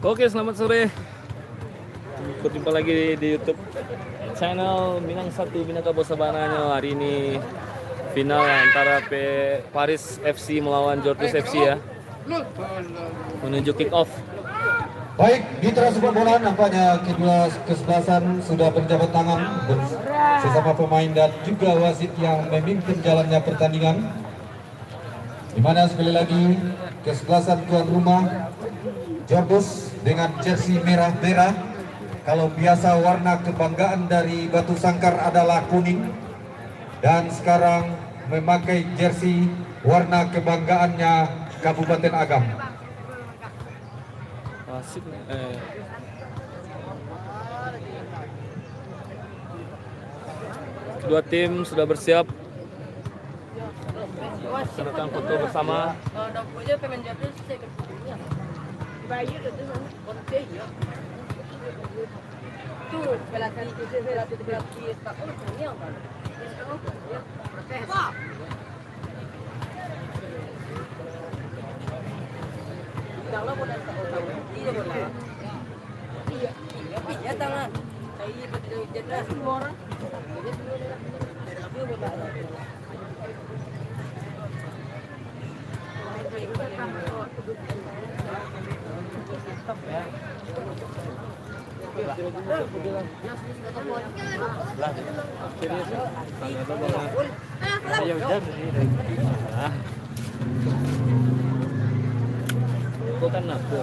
Oke, selamat sore. Berjumpa lagi di YouTube channel Minang 1 Minangkabau Sabana. Hari ini final antara Paris FC melawan Jordus FC ya. Menuju kick off. Baik, mitra sepak bola, nampaknya kedua kesebelasan sudah berjabat tangan sesama pemain dan juga wasit yang memimpin jalannya pertandingan. Di mana sekali lagi kesebelasan tuan rumah Jordus dengan jersey merah-merah. Kalau biasa warna kebanggaan dari Batu Sangkar adalah kuning, dan sekarang memakai jersey warna kebanggaannya Kabupaten Agam. Kedua tim sudah bersiap. Serta foto bersama. Bukan apa.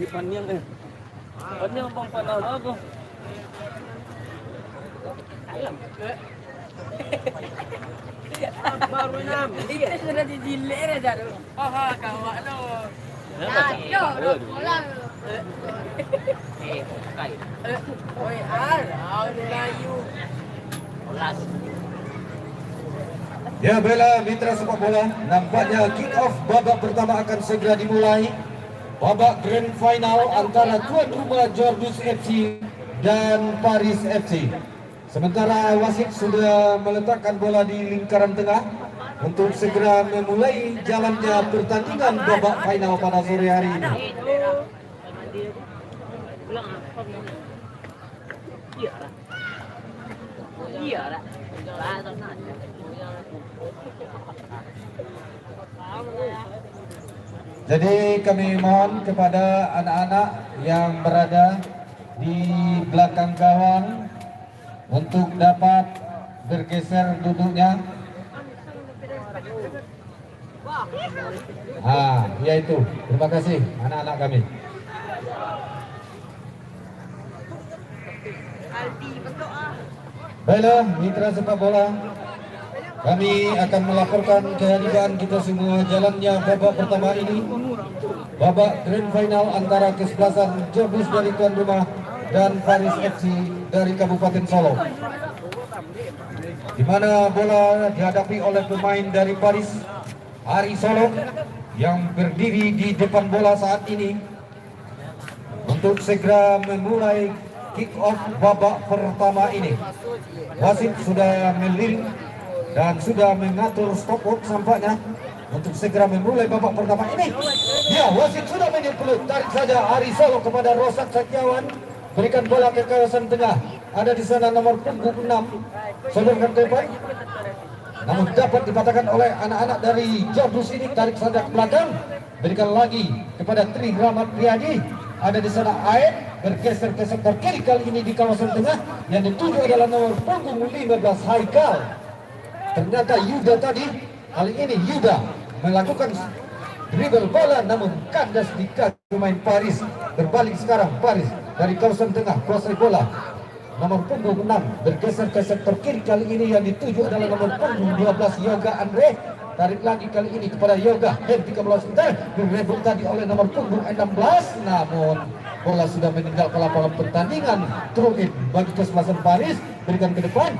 Panjang eh. Panjang pang panahon ako. Baru enam. Iya sudah dijilik aja dulu. Oh, kawan lo. Ayo, pulang. Kai. Oi, Melayu. Olas. Ya, bela mitra sepak bola, nampaknya kick off babak pertama akan segera dimulai. Babak grand final antara tuan rumah Jordus FC dan Paris FC. Sementara wasit sudah meletakkan bola di lingkaran tengah untuk segera memulai jalannya pertandingan babak final pada sore hari ini. Jadi kami mohon kepada anak-anak yang berada di belakang gawang untuk dapat bergeser duduknya. Yaitu. Terima kasih anak-anak kami. Baiklah, mitra sepak bola, kami akan melaporkan kehadiran kita semua jalannya babak pertama ini. Babak grand final antara kesebelasan Jordus dari tuan rumah dan Paris FC dari Kabupaten Solo, di mana bola dihadapi oleh pemain dari Paris, Ari Solo, yang berdiri di depan bola saat ini untuk segera memulai kick off babak pertama ini. Wasit sudah melirik dan sudah mengatur stopwatch tampaknya untuk segera memulai babak pertama ini. Ya, wasit sudah menyebut, tarik saja Ari Solo kepada Rosak Setiawan, berikan bola ke kawasan tengah. Ada di sana nomor punggung 6, sodorkan ke depan. Namun dapat dipatahkan oleh anak-anak dari Jordus ini, tarik saja ke belakang, berikan lagi kepada Tri Rahmat Riyadi. Ada di sana Aed, bergeser ke sektor kiri, kali ini di kawasan tengah. Yang dituju adalah nomor punggung 15 Haikal. Ternyata Yuda tadi, kali ini Yuda melakukan dribble bola namun kandas di kaki pemain Paris. Berbalik sekarang Paris dari kawasan tengah, kuasai bola. Nomor punggung 6 bergeser ke sektor kiri, kali ini yang dituju adalah nomor punggung 12 Yoga Andre. Tarik lagi kali ini kepada Yoga, hentikan bola sebentar, direbut tadi oleh nomor punggung 16, namun bola sudah meninggalkan lapangan pertandingan. Throw in bagi kesebelasan Paris, berikan ke depan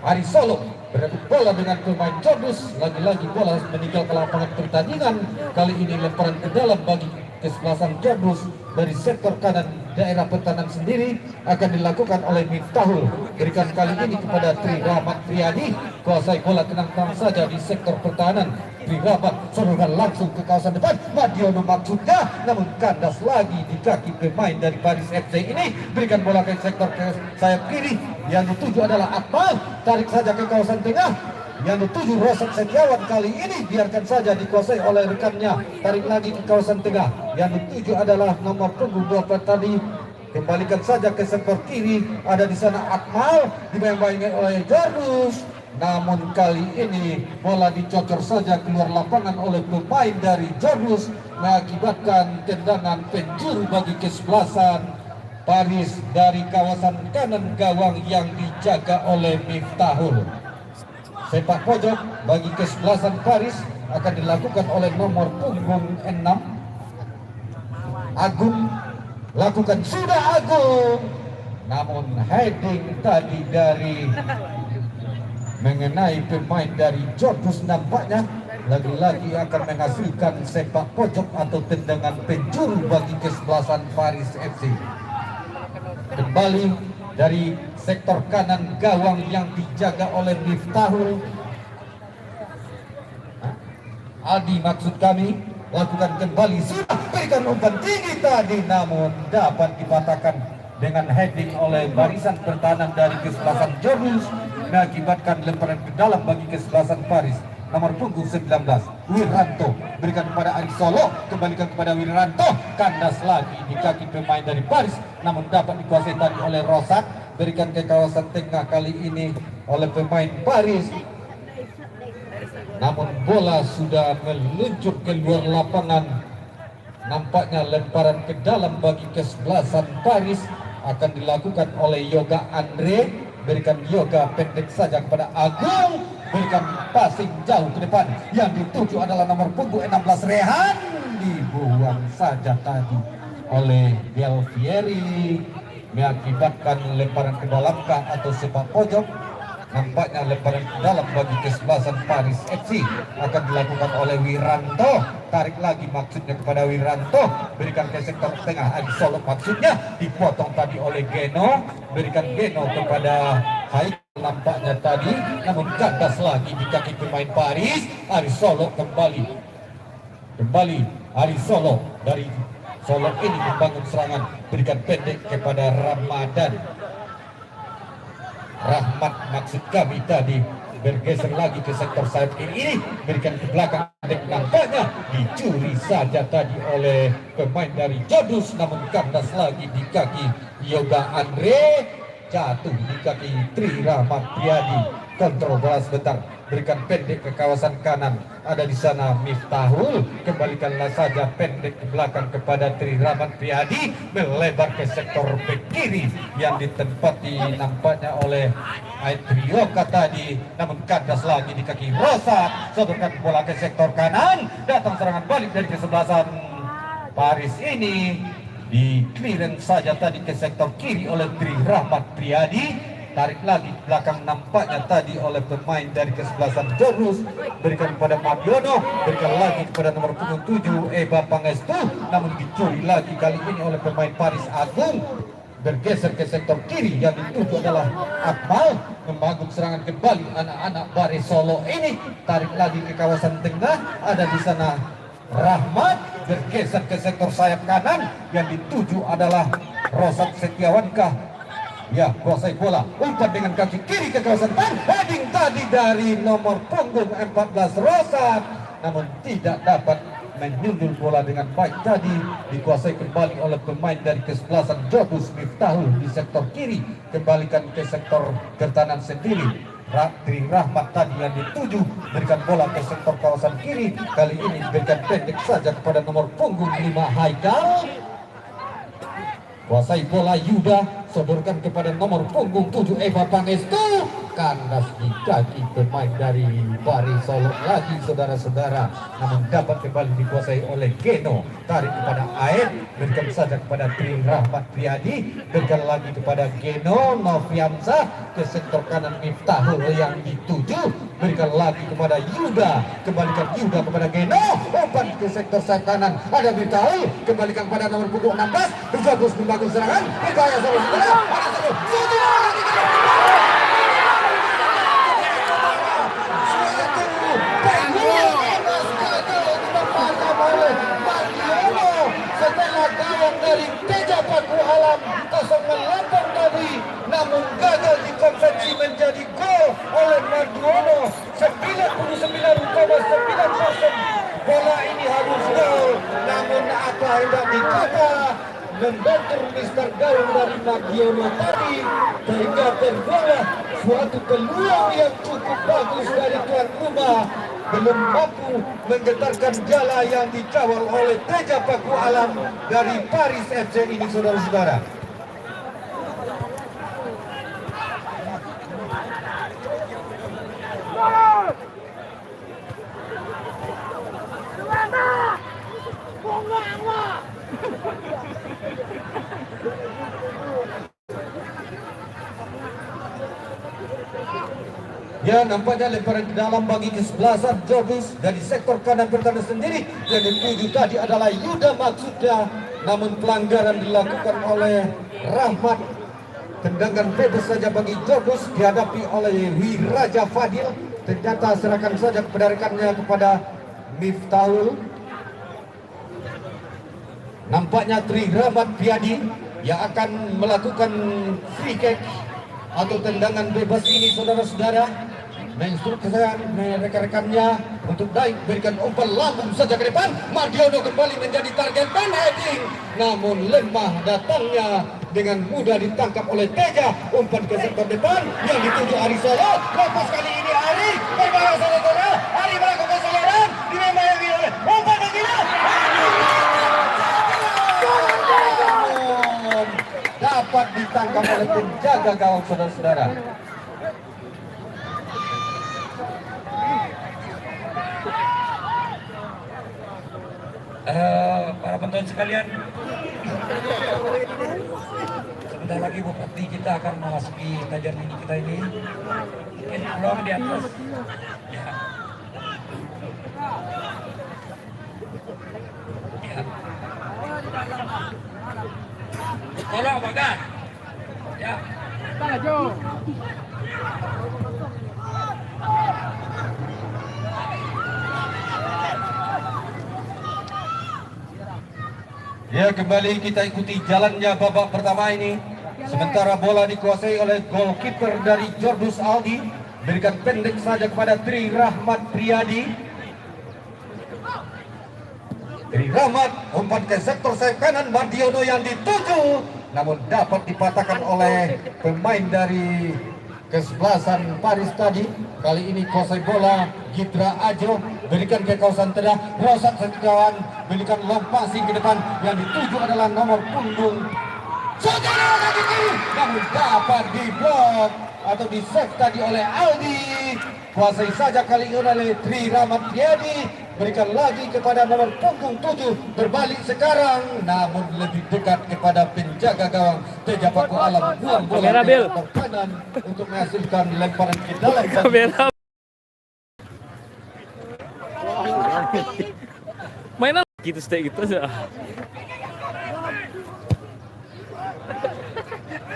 Ari Solo, berebut bola dengan pemain Jordus. Lagi-lagi bola meninggalkan lapangan pertandingan. Kali ini lemparan ke dalam bagi kesebelasan Jordus dari sektor kanan daerah pertahanan sendiri akan dilakukan oleh Miftahul. Berikan kali ini kepada Tri Rahmat Priyadi, kuasai bola tenang-tenang saja di sektor pertahanan. Tri Rahmat serangan langsung ke kawasan depan, Madiono maksudnya, namun kandas lagi di kaki pemain dari Paris FC ini. Berikan bola ke sektor ke sayap kiri, yang dituju adalah Akmal, tarik saja ke kawasan tengah. Yang dituju Rosak Setiawan, kali ini biarkan saja dikuasai oleh rekannya, tarik lagi ke kawasan tengah. Yang dituju adalah nomor punggung 24 tadi, kembalikan saja ke sektor kiri, ada di sana Akmal, dibayang-bayangi oleh Jordus. Namun kali ini bola dicocor saja keluar lapangan oleh pemain dari Jordus, mengakibatkan tendangan penjuru bagi kesebelasan Paris dari kawasan kanan gawang yang dijaga oleh Miftahul. Sepak pojok bagi kesebelasan Paris akan dilakukan oleh nomor punggung 6 Agung. Lakukan sudah Agung, namun heading tadi dari mengenai pemain dari Jordus nampaknya lagi-lagi akan menghasilkan sepak pojok atau tendangan penjuru bagi kesebelasan Paris FC. Kembali dari sektor kanan gawang yang dijaga oleh Miftahul. Aldi maksud kami, lakukan kembali, sudah berikan umpan tinggi tadi, namun dapat dipatahkan dengan heading oleh barisan pertahanan dari kesebelasan Jordus, mengakibatkan lemparan ke dalam bagi kesebelasan Paris. Nomor punggung 19 Wiranto, berikan kepada Ari Solo, kembalikan kepada Wiranto, kandas lagi di kaki pemain dari Paris, namun dapat dikuasai tadi oleh Rosak, berikan ke kawasan tengah kali ini oleh pemain Paris. Namun bola sudah meluncur ke luar lapangan. Nampaknya lemparan ke dalam bagi kesebelasan Paris akan dilakukan oleh Yoga Andre, berikan yoga pendek saja kepada Agung, berikan passing jauh ke depan, yang dituju adalah nomor punggung 16 Rehan, dibuang saja tadi oleh Belfieri, mengakibatkan lemparan ke dalamkah atau sepak pojok. Nampaknya lemparan ke dalam bagi kesebelasan Paris FC akan dilakukan oleh Wiranto, tarik lagi maksudnya kepada Wiranto, berikan ke sektor tengah Adi Solo maksudnya, dipotong tadi oleh Geno, berikan Geno kepada Haik nampaknya tadi, namun kandas lagi di kaki pemain Paris. Ari Solo kembali Ari Solo dari Solo ini membangun serangan, berikan pendek kepada Rahmat maksud kami tadi, bergeser lagi ke sektor sayap kiri ini, berikan ke belakang, nampaknya dicuri saja tadi oleh pemain dari Jordus, namun kandas lagi di kaki Yoga Andre, jatuh di kaki Tri Rahmat Priyadi. Kontrol bola sebentar, berikan pendek ke kawasan kanan, ada di sana Miftahul, kembalikanlah saja pendek ke belakang kepada Tri Rahmat Priyadi, melebar ke sektor bek kiri yang ditempati nampaknya oleh Aitrioka tadi, namun kandas lagi di kaki Rosa, sodorkan bola ke sektor kanan, datang serangan balik dari kesebelasan Paris ini, di clearance saja tadi ke sektor kiri oleh Tri Rahmat Priyadi, tarik lagi belakang nampaknya tadi oleh pemain dari kesebelasan Jordus, berikan kepada Mabiono, berikan lagi kepada nomor punggung 7 Eba Pangestu, namun dicuri lagi kali ini oleh pemain Paris Agung, bergeser ke sektor kiri, yang dituju adalah Akmal, membangun serangan kembali anak-anak Bare Solo ini, tarik lagi ke kawasan tengah, ada di sana Rahmat, bergeser ke sektor sayap kanan, yang dituju adalah Rosak Setiawankah. Ya, kuasai bola, umpan dengan kaki kiri ke kawasan depan, heading tadi dari nomor punggung 14 Rosak, namun tidak dapat menyundul bola dengan baik tadi, dikuasai kembali oleh pemain dari kesebelasan Jordus Miftahul di sektor kiri, kembalikan ke sektor pertahanan sendiri. Tri Rahmat tadi yang dituju, berikan bola ke sektor kawasan kiri, kali ini berikan pendek saja kepada nomor punggung 5 Haikal, kuasai bola Yuda, sodorkan kepada nomor punggung 7 Eva Pangestu, kandas di kaki pemain dari Paris Solo lagi saudara-saudara, namun dapat kembali dikuasai oleh Geno. Tarik kepada Aed, berikan saja kepada Tri Rahmat Priyadi, berikan lagi kepada Geno Noviansa ke sektor kanan Miftahul yang dituju, berikan lagi kepada Yuda, kembalikan Yuda kepada Geno, umpan ke sektor sayap kanan ada Miftahul, kembalikan kepada nomor punggung 16, berbagus membangun serangan, berbahaya saudara-saudara, ada setelah gawang dari Teja Paku Alam kosong melempar tadi, namun gagal dikonversi menjadi gol oleh Mardiono. 99,9% bola ini harus gol, namun apa hendak dikata membentur Mister gawang dari Mardiono tadi sehingga terbuat suatu peluang yang cukup bagus dari tuan rumah, belum mampu menggetarkan jala yang dikawal oleh Teja Paku Alam dari Paris FC ini saudara-saudara. Ya, nampaknya lemparan ke dalam bagi kesebelasan Jobis dari sektor kanan bertanda sendiri. Yang dituju tadi adalah Yuda maksudnya, namun pelanggaran dilakukan oleh Rahmat. Tendangan bebas saja bagi Jobis dihadapi oleh Wiraja Fadil. Ternyata serahkan saja kepada rekannya kepada Miftahul. Nampaknya Tri Rahmat Priyadi yang akan melakukan free kick atau tendangan bebas ini saudara-saudara. Menginstruksikan rekan-rekannya untuk naik, berikan umpan lambung saja ke depan. Mardiono kembali menjadi target dan heading, namun lemah datangnya, dengan mudah ditangkap oleh Teja. Umpan ke sektor depan yang dituju Ari Solo. Lepas kali ini Ari berbahaya saudara. Ari melakukan kesalahan, dimarahi oleh umpan ke kiri. Dapat ditangkap oleh penjaga gawang saudara-saudara. Para penonton sekalian, sebentar lagi Bupati kita akan memasuki stadion ini kita ini. Mungkin peluang di atas. Ya. Ya. Tolong Bagas. Ya. Ya, kembali kita ikuti jalannya babak pertama ini. Sementara bola dikuasai oleh goalkeeper dari Jordus Aldi. Berikan pendek saja kepada Tri Rahmat Priyadi. Tri Rahmat umpan ke sektor sayap kanan, Mardiono yang dituju, namun dapat dipatahkan oleh pemain dari kesebelasan Paris tadi. Kali ini kuasai bola Gidra Ajo, berikan ke kawasan tengah, Rosat sekawan, berikan long passing ke depan, yang dituju adalah nomor punggung saudara kaki kiri, namun dapat diblok atau di save tadi oleh Aldi. Kuasai saja kali ini oleh Tri Rahmat Priyadi, berikan lagi kepada nomor punggung 7, berbalik sekarang namun lebih dekat kepada penjaga gawang Teja Paku Alam, buang bola ke kanan untuk menghasilkan lemparan ke dalam Kamera. Mainan gitu stay gitu aja.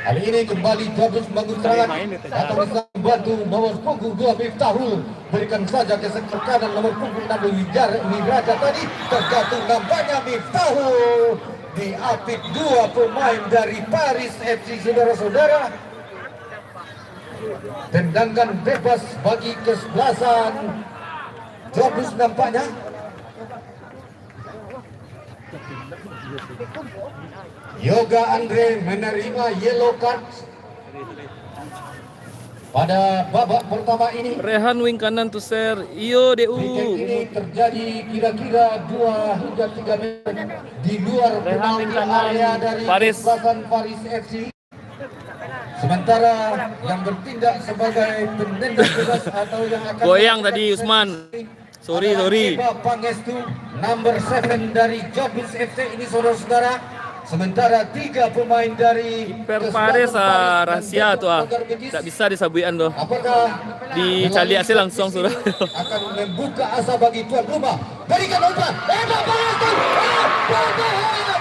Kali ini kembali Jobis membangun serangan atau bisa membantu nomor punggung 2 Miftahul, berikan saja ke sektor kanan nomor punggung 6 Wiraja tadi, tergantung nampaknya Miftahul diapit dua pemain dari Paris FC saudara-saudara. Tendangan bebas bagi kesebelasan Jobis nampaknya. Yoga Andre menerima yellow card pada babak pertama ini. Rehan wing kanan to share. Iyo DU. Free kick ini terjadi kira-kira 2 hingga 3 meter di luar penalti area dari Paris. kesebelasan Paris FC. Sementara yang bertindak sebagai penendang bebas atau yang akan Goyang tadi Usman. Sorry. Eva Pangestu, number 7 dari Jobus FC ini saudara-saudara. Sementara 3 pemain dari Per Paris rahasia tuh tidak bisa disabuian tuh. Apakah Dicali hasil langsung sudah. akan membuka asa bagi tuan rumah. Berikan umpan. Eva Pangestu.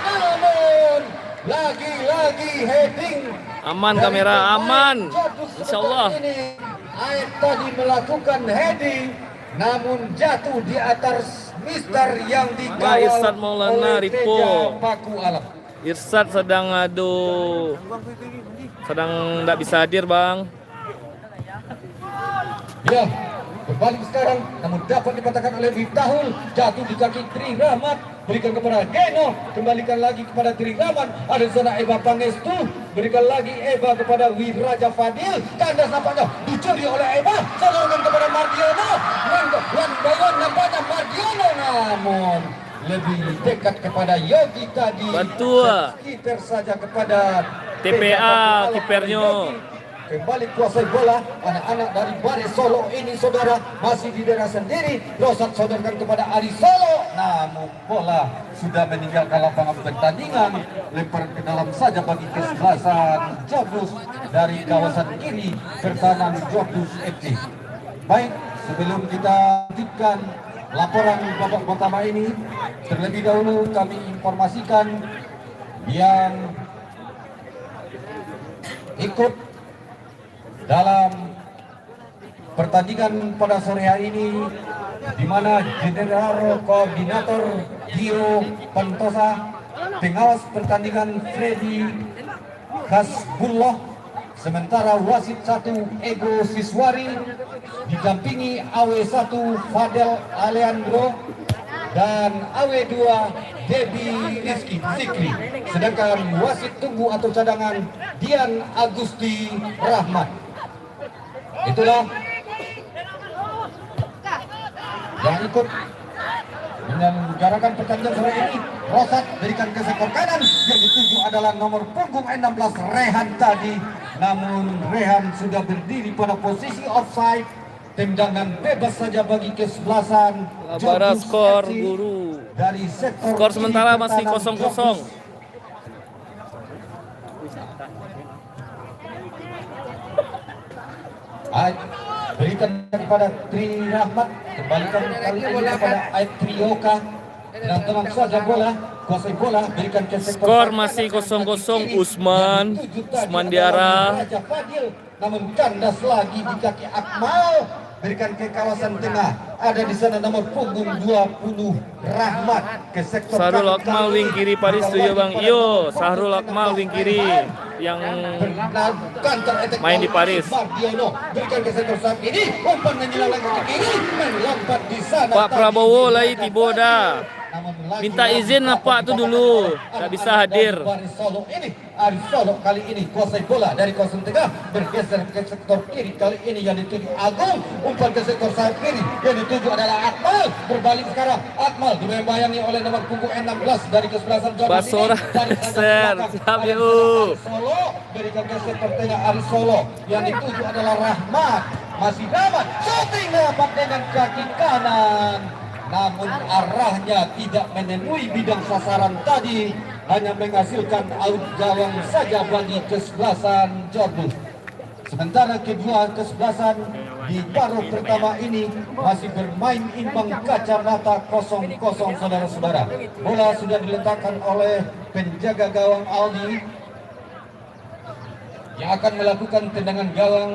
Namun lagi-lagi heading. Aman kamera, aman. Insyaallah. Aib tadi melakukan heading, namun jatuh di atas Mister yang dikawal Irsad Maulana oleh Ripo. Teja Paku Alam. Irsad sedang tidak bisa hadir bang. Ya, berbalik sekarang, namun dapat dipatahkan oleh Miftahul. Jatuh di kaki Tri Rahmat, berikan kepada Geno, kembalikan lagi kepada Tri Rahmat. Ada di sana Eva Pangestu, berikan lagi Eva kepada Wiraja Fadil. Kandas nampaknya dicuri oleh Eva, sodorkan kepada Mardiono. One by one nampaknya Mardiono, namun lebih dekat kepada Yogi tadi. Bantu. Kiper saja kepada TPA kipernya. Kembali kuasai bola anak-anak dari Baris Solo ini saudara, masih di daerah sendiri. Rosat sodorkan kepada Ari Solo, namun bola sudah meninggalkan lapangan pertandingan. Lempar ke dalam saja bagi kesebelasan Jobus dari kawasan kiri pertahanan Jobus FC. Baik, sebelum kita lanjutkan laporan babak pertama ini, terlebih dahulu kami informasikan yang ikut dalam pertandingan pada sore hari ini, di mana General Koordinator Gio Pantosa, pengawas pertandingan Freddy Hasbullah, sementara wasit 1 Ego Siswari didampingi AW1 Fadel Aleandro dan AW2 Debbie Rizky Zikri, sedangkan wasit tunggu atau cadangan Dian Agusti Rahmat. Itulah yang ikut menyelenggarakan pertandingan sore ini. Rosat berikan ke sektor kanan, yang dituju adalah nomor punggung 16 Rehan tadi, namun Rehan sudah berdiri pada posisi offside. Tendangan bebas saja bagi kesebelasan Labara Jobus skor FC guru. dari sektor Skor kiri sementara masih pertahanan 0-0. Jobus. Berikan kepada Tri Rahmat, kembalikan kali ini kepada Aib Trioka, dan tenang saja bola, kuasai bola, berikan ke sektor Skor kanan, masih kanan, 0-0. kiri. Usman Yang dituju tadi Usman adalah Diarra. Raja Fadil, namun kandas lagi di kaki Akmal, berikan ke kawasan tengah. Ada di sana nomor punggung 20 Rahmat ke sektor Sahrul kanan. Akmal wing kiri Paris setuju bang. Iyo Sahrul Akmal wing kiri yang main di Paris. Mardiono berikan ke sektor saat ini, umpan menjelang lagi ke kiri, melompat di sana. Pak Prabowo lagi tiba dah. Minta izin apa tuh dulu, nggak bisa hadir. Aris Solo ini, Aris Solo kali ini kuasai bola dari kawasan tengah, bergeser ke sektor kiri. Kali ini yang dituju Agung, umpan ke sektor sayap kiri, yang dituju adalah Akmal. Berbalik sekarang, Akmal dibayangi oleh nomor punggung 16 dari kesebelasan Jobus Basora, ser, siap yuk. Solo berikan ke sektor tengah Aris Solo, yang dituju adalah Rahmat. Masih dapat shooting dapat dengan kaki kanan, namun arahnya tidak menemui bidang sasaran tadi, hanya menghasilkan out gawang saja bagi kesebelasan Jobus. Sementara kedua kesebelasan di paruh pertama ini masih bermain imbang kacamata 0-0 saudara-saudara. Bola sudah diletakkan oleh penjaga gawang Aldi yang akan melakukan tendangan gawang.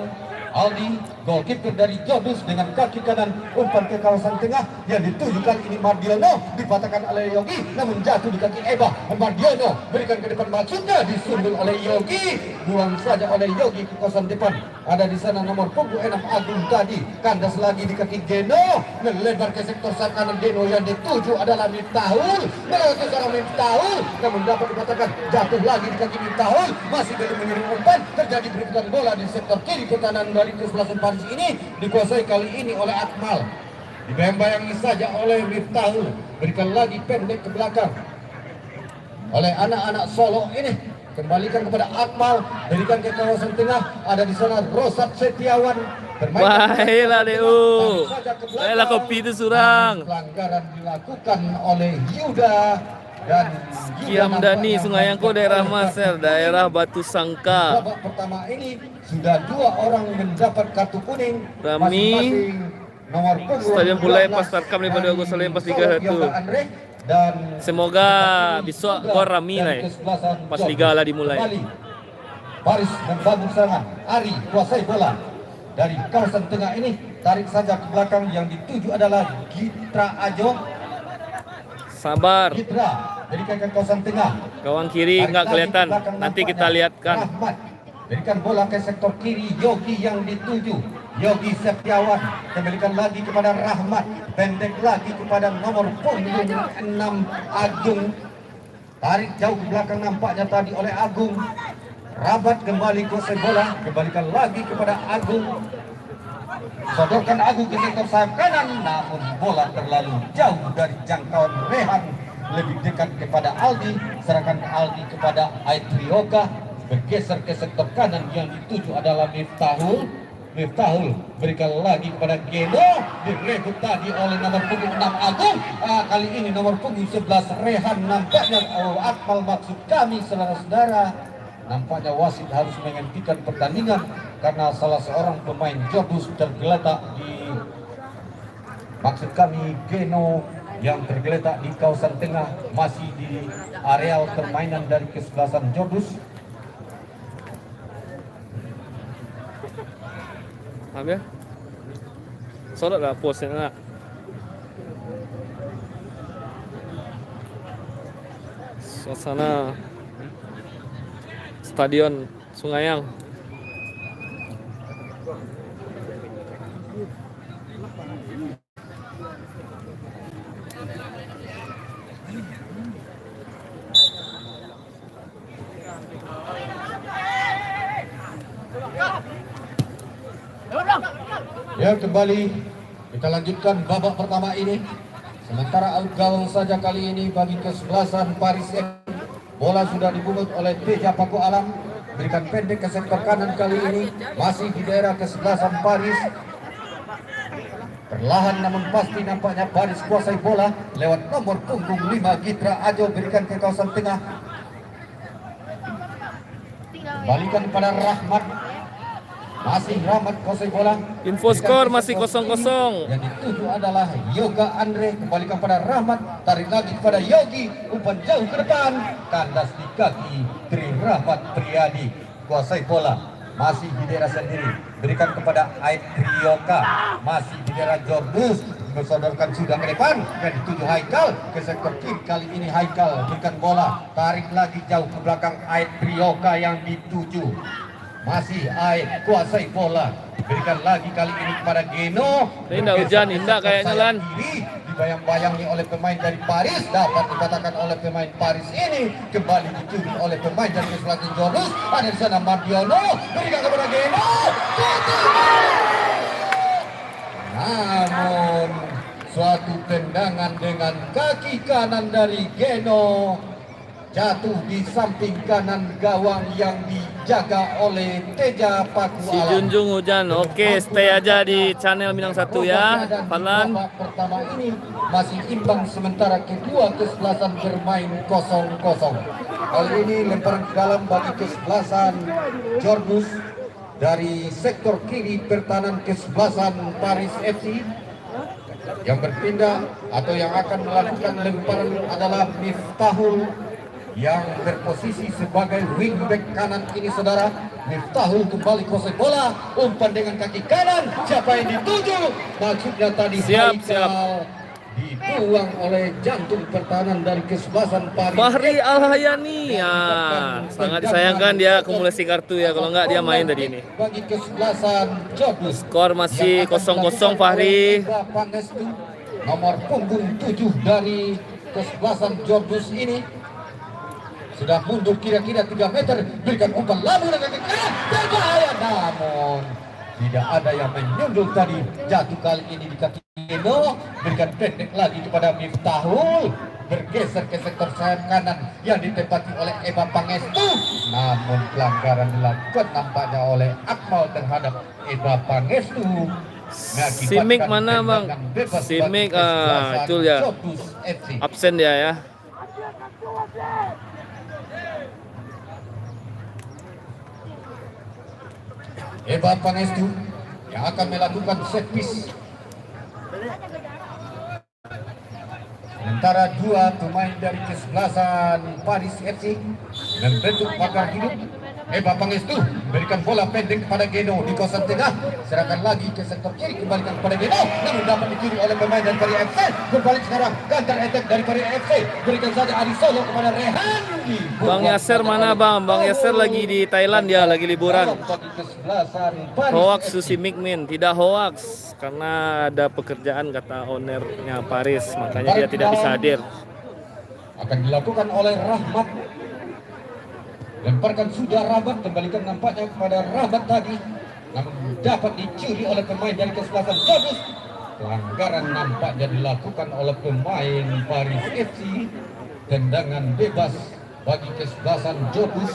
Aldi, goalkeeper dari Jobus, dengan kaki kanan umpan ke kawasan tengah, yang dituju kali ini Mardiono, dipatahkan oleh Yogi, namun jatuh di kaki Eva. Mardiono berikan ke depan, maksudnya disundul oleh Yogi, buang saja oleh Yogi ke kawasan depan. Ada di sana nomor punggung 6 Agung tadi, kandas lagi di kaki Geno, melebar ke sektor sayap kanan Geno, yang dituju adalah Miftahul, melewati seorang Miftahul, namun dapat dipatahkan, jatuh lagi di kaki Miftahul, masih belum mengirim umpan. Terjadi berputar bola di sektor kiri pertahanan dari kesebelasan Paris ini, dikuasai kali ini oleh Akmal, dibayang-bayangi saja oleh Miftahul, berikan lagi pendek ke belakang oleh anak-anak Solo ini, kembalikan kepada Akmal, berikan ke kawasan tengah, ada di sana Rosat Setiawan bermain. Baiklah Deu. Baiklah kopi itu surang. Pelanggaran dilakukan oleh Yuda dan Kiam Dani Sungayangko daerah Maser, daerah Batu Sangka. Babak pertama ini sudah 2 orang mendapat kartu kuning. Rami, Masing-masing nomor punggung Stadion Bulai 12 Pas Tarkam daripada dari Agus Salim Pas Liga Solok 1. Yoga Andre dan Semoga besok gor Rami lah ya. Pas Liga lah dimulai. Kembali. Baris membangun serangan. Ari kuasai bola dari kawasan tengah ini, tarik saja ke belakang, yang dituju adalah Gitra Ajo. Sabar. Gitra berikan ke kawasan tengah. Gawang kiri nggak kelihatan. Nanti kita lihatkan. Rahmat berikan bola ke sektor kiri, Yogi yang dituju. Yogi Setiawan kembalikan lagi kepada Rahmat, pendek lagi kepada nomor punggung 6 Agung. Tarik jauh ke belakang nampaknya tadi oleh Agung. Rabat kembali kuasai bola, kembalikan lagi kepada Agung. Sodorkan Agung ke sektor sayap kanan, namun bola terlalu jauh dari jangkauan Rehan, lebih dekat kepada Aldi. Serahkan Aldi kepada Aitrioka, bergeser ke sektor kanan, yang dituju adalah Miftahul. Miftahul berikan lagi kepada Geno, direbut tadi oleh nomor punggung 6 Agung. Kali ini nomor punggung 11 Rehan nampaknya. Akmal maksud kami, saudara-saudara. Nampaknya wasit harus menghentikan pertandingan karena salah seorang pemain Jordus tergeletak di, maksud kami Geno, yang tergeletak di kawasan tengah, masih di areal permainan dari kesebelasan Jordus. Paham ya? Sorot lah postnya nak. Suasana Stadion Sungayang. Ya, kembali kita lanjutkan babak pertama ini. Sementara out gawang saja kali ini bagi kesebelasan Paris FC. Bola sudah dibungut oleh Teja Paku Alam, berikan pendek ke sektor kanan kali ini, masih di daerah kesebelasan Paris. Perlahan namun pasti nampaknya Paris kuasai bola lewat nomor punggung 5 Gitra Ajo, berikan ke kawasan tengah. Balikan kepada Rahmat. Masih Rahmat kuasai bola. Info skor masih 0-0. Yang dituju adalah Yoga Andre, kembalikan pada Rahmat, tarik lagi kepada Yogi, umpan jauh ke depan, kandas di kaki Tri Rahmat Priyadi, kuasai bola, masih di daerah sendiri, berikan kepada Aitrioka, masih di daerah Jordus, bersodorkan sudah ke depan, dan dituju Haikal, ke sektor kiri kali ini Haikal, berikan bola, tarik lagi jauh ke belakang Aitrioka yang dituju. Masih Aik kuasai bola, berikan lagi kali ini kepada Geno. Indah hujan, indah kayaknya Lan. Dibayang-bayangi oleh pemain dari Paris, dapat dikatakan oleh pemain Paris ini, kembali dituju oleh pemain dari kesebelasan Jordus. Ada di sana Mardiono, berikan kepada Geno. Namun suatu tendangan dengan kaki kanan dari Geno jatuh di samping kanan gawang yang dijaga oleh Teja Paku Si Alam. Junjung hujan. Oke, stay aja di channel Minang 1 ya. Pelan. Babak pertama ini masih imbang, sementara kedua kesebelasan bermain 0-0. Kali ini lemparan ke dalam bagi kesebelasan Jordus dari sektor kiri pertahanan kesebelasan Paris FC. Yang berpindah atau yang akan melakukan lemparan adalah Miftahul yang berposisi sebagai wingback kanan ini, saudara. Miftahul kembali kuasai bola, umpan dengan kaki kanan, siapa yang dituju? Maksudnya tadi Siap. dibuang oleh jantung pertahanan dari kesebelasan Paris. Fahri Al-Hayani ya, sangat disayangkan dia akumulasi kartu ya, kalau nggak dia main tadi ini. Bagi kesebelasan Jordus, Skor masih 0-0 Fahri. Nomor punggung 7 dari kesebelasan Jordus ini sudah mundur kira-kira 3 meter, berikan umpan lalu dengan kaki kanan, berbahaya, namun tidak ada yang menyundul tadi, jatuh kali ini di kaki Geno, berikan pendek lagi kepada Miftahul, bergeser ke sektor sayap kanan yang ditempati oleh Eba Pangestu, namun pelanggaran dilakukan nampaknya oleh Akmal terhadap Eba Pangestu. Si Mik mana bang? Si Mik itu ya absen dia ya. Eba Pangestu yang akan melakukan set piece. Sementara dua pemain dari kesebelasan Paris FC membentuk pagar hidup. Eba Pangestu berikan bola pendek kepada Geno di kawasan tengah, serahkan lagi ke sektor kiri, kembalikan kepada Geno, namun dapat dikiri oleh pemain dari Paris FC. Berbalik sekarang, counter attack dari Paris FC, berikan saja Ari Solo kepada Rehan. Bang Yasser mana bang? Bang Yasser lagi di Thailand, dia lagi liburan. Hoax Susi Mikmin, tidak hoax karena ada pekerjaan kata ownernya Paris, makanya dia tidak bisa hadir. Akan dilakukan oleh Rahmat. Lemparkan sudah Rabat, kembalikan nampaknya kepada Rabat tadi, namun dapat dicuri oleh pemain dari kesebelasan Jobus. Pelanggaran nampaknya dilakukan oleh pemain Paris FC. Tendangan bebas bagi kesebelasan Jobus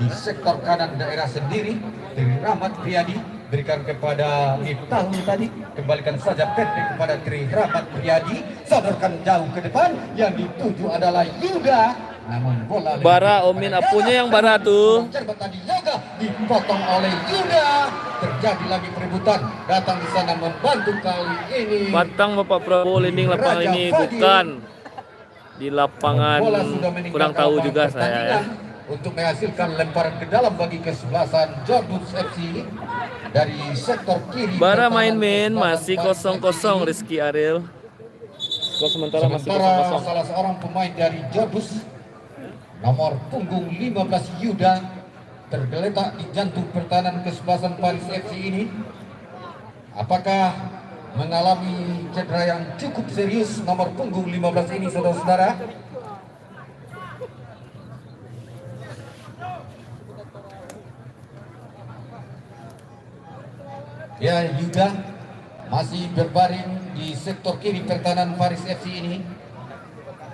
di sektor kanan daerah sendiri dari Rahmat Priyadi, berikan kepada Miftahul tadi, kembalikan saja pendek kepada Tri Rahmat Priyadi, sodorkan jauh ke depan, yang dituju adalah Yuda. Namun bola Bara Omin apunya yang bara tuh. tadi Yoga dipotong oleh Yuda. Terjadi lagi perebutan, datang di sana membantu kali ini. Batang Bapak Prabowo linding lapangan ini bukan di lapangan, kurang tahu juga saya ya. Untuk menghasilkan lemparan ke dalam bagi kesebelasan Jordus FC dari sektor kiri. Bara main masih 0-0 Rizky Ariel. Skor sementara masih 0-0. Salah seorang pemain dari Jordus nomor punggung 15 Yuda tergeletak di jantung pertahanan kesebelasan Paris FC ini. Apakah mengalami cedera yang cukup serius nomor punggung 15 ini, saudara-saudara? Ya, Yuda masih berbaring di sektor kiri pertahanan Paris FC ini.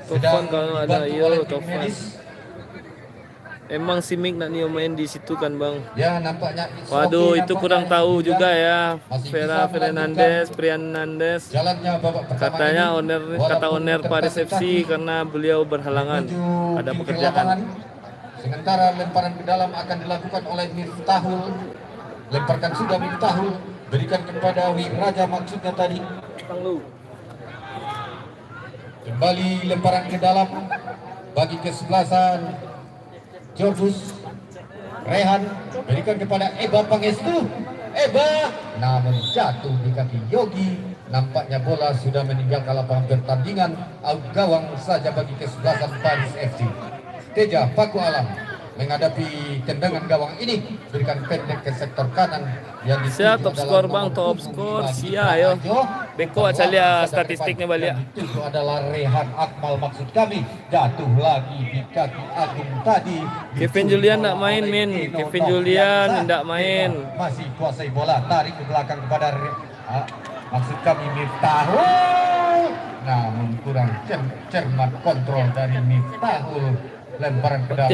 Tovan kalau ada, dibantu iya oleh tim Tovan. medis. Emang si Mik nak Nio main di situ kan bang? Ya, nampaknya Waduh, oke, itu nampaknya kurang tahu Yuda juga ya. masih Vera bisa Fernandes, melanjutkan Prianandes. jalannya babak pertama Katanya ini. owner, Walaupun kata owner Paris tertatih FC karena beliau berhalangan menuju ada pinggir pekerjaan. lapangan. Sementara lemparan ke dalam akan dilakukan oleh Miftahul. Lemparkan sudah Miftahul, berikan kepada Wiraja maksudnya tadi. Kembali lemparan ke dalam bagi kesebelasan Jordus. Rehan berikan kepada Eba Pangestu. Eba namun jatuh di kaki Yogi. Nampaknya bola sudah meninggalkan lapangan pertandingan. Out gawang saja bagi kesebelasan Paris FC. Teja Paku Alam menghadapi tendangan gawang ini, berikan pendek ke sektor kanan yang Sia top skor bang, top skor sia ayo. Beko aja lihat statistiknya balik. Itu adalah Rehan Akmal maksud kami, jatuh lagi di kaki Agung tadi. Kevin Julian tidak main min, Kevin Julian tidak main. Masih kuasai bola, tarik ke belakang kepada maksud kami Miftahul, namun kurang cermat kontrol dari Miftahul. Lemparan ke dalam.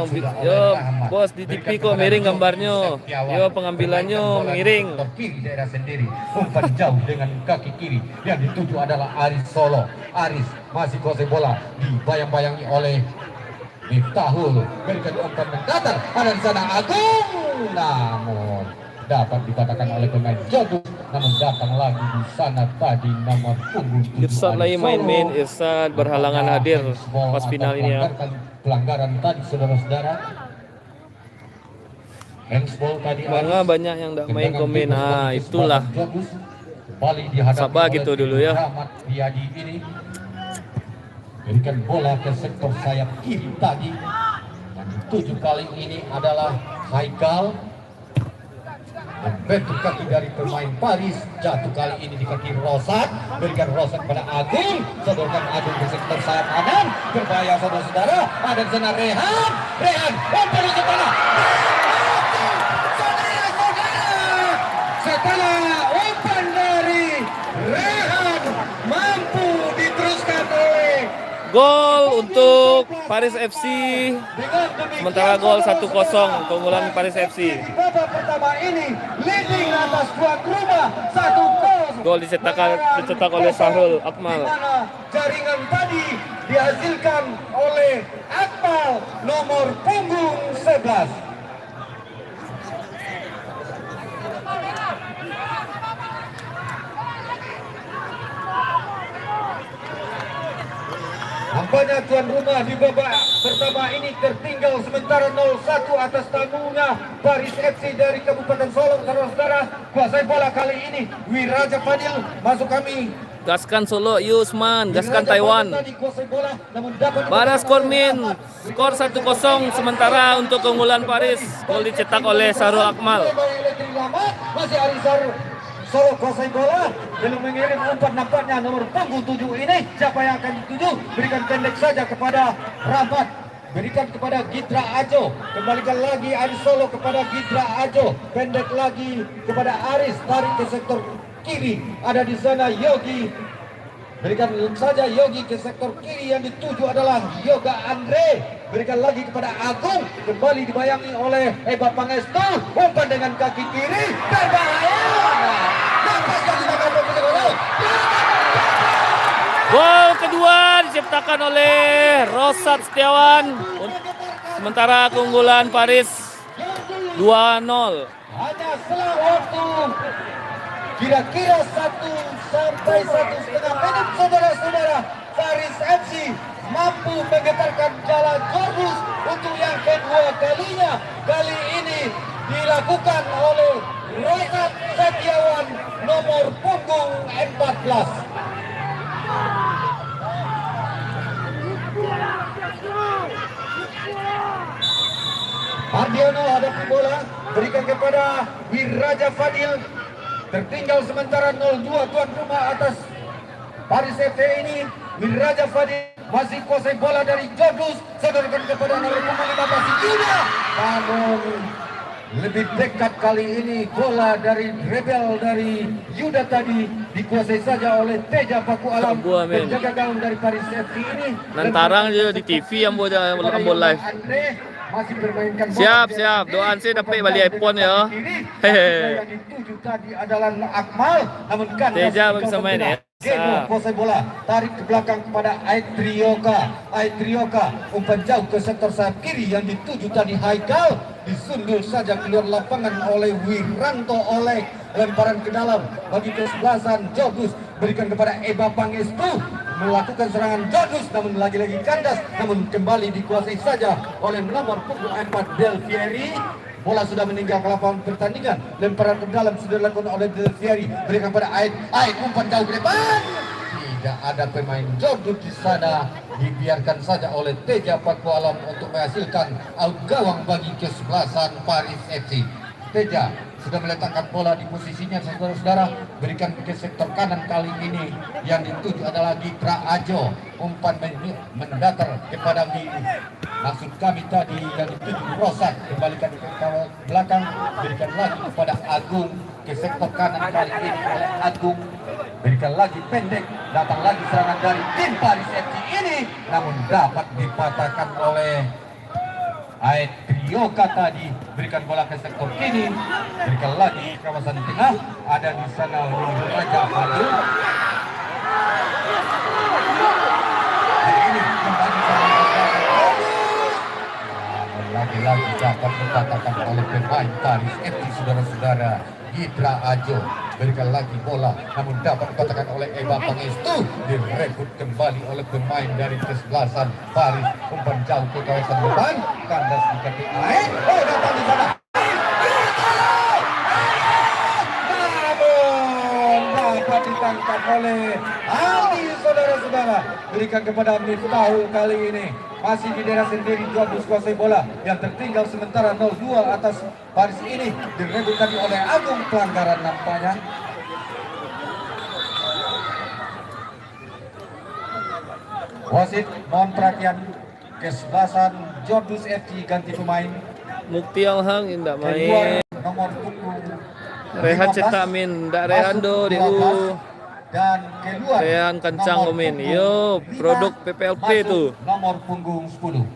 Tiap yo bos di TV kok miring gambarnya. Yo pengambilannya miring. Kiri daerah sendiri, umpan jauh dengan kaki kiri yang dituju adalah Aris Solo. Aris masih kuasai bola, dibayang-bayangi oleh Miftahul. Berikan umpan mendatar, ada di sana Agung, namun dapat dikatakan oleh pemain Jodus, namun datang lagi di sana tadi nomor punggung 7 Irsad lagi main Irsad berhalangan hadir pas final ini ya. Pelanggaran tadi saudara-saudara. Handsball tadi. Mana banyak yang tidak main komen. Nah itulah. Sabar gitu dulu ya. Rahmat Riyadi ini berikan bola ke sektor sayap kiri tadi. Yang 7 kali ini adalah Haikal. Membentuk kaki dari pemain Paris, jatuh kali ini di kaki Rosat, berikan Rosat kepada Agung, sodorkan Agung ke sektor sayap kanan, berbahaya saudara-saudara, ada di sana Rehan, umpan ke tanah, saudara-saudara, setelah umpan dari Rehan. Gol untuk Paris FC. Sementara gol 1-0 keunggulan Paris FC. Babak pertama ini leading atas tuan rumah 1-0. Gol dicetak oleh Sahrul Akmal. Di mana jaringan tadi dihasilkan oleh Akmal nomor punggung 11. Nampaknya tuan rumah di babak pertama ini tertinggal sementara 0-1 atas tamunya Paris FC dari Kabupaten Solong. Saudara-saudara, kuasai bola kali ini Wiraja Fadil masuk kami. Gaskan Solo, Yusman, gaskan Taiwan. Baras Kormin, skor 1-0 sementara untuk keunggulan Paris. Gol dicetak oleh Sahrul Akmal. Masih Arisar Solo kuasai bola, belum mengirim umpan nampaknya nomor punggung 7 ini. Siapa yang akan dituju? Berikan pendek saja kepada Rahmat, berikan kepada Gitra Ajo, kembalikan lagi Aris Solo kepada Gitra Ajo, pendek lagi kepada Aris, tarik ke sektor kiri, ada di sana Yogi, berikan saja Yogi ke sektor kiri, yang dituju adalah Yoga Andre, berikan lagi kepada Agung, kembali dibayangi oleh Eba Pangestu, umpan dengan kaki kiri, berbahaya. Gol kedua diciptakan oleh Rosat Setiawan. Sementara keunggulan Paris 2-0. Hanya selang waktu kira-kira 1 sampai 1,5 menit, saudara-saudara, Paris FC mampu menggetarkan jalan Jordus untuk yang kedua kalinya. Kali ini dilakukan oleh Rosat Setiawan nomor punggung 14. Ardiono hadapi bola, berikan kepada Wiraja Fadil. Tertinggal sementara 0-2 tuan rumah atas Paris FC ini. Wiraja Fadil masih kuasai bola dari Jordus, sodorkan kepada nomor punggung 15 Yuda. Namun lebih dekat kali ini bola dari rebel dari Yuda tadi dikuasai saja oleh Teja Paku Alam, penjaga gawang dari Paris FC ini. Nantarang dia di TV yang boleh live. Masih bermainkan Siap, doan sih dapat balik iPhone ya. Hehe. Yang dituju tadi adalah Akmal, namun kan Teja bisa main ya. kuasai bola, tarik ke belakang kepada Aitrioka, umpan jauh ke sektor sayap kiri, yang dituju tadi Haikal, disundul saja keluar lapangan oleh Wiranto, oleh lemparan ke dalam bagi kesebelasan Jordus, berikan kepada Eba Pangestu, melakukan serangan Jordus, namun lagi-lagi kandas, namun kembali dikuasai saja oleh nomor punggung 4 Del Fieri. Bola sudah meninggalkan lapangan pertandingan, lemparan ke dalam sudah dilakukan oleh Del Fieri, berikan kepada Ait, umpan jauh ke depan. Tidak ada pemain Jordus di sana, dibiarkan saja oleh Teja Paku Alam untuk menghasilkan out gawang bagi kesebelasan Paris FC. Teja sudah meletakkan bola di posisinya, saudara-saudara, berikan ke sektor kanan kali ini, yang dituju adalah Gitra Ajo, umpan mendatar kepada maksud kami tadi yang dituju Rosat, kembalikan ke belakang, berikan lagi kepada Agung ke sektor kanan kali ini oleh Agung, berikan lagi pendek, datang lagi serangan dari tim Paris FC ini, namun dapat dipatahkan oleh Aitrioka tadi, berikan bola ke sektor kiri, berikan lagi ke kawasan tengah, ada di sana Wiraja Fadil. Ini kembali lagi-lagi dapat dikatakan oleh pemain Paris FC, saudara-saudara. Gitra Ajo berikan lagi bola, namun dapat dikatakan oleh Eba Pangestu, direkrut kembali oleh pemain dari kesebelasan Paris, umpan jauh ke kawasan depan, kandas di kaki Ain, datang di sana, namun dapat ditangkap oleh Ali, saudara-saudara, berikan kepada Miftahul kali ini. Masih di daerah sendiri, Jordus kuasai bola, yang tertinggal sementara 0-2 atas Paris ini, direbut tadi oleh Agung, pelanggaran nampaknya. Wasit mohon perhatian, kesebelasan Jordus FC ganti pemain. Mukti Alhang indah Keluar main. nomor punggung Rehat 15, cetak min, ndak Rehando masuk di 12. dan keluar Rehan kencang nomor Omin. punggung Yo, 5, produk PPLP masuk tuh. nomor punggung 10.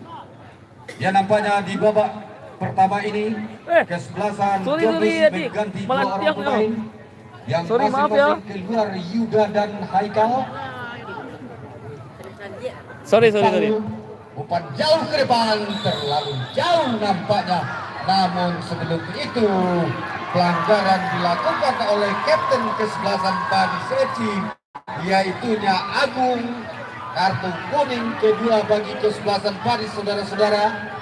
Ya nampaknya di babak pertama ini kesebelasan sorry, Jobis adik. mengganti Malah dua orang tiang, pemain yang Sorry, maaf ya. masing-masing keluar Yuda dan Haikal. Sorry. Umpan jauh ke depan, terlalu jauh nampaknya. Namun sebelum itu pelanggaran dilakukan oleh kapten kesebelasan Paris FC, yaitunya Agung. Kartu kuning kedua bagi kesebelasan Paris, saudara-saudara.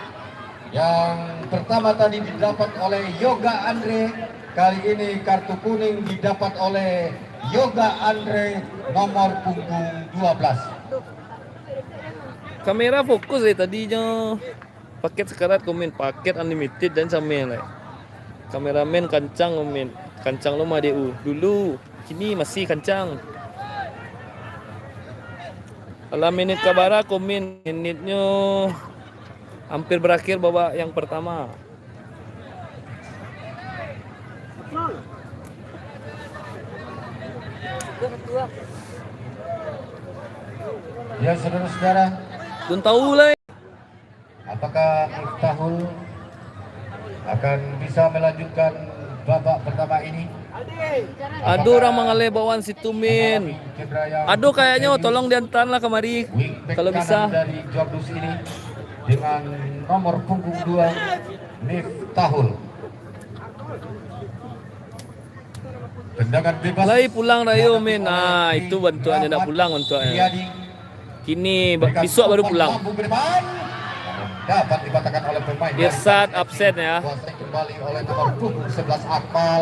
Yang pertama tadi didapat oleh Yoga Andre, kali ini kartu kuning didapat oleh Yoga Andre nomor punggung 12. Kamera fokus tadinya. Paket sekarat komen, paket unlimited dan sama kameramen kencang komen. Kencang lo mah DU. Dulu, kini masih kencang. Alam menit kabara komen, menitnya hampir berakhir babak yang pertama. Ya saudara-saudara, Belum tahu lah. apakah Miftahul akan bisa melanjutkan babak pertama ini? Aduh, orang mengalih bawaan situ min. Aduh, kayaknya tolong diantar lah kemari Wingback kalau kanan bisa. dari Jordus ini dengan nomor punggung 2 Miftahul. Tendangan bebas. Lagi pulang Rayo dihadapi min. oleh Nah, itu bantuannya nak Rahmat pulang bantuannya. Riyadi. Kini Berikan besok baru umpan pulang. mampu ke depan. Dapat dikatakan oleh pemain. Irsad absen ya. Kuasai kembali oleh nomor punggung 11 Akmal.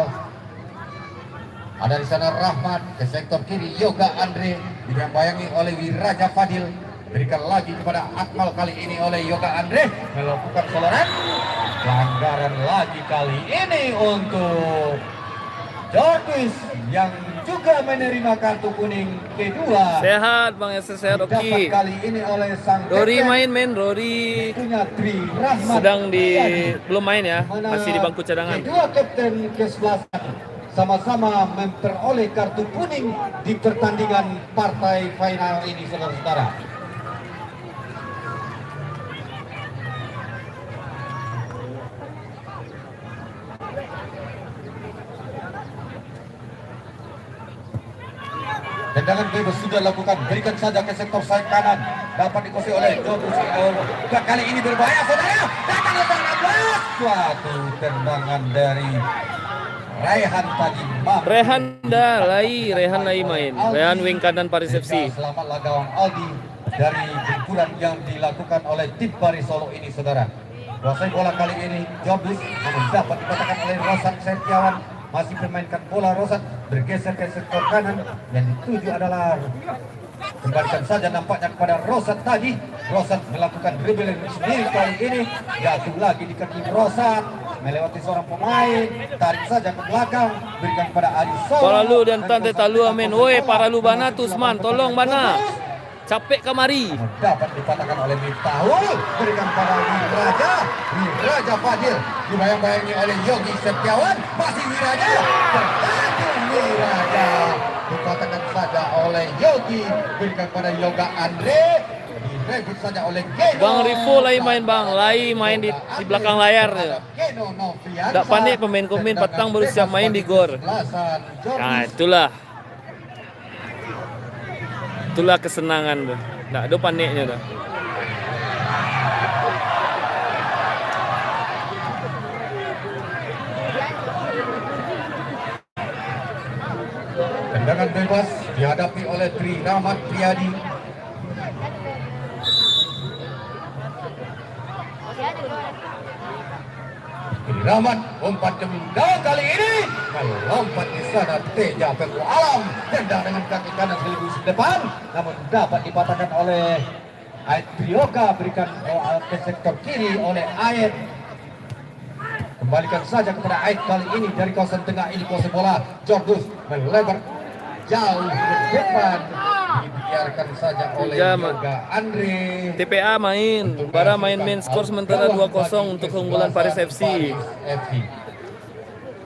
Ada di sana Rahmat ke sektor kiri Yoga Andre dibayangi oleh Wiraja Fadil. Berikan lagi kepada Akmal, kali ini oleh Yoga Andre melakukan soloran. Pelanggaran lagi kali ini untuk Jordis yang juga menerima kartu kuning kedua. Sehat Bang Yasir, sehat Dapat oke. kali ini oleh sang Rory kapten, main men, Rory punya Tri Rahmat sedang Riyadi. belum main ya, Mana masih di bangku cadangan. kedua kapten kesebelasan sama-sama memperoleh kartu kuning di pertandingan partai final ini, saudara-saudara. Tendangan bebas sudah dilakukan, berikan saja ke sektor sayap kanan, dapat dikuasai oleh Jordus. Kali ini berbahaya, saudara. Datang lebar 16. Suatu tendangan dari Rehan tadi. Rehan lagi main. Rehan wing kanan Paris FC. Selamatlah gawang Aldi dari benturan yang dilakukan oleh tim Paris Solo ini, saudara. Kuasai bola kali ini Jordus, namun dapat dikatakan oleh Rosan Setiawan. Masih memainkan bola, Rosan bergeser ke sektor kanan, yang dituju adalah kembalikan saja nampaknya kepada Rosan tadi. Rosan melakukan dribbling sendiri kali ini, jatuh lagi di kaki Rosan, melewati seorang pemain, tarik saja ke belakang, berikan kepada Adi Solo. Paralu dan tante talu amin. Woi, paralu bana Tusman, tolong bana. Capek kamari. Dapat dipatahkan oleh Miftahul, berikan pada Wiraja Fadil, dibayang-bayangi oleh Yogi Setiawan, masih Wiraja, tergantung Wiraja, dipatahkan saja oleh Yogi, berikan pada Yoga Andre, direbut saja oleh Geno. Bang Rifo lagi main bang, lagi main di belakang layar. Geno Noviansa. Tak panik pemain-pemain petang baru siap main di gor. Nah itulah kesenangan tuh. Nggak ada paniknya tuh. Tendangan bebas dihadapi oleh Tri Rahmat Riyadi. Tri Rahmat umpan jendang kali ini, melompat di sana Teja Peku Alam, tendang dengan kaki kanan sekaligus depan, namun dapat dipatahkan oleh Ait Priyoka, berikan ke sektor kiri oleh Ait. Kembalikan saja kepada Ait kali ini dari kawasan tengah ini, kuasai bola Jordus melebar jauh ke depan, dibiarkan saja oleh Yoga Andre. TPA main, Bara main skor sementara 2-0 untuk keunggulan Paris FC.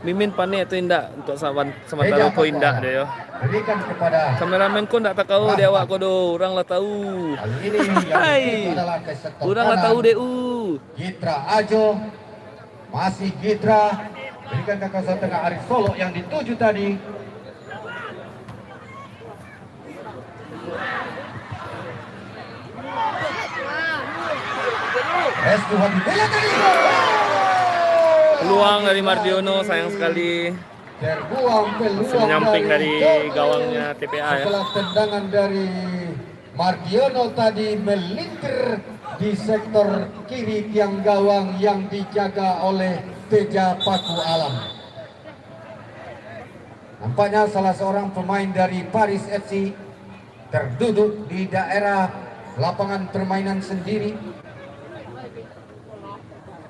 Mimin panik tu indak untuk sementara ko indak dia yo. Berikan kepada Kameramen ko ndak tahu dia awak ko do, orang lah tahu. kali ini yang Hai. dituju adalah ke sektor Orang lah kanan. tahu deu. Gitra Ajo, masih Gitra, berikan ke kawasan tengah Arif Solo yang dituju tadi. Restu Habibullah tadi. Peluang dari Mardiono sayang sekali. Terbuang peluang Menyamping dari Jokowi. gawangnya TPA ya. Setelah tendangan dari Mardiono tadi melintir di sektor kiri tiang gawang yang dijaga oleh Teja Paku Alam. Nampaknya salah seorang pemain dari Paris FC terduduk di daerah lapangan permainan sendiri.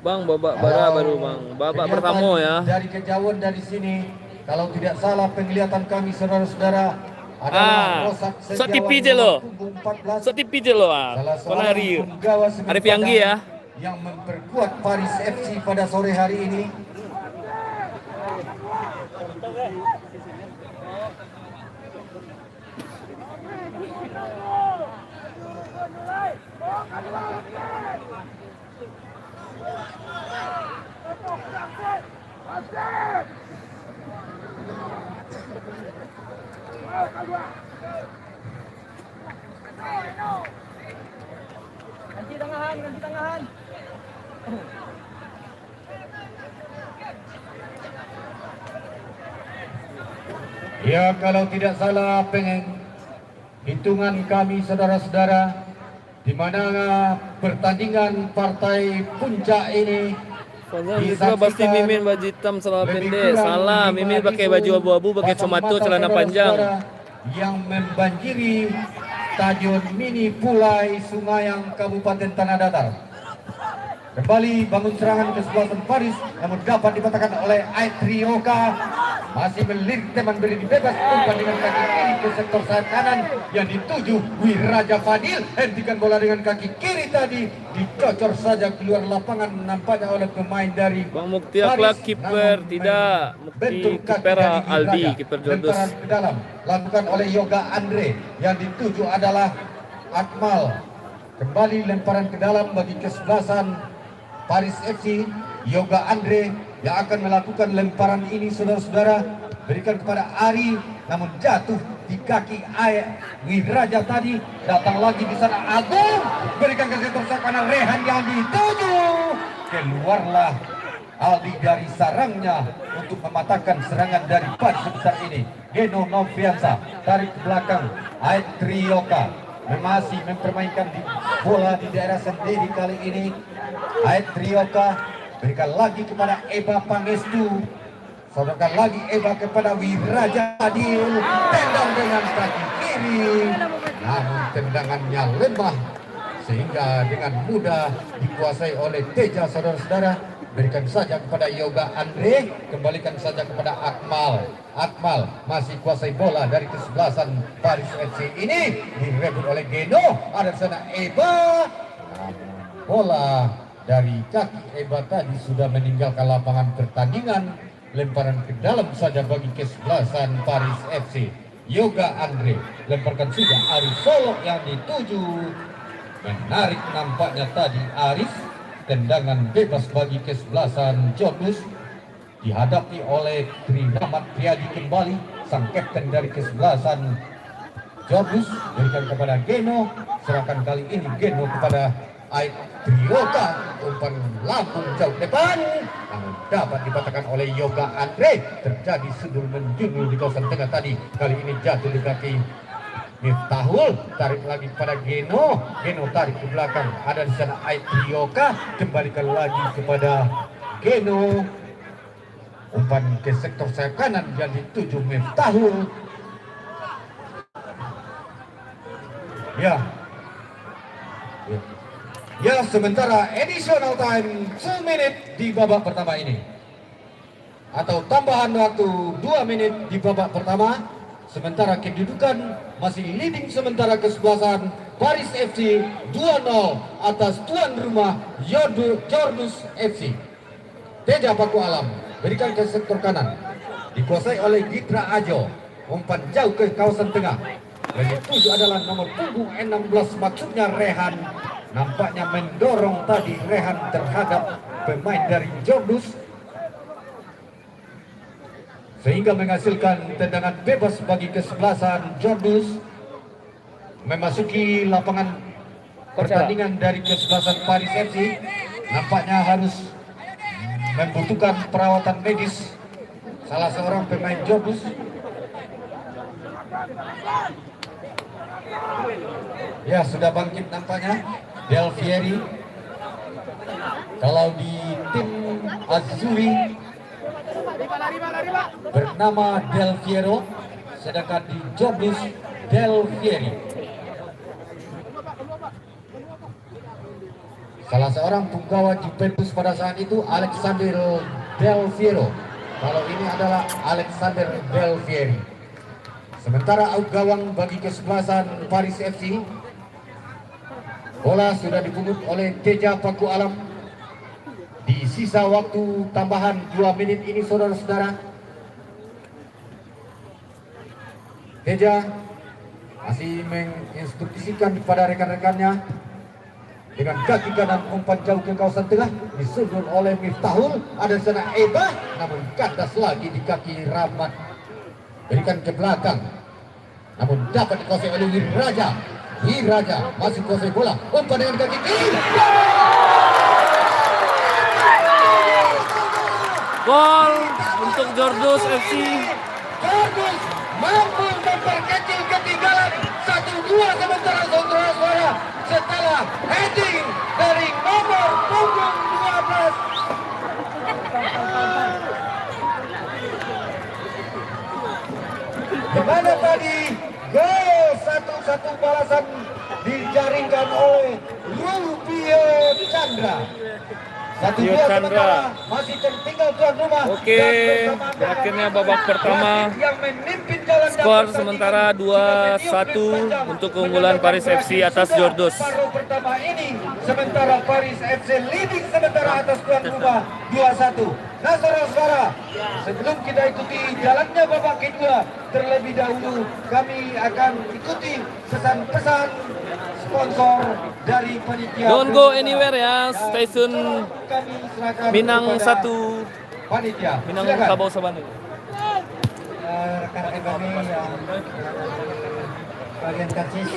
Bang, babak bara baru bang. Babak Kelihatan pertama ya. Dari kejauhan dari sini, kalau tidak salah penglihatan kami saudara-saudara adalah Rosak Sok Setiawan TV je lo. nomor punggung 14. So tipi je lo ah. Salah Kona seorang hari. penggawa Semen Arif Yanggi Padang ya. yang memperkuat Paris FC pada sore hari ini. Ganti tangan. Ya, kalau tidak salah hitungan kami saudara-saudara, di mana pertandingan partai puncak ini Panjang juga pasti Mimin baju hitam celana lebih pendek. kurang Salah, 5.000 Mimin pakai baju abu-abu, pakai pasang tomato mata celana panjang. saudara-saudara yang membanjiri Stadion Mini Pulai Sungayang Kabupaten Tanah Datar. Kembali bangun serangan ke sebelah Paris, namun dapat dipatahkan oleh Aitrioka. Masih melirik teman beri bebas, umpan dengan kaki kiri ke sektor sayap kanan yang dituju Wiraja Fadil. Hentikan bola dengan kaki kiri tadi, dicocor saja keluar lapangan nampaknya oleh pemain dari Bang Mukti Akhlak Paris, kiper namun tidak. bentuk Mukti kaki kiper dari Aldi, Wiraja. kiper Jordus. Lemparan ke dalam lakukan oleh Yoga Andre, yang dituju adalah Akmal. Kembali lemparan ke dalam bagi kesebelasan Paris FC. Yoga Andre yang akan melakukan lemparan ini saudara-saudara, berikan kepada Ari, namun jatuh di kaki Wiraja tadi. Datang lagi di sana Agung, berikan ke sektor kanan Rehan yang dituju. Keluarlah Aldi dari sarangnya untuk mematahkan serangan dari Paris sebesar ini. Geno Noviansa tarik ke belakang. Aitrioka masih mempermainkan bola di daerah sendiri kali ini. Aitrioka berikan lagi kepada Eba Pangestu. Sodorkan lagi Eba kepada Wiraja Adil. Tendang dengan kaki kiri, namun tendangannya lemah sehingga dengan mudah dikuasai oleh Teja saudara-saudara. Berikan saja kepada Yoga Andre, kembalikan saja kepada Akmal. Akmal masih kuasai bola dari kesebelasan Paris FC ini, direbut oleh Geno. Ada sana Eba, bola dari kaki Eba tadi sudah meninggalkan lapangan pertandingan. Lemparan ke dalam saja bagi kesebelasan Paris FC. Yoga Andre lemparkan sudah Arif Solo yang dituju. Menarik nampaknya tadi Arif. Tendangan bebas bagi kesebelasan Jordus. Dihadapi oleh Trinamat Triadi kembali. Sang kapten dari kesebelasan Jordus. Berikan kepada Geno. Serahkan kali ini Geno kepada Aitrioka. Umpan lambung jauh depan, namun dapat dipatahkan oleh Yoga Andre. Terjadi sundul menjunul di kawasan tengah tadi. Kali ini jatuh di kaki Miftahul. Tarik lagi kepada Geno. Geno tarik ke belakang. Ada di sana Aitrioka. Kembalikan lagi kepada Geno. Umpan ke sektor sayap kanan yang dituju Miftahul. Ya, sementara additional time 2 menit di babak pertama ini, atau tambahan waktu 2 menit di babak pertama. Sementara kedudukan masih leading sementara kesebelasan Paris FC 2-0 atas tuan rumah Jordus FC. Teja Paku Alam berikan ke sektor kanan, dikuasai oleh Gitra Ajo, umpan jauh ke kawasan tengah. Yang dituju adalah nomor punggung 16, maksudnya Rehan. Nampaknya mendorong tadi Rehan terhadap pemain dari Jordus, sehingga menghasilkan tendangan bebas bagi kesebelasan Jordus memasuki lapangan pertandingan dari kesebelasan Paris FC. Nampaknya harus membutuhkan perawatan medis salah seorang pemain Jordus. Ya, sudah bangkit nampaknya Del Fieri. Kalau di tim Azzurri bernama Del Fiero, sedangkan di Jordus Del Fieri. Salah seorang punggawa Juventus pada saat itu Alexander Del Fiero. Kalau ini adalah Alexander Del Fieri. Sementara out gawang bagi kesebelasan Paris FC, bola sudah dipungut oleh Teja Paku Alam. Di sisa waktu tambahan 2 menit ini, saudara-saudara, Teja masih menginstruksikan kepada rekan-rekannya dengan kaki kanan umpan jauh ke kawasan tengah, disusun oleh Miftahul. Ada di sana Eba, namun kandas lagi di kaki Rahmat. Berikan ke belakang, namun dapat dikuasai oleh Wiraja. Wiraja masih kuasai bola, umpan dengan kaki kiri. Gol untuk Jordus FC. Jordus mampu memperkecil ketinggalan 1-2 sementara saudara-saudara setelah heading dari nomor punggung 12. Di mana tadi gol 1-1 balasan dijaringkan oleh Rubio Chandra. 1-2 sementara masih tertinggal tuan rumah. Oke, berakhirnya babak pertama. Skor sementara 2-1 untuk keunggulan Paris FC atas Jordus. Paruh pertama ini sementara Paris FC leading sementara atas tuan rumah 2-1. Nah, saudara-saudara, sebelum kita ikuti jalannya babak kedua, terlebih dahulu kami akan ikuti pesan-pesan sponsor dari panitia. Don't go anywhere ya, stay tune. Kami serahkan Minang kepada 1, panitia. Minang Silakan. Kabau Sabandung. Rekan-rekan kami yang bagian karcis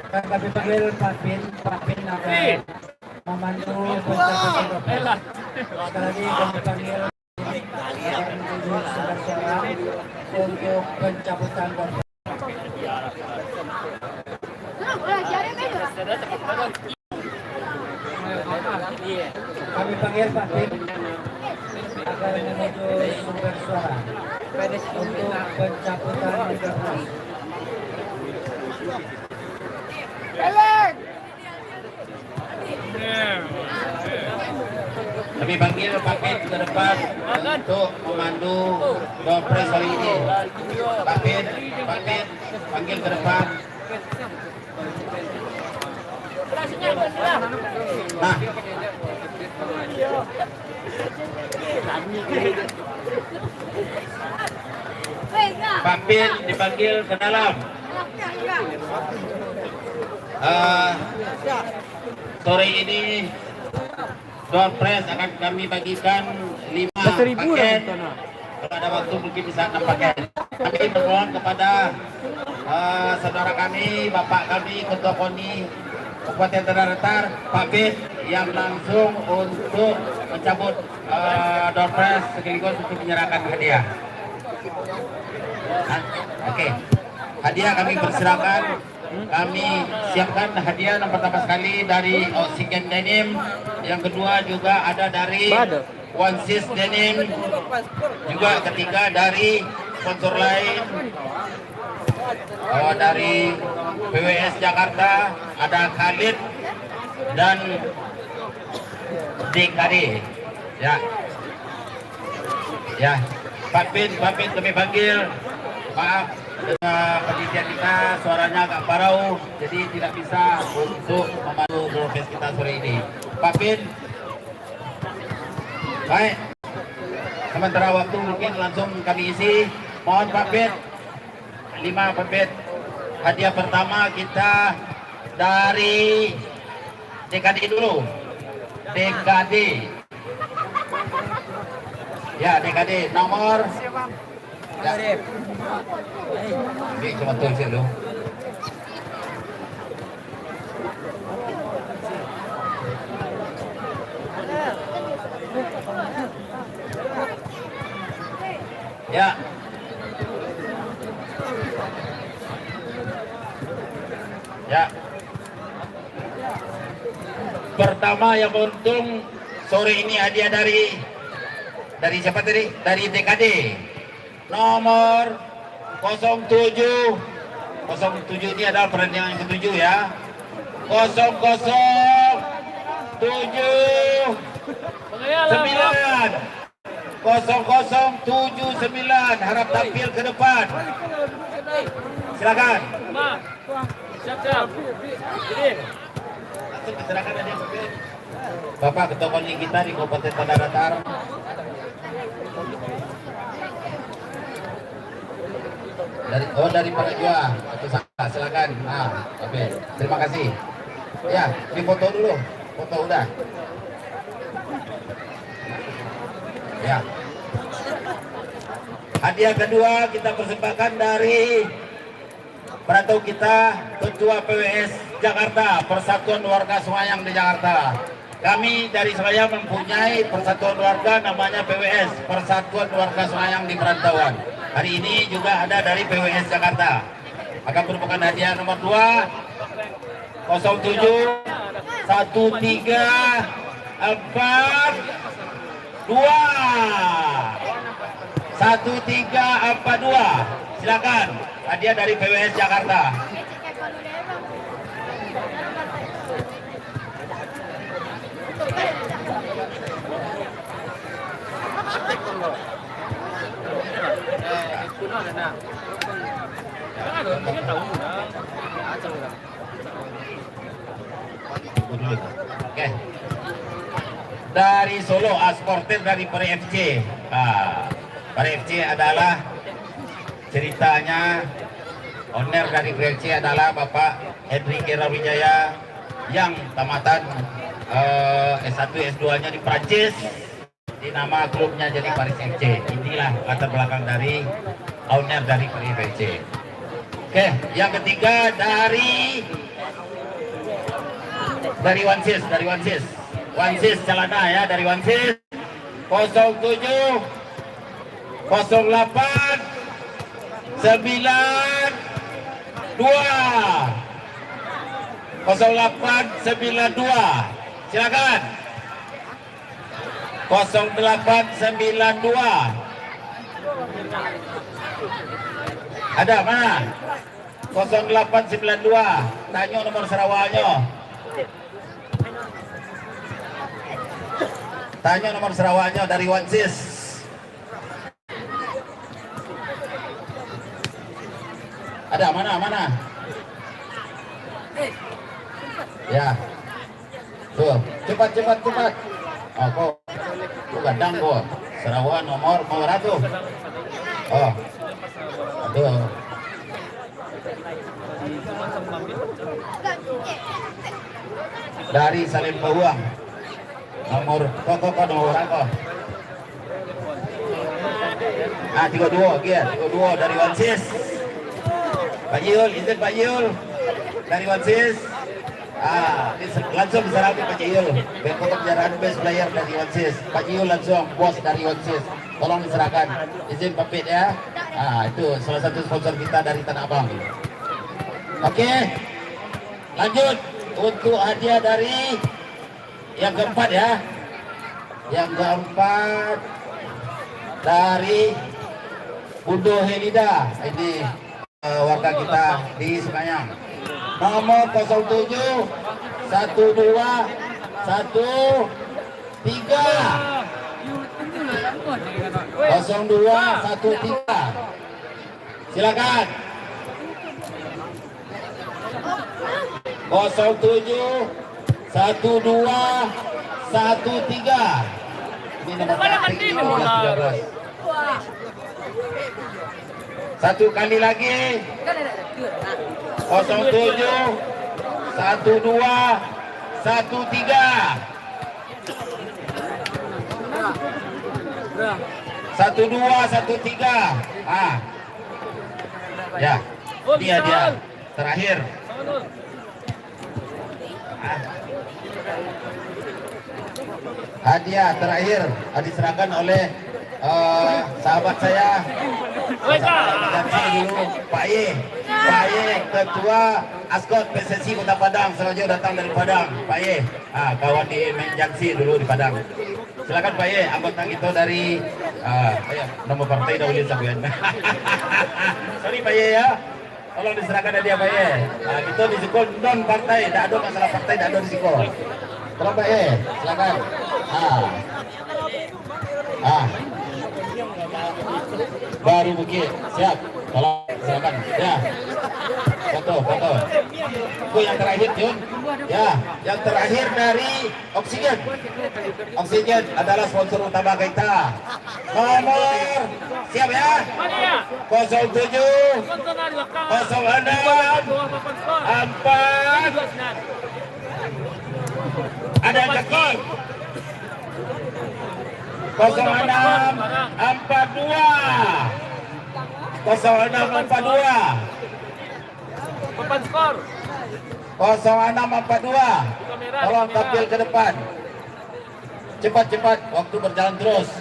akan kami panggil Pak Bin akan memandu pencapaian dompet. Sekali lagi kami panggil akan menuju secara untuk pencabutan dompet. Kami panggil Pak Bin agar menuju sumber suara untuk pencabutan mikrofon. Kami panggil Pak Bin ke depan untuk memandu dompres kali ini. Pak Bin, panggil ke depan. Nah, Pak Bin dipanggil ke dalam. Sore ini dompres akan kami bagikan 5 paket. Kalau ada waktu mungkin bisa 6 paket. Kami berdoa kepada saudara kami, bapak kami, ketua KONI Kabupaten Tanah Datar, Pak Bin, yang langsung untuk mencabut dompres sekaligus untuk menyerahkan hadiah. Oke. Hadiah kami persilakan. Kami siapkan hadiah yang pertama sekali dari Oxygen Denim, yang kedua juga ada dari One Sis Denim, juga ketiga dari sponsor lain dari PWS Jakarta, ada Khalid dan DKD. Ya, Pak Bin kami panggil. Maaf, panitia kita suaranya agak parau, jadi tidak bisa untuk memandu broadcast kita sore ini. Pak Bin, Baik. Sementara waktu mungkin langsung kami isi. Mohon Pak Bet, 5 Pak Bet. Hadiah pertama kita dari DKD dulu. DKD. Ya, DKD nomor. Ya. Ini cuma tulis dulu. Ya. Ya. Pertama yang beruntung sore ini hadiah dari siapa tadi? Dari DKD. Nomor 07. 07 ini adalah pertandingan yang ke-7 ya. 0079 0079 harap tampil ke depan. Silakan. Siap. Langsung diserahkan aja Bapak Ketua Koni kita di Kabupaten Tanah Datar. Dari Parajua. Silakan. Oke. Terima kasih. Ya, difoto dulu. Foto udah. Ya. Hadiah kedua kita persembahkan dari perantau kita, Ketua PWS Jakarta, Persatuan Warga Semayang di Jakarta. Kami dari Semayang mempunyai persatuan warga namanya PWS, Persatuan Warga Semayang di Perantauan. Hari ini juga ada dari PWS Jakarta. Akan merupakan hadiah nomor 2, 07 1342. Silakan, hadiah dari PWS Jakarta. Oke. Dari Solo, Asporter dari Pare FC. Pare FC adalah ceritanya owner dari Pare FC adalah Bapak Henry Kerawijaya yang tamatan S1 S2-nya di Prancis. Di nama klubnya jadi Paris FC. Inilah latar belakang dari owner dari Paris FC. Oke, yang ketiga dari Wansis, Wansis Celana ya, dari Wansis 07 08 92 0892. Silakan. 0892. Ada mana? 0892. Tanya nomor Sarawaknya. Tanya nomor Sarawaknya dari Wansis. Ada mana? Ya. Tuh, cepat. Oh, kok gadang kok. Sarawak nomor tuh. Oh. Aduh. Dari Salim Peluang. Nomor kok nomor apa? 32 dari Wansis. Pak Yul, izin Pak Yul dari Wansis. Langsung diserahkan Pak Yul. Pekerjaan best player dari Wansis. Pak Yul langsung bos dari Wansis. Tolong diserahkan. Izin Pak Pit ya. Itu salah satu sponsor kita dari Tanah Abang. Oke. Lanjut untuk hadiah dari yang keempat ya. Yang keempat dari Budo Helida. Ini warga kita di Semayang. Nomor 07 12 13 0213. Silakan. 07 12 13. Ini nomor plastik 13. Satu kali lagi. 07 12 13. 1213. Ah. Ya. Dia terakhir. Ah. Hadiah terakhir diserahkan oleh sahabat saya. Dulu Pak Ye, Ketua Askot PSSI Kota Padang, sengaja datang dari Padang. Pak Ye, kawan di Menjaksi dulu di Padang. Silakan Pak Ye, anggota kita dari nomor partai dahulu sampean. Sorry Pak Ye ya. Tolong diserahkan hadiah Pak Ye. Kita di sekolah non partai, tidak ada masalah partai, tidak ada risiko. Tolong Pak Ye, silakan. Baru bukit, siap. Tolong silakan. Ya. Foto. Itu yang terakhir Jun. Ya, yang terakhir dari Oksigen. Oksigen adalah sponsor utama kita. Nomor siap ya? 07 06 4. Ada kaki. 0642. 0642. Papan skor. 0642. Tolong tampil ke depan. Cepat, waktu berjalan terus.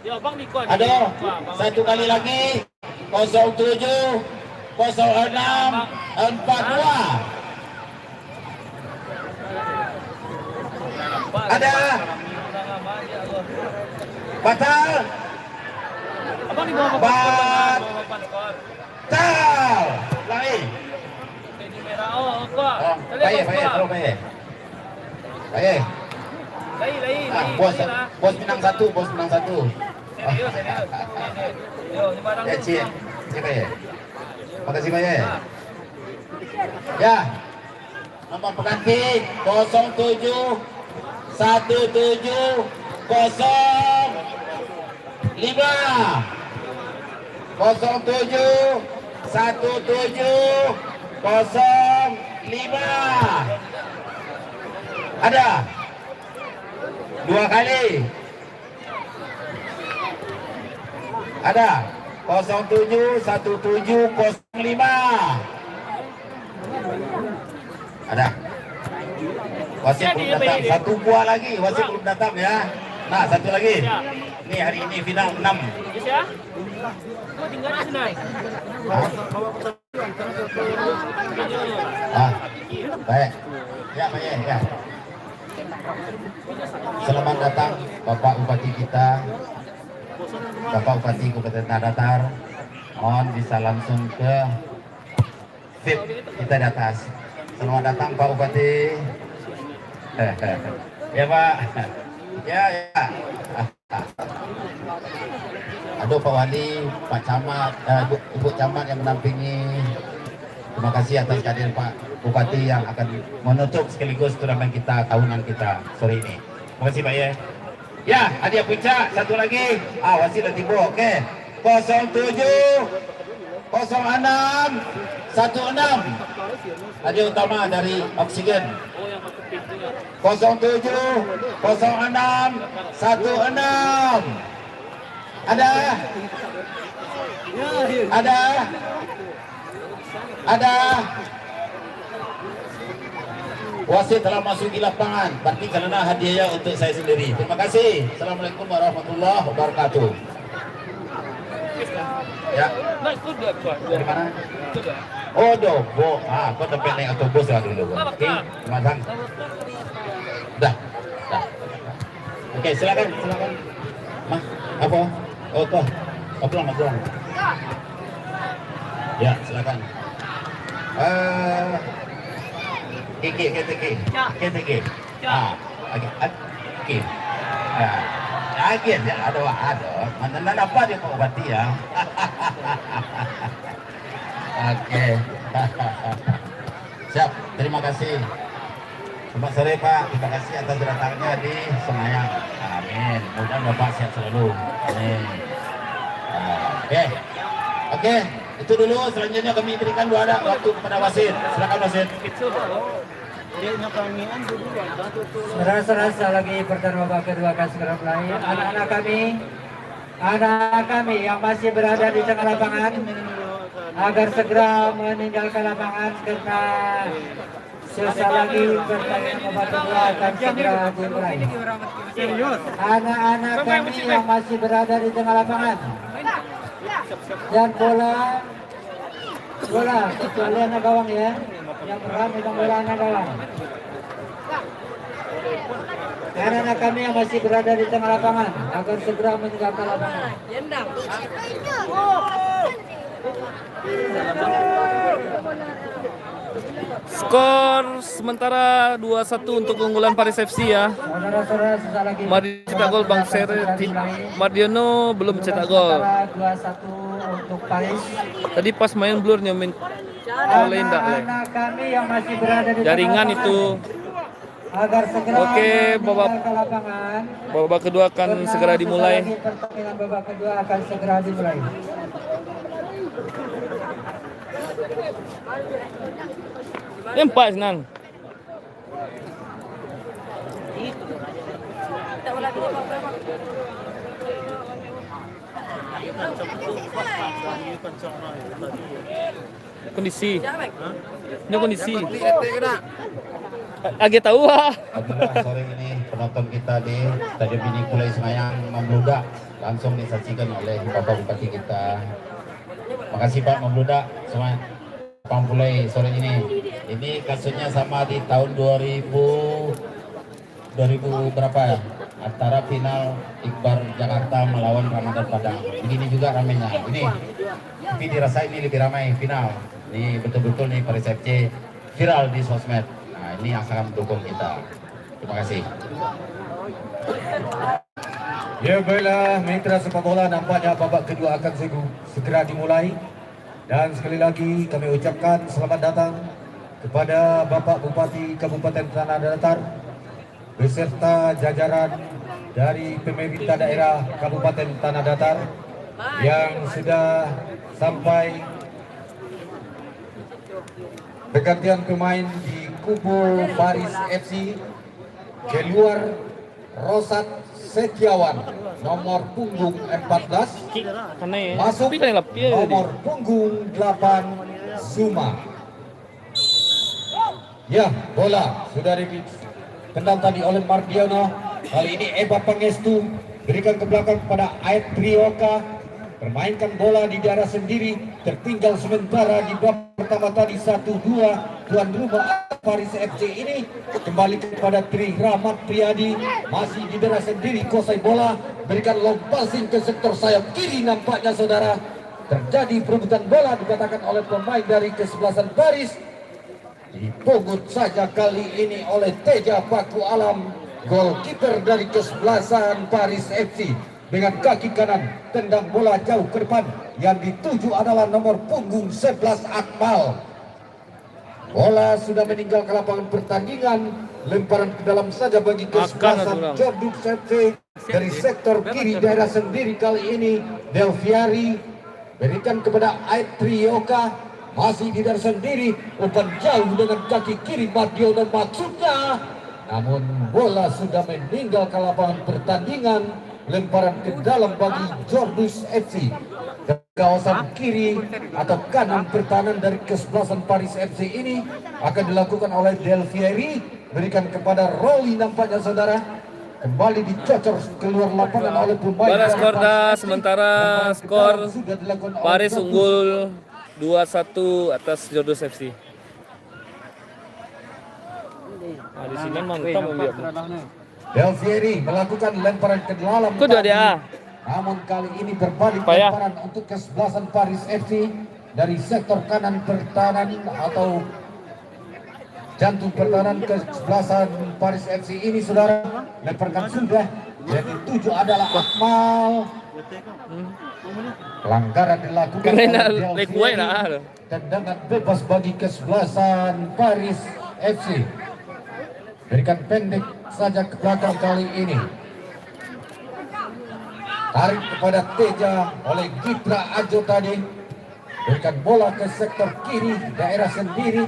Ya, Bang Niko. Aduh, satu kali lagi. 07 06 42. Ada. Batal. Abang di bawah papan skor. Batal. Lagi. Ini merah. Oh, kok. Baik, tolong baik. Baik. Bos menang satu. Serius. Yo, ini barang Ya, lu. Cik. Cik baik. Makasih banyak. Ya. Nomor pengganti 07 17 05 07 17 05. Ada dua kali. Ada 07 17 05. Ada. Wasit belum datang. Satu buah lagi. Wasit belum datang ya. Nah, satu lagi. Ini hari ini final 6. Yes ya? Gua tinggal di sini. Baik. Ya, baik ya. Selamat datang Bapak Bupati kita. Bapak Bupati Kabupaten Tanah Datar. Mohon bisa langsung ke VIP kita di atas. Selamat datang Pak Bupati. Ya Pak. Ya. Aduh Pak Wali, Pak Camat, Ibu Camat yang mendampingi. Terima kasih atas kehadiran Pak Bupati yang akan menutup sekaligus turnamen kita tahunan kita sore ini. Terima kasih Pak ya. Ya, hadiah puncak satu lagi. Wasit dah tiba. Okey. 07 06 16. Hadiah utama dari Oksigen. 07 06 16. Ada. Wasit telah masuk di lapangan. Berarti karena hadiahnya untuk saya sendiri. Terima kasih. Assalamualaikum warahmatullahi wabarakatuh. Ya. Dari mana? Oh, Dobo. Kau tempat naik otobus lah dulu. Oke, matang. Dah. Oke, silakan. Mah, apa? Oh, toh. Pulang. Ya, silakan. KTK. Oke. Agen ya, ada. Mana apa dia Pak Bupati ya? Oke. Siap, terima kasih. Selamat sore Pak, terima kasih atas kedatangannya di Semayang. Amin. Mudah-mudahan Bapak sehat selalu. Amin. Oke, oke, itu dulu. Selanjutnya kami berikan waktu kepada wasit. Silakan wasit. Saudara-saudara, lagi pertandingan babak kedua akan segera mulai. Anak kami yang masih berada di tengah lapangan agar segera meninggalkan lapangan karena sesaat lagi pertandingan babak kedua akan segera dimulai. Anak-anak kami yang masih berada di tengah lapangan dan bola kecuali anak gawang ya, yang berhak megang bola anak gawang. Anak-anak kami yang masih berada di tengah lapangan agar segera meninggalkan lapangan. Skor sementara 2-1 untuk keunggulan Paris FC ya. Saudara-saudara, sesaat lagi Mari cetak gol Bang Mardiono belum cetak gol. 2-1 untuk Paris. Tadi pas main blur nyomin oleh indah leh. Anak kami yang masih berada di Jaringan tengah itu. lapangan agar segera Oke, meninggalkan lapangan. Babak kedua akan segera dimulai. Sesaat lagi pertandingan babak kedua akan segera dimulai. Empat Sinan. Kondisi. Ini kondisi. Agak tahu ah. Alhamdulillah sore ini penonton kita di Stadion Mini Kulai Semayang membludak langsung disaksikan oleh Bapak Bupati kita. Makasih Pak membludak semua Pampulai sore ini. Ini kasusnya sama di tahun 2000 berapa ya? Antara final Iqbar Jakarta melawan Ramadan Padang. Begini juga ramainya. Ini tapi dirasa ini lebih ramai final. Ini betul-betul nih Paris FC viral di sosmed. Nah, ini yang sangat mendukung kita. Terima kasih. Ya baiklah, mitra sepak bola, nampaknya babak kedua akan segera dimulai. Dan sekali lagi kami ucapkan selamat datang kepada Bapak Bupati Kabupaten Tanah Datar beserta jajaran dari pemerintah daerah Kabupaten Tanah Datar yang sudah sampai pergantian pemain di kubu Paris FC. Keluar Rosat Setiawan nomor punggung 14, Karena ya. masuk Tapi kan lapis ya, nomor punggung 8 Zuma. Ya, bola sudah ditendang tadi oleh Mardiono. Kali ini Eva Pangestu berikan ke belakang kepada Ait Trioka, permainkan bola di daerah sendiri, tertinggal sementara di babak pertama tadi 1-2. Tuan rumah Paris FC ini kembali kepada Tri Rahmat Priyadi, masih di daerah sendiri, kuasai bola, berikan long passing ke sektor sayap kiri. Nampaknya saudara terjadi perebutan bola dikatakan oleh pemain dari kesebelasan Paris. Dipungut saja kali ini oleh Teja Paku Alam, golkiper dari kesebelasan Paris FC. Dengan kaki kanan tendang bola jauh ke depan, yang dituju adalah nomor punggung 11 Akmal. Bola sudah meninggalkan lapangan pertandingan, lemparan ke dalam saja bagi kesebelasan Jorduk FC dari sektor kiri daerah sendiri. Kali ini Delviari berikan kepada Aitrioka, masih di daerah sendiri, umpan jauh dengan kaki kiri Mardiono maksudnya, namun bola sudah meninggalkan lapangan pertandingan. Lemparan ke dalam bagi Jordus FC. Kawasan kiri atau kanan pertahanan dari kesebelasan Paris FC ini akan dilakukan oleh Del Fieri, berikan kepada Rolly. Nampaknya saudara kembali dicocor keluar lapangan oleh pemain. Balas skor dah, sementara skor Paris unggul 2-1 atas Jordus FC. Nah, di sini mantap membiak. Del Fieri melakukan lemparan ke dalam. Kudu dia. Namun kali ini berbalik Payah. lemparan untuk kesebelasan Paris FC dari sektor kanan pertahanan atau jantung pertahanan kesebelasan Paris FC ini saudara. Lemparkan sudah, yang dituju adalah Akmal. Pelanggaran dilakukan oleh Del Fieri. Tendangan bebas bagi kesebelasan Paris FC. Berikan pendek saja ke belakang kali ini. Tarik kepada Teja oleh Gitra Ajo tadi. Berikan bola ke sektor kiri daerah sendiri.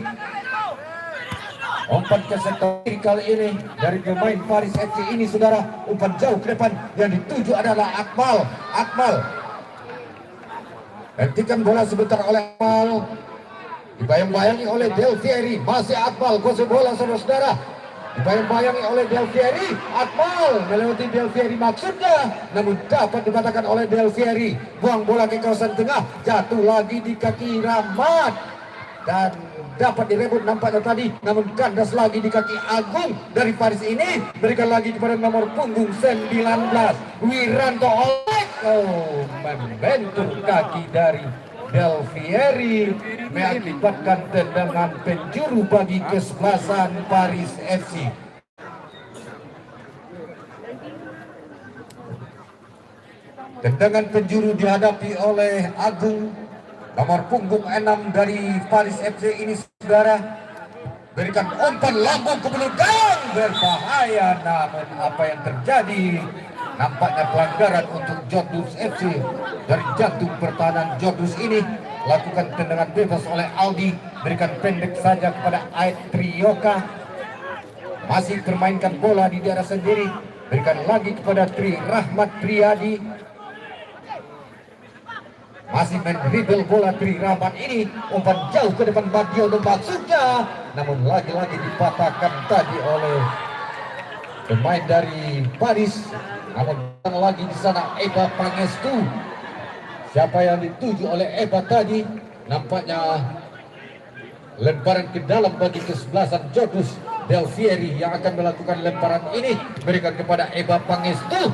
Umpan ke sektor kiri kali ini dari pemain Paris FC ini, saudara. Umpan jauh ke depan yang dituju adalah Akmal. Hentikan bola sebentar oleh Akmal. Dibayang-bayangi oleh Del Fieri. Masih Akmal kuasai bola, saudara-saudara. Dibayang-bayangi oleh Del Fieri. Akmal melewati Del Fieri maksudnya, namun dapat dikatakan oleh Del Fieri. Buang bola ke kawasan tengah, jatuh lagi di kaki Rahmat dan dapat direbut nampaknya tadi, namun kandas lagi di kaki Agung dari Paris ini. Berikan lagi kepada nomor punggung 19 Wiranto Olek. Membentuk kaki dari Del Fieri mengakibatkan tendangan penjuru bagi kesebelasan Paris FC. Tendangan penjuru dihadapi oleh Agung, nomor punggung 6 dari Paris FC ini, saudara. Berikan umpan lambung ke belakang, berbahaya, namun apa yang terjadi? Nampaknya pelanggaran untuk Jordus FC. Dari jantung pertahanan Jordus ini, lakukan tendangan bebas oleh Aldi. Berikan pendek saja kepada Ait Trioka. Masih permainkan bola di daerah sendiri. Berikan lagi kepada Tri Rahmat Triadi. Masih main dribble bola Tri Rahmat ini. Umpan jauh ke depan Mardiono maksudnya, namun lagi-lagi dipatahkan tadi oleh pemain dari Paris. Namun lagi di sana Eba Pangestu. Siapa yang dituju oleh Eba tadi? Nampaknya lemparan ke dalam bagi kesebelasan Jordus. Del Fieri yang akan melakukan lemparan ini. Berikan kepada Eba Pangestu.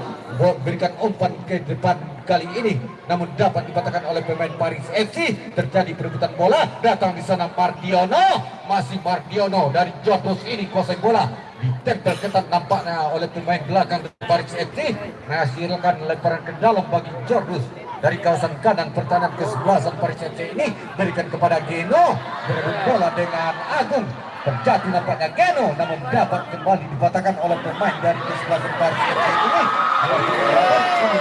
Berikan umpan ke depan kali ini, namun dapat dipatahkan oleh pemain Paris FC. Terjadi perebutan bola. Datang di sana Mardiono. Masih Mardiono dari Jordus ini kuasai bola. Ditempel ketat nampaknya oleh pemain belakang Paris FC. Menghasilkan lemparan ke dalam bagi Jordus. Dari kawasan kanan pertahanan kesebelasan Paris FC ini. Berikan kepada Geno. Berebut bola dengan Agung. Terjatuh nampaknya Geno, namun dapat kembali dipatahkan oleh pemain dari kesebelasan Paris FC ini.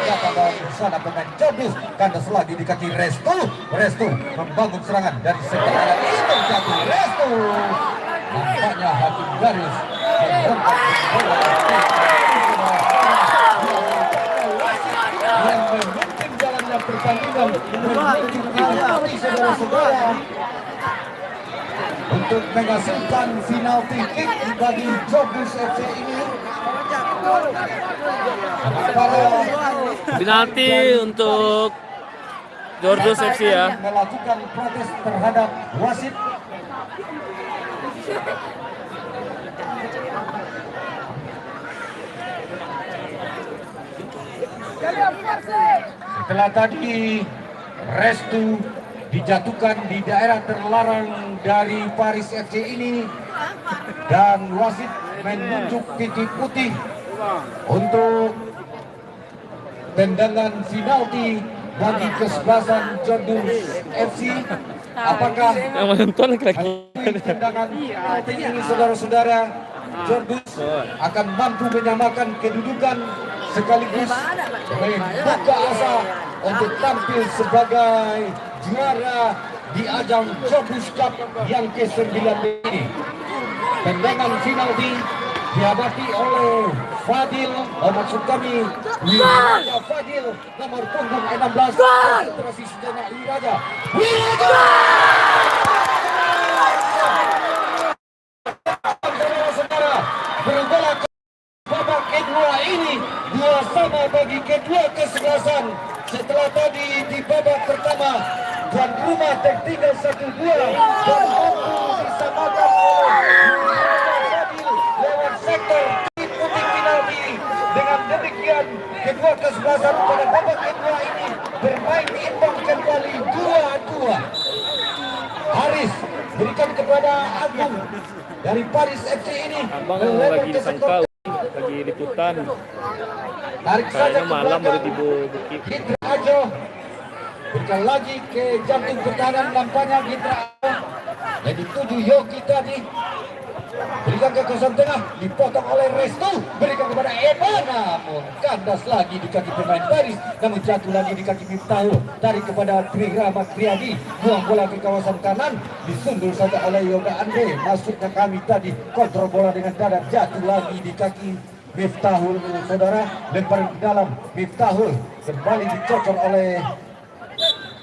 Dapat dari sana pemain Jordus. Kandas lagi di kaki Restu membangun serangan dari sektor kanan ini. Terjatuh Restu. Nampaknya Hakim Garis yang memimpin jalannya pertandingan menuju saudara-saudara untuk menghasilkan penalti kick bagi Jordus FC ini. Penalti untuk Jordus FC ya. Melakukan protes terhadap wasit. Setelah tadi Restu dijatuhkan di daerah terlarang dari Paris FC ini dan wasit menunjuk titik putih untuk tendangan penalti bagi kesebelasan Jordus FC. Apakah Yang menonton lagi. tendangan penalti ini, saudara-saudara, Jordus akan mampu menyamakan kedudukan sekaligus membuka asa untuk tampil sebagai juara di ajang Jordus Cup yang ke-9 ini. Tendangan penalti dihadapi oleh Fadil, maksud kami Wiraja Fadil, nomor punggung 16, konsentrasi sejenak Wiraja. Saudara-saudara, berbola ke babak kedua ini, 2-2 bagi kedua kesebelasan. Setelah tadi di babak pertama tuan rumah tertinggal 1-2 dan mampu disamakan oleh Fadil lewat sektor putih penalti. Dengan demikian kedua kesebelasan pada babak kedua ini bermain imbang kembali 2-2. Haris berikan kepada Agung dari Paris FC ini. Abang lagi disangka lagi liputan. Tarik saja Kayaknya ke malam baru belakang. dibukit. Gitra Ajo berikan lagi ke jantung pertahanan, nampaknya Gitra Ajo yang dituju Yogi tadi. berikan ke kawasan tengah, dipotong oleh Restu, berikan kepada Eba, namun kandas lagi di kaki pemain Paris, namun jatuh lagi di kaki Miftahul, tarik kepada Tri Rahmat Priyadi, buang bola ke kawasan kanan, disundul saja oleh Yoga Andre, masuknya kami tadi, kontrol bola dengan dada, jatuh lagi di kaki Miftahul, saudara, lempar ke dalam, Miftahul kembali dicocor oleh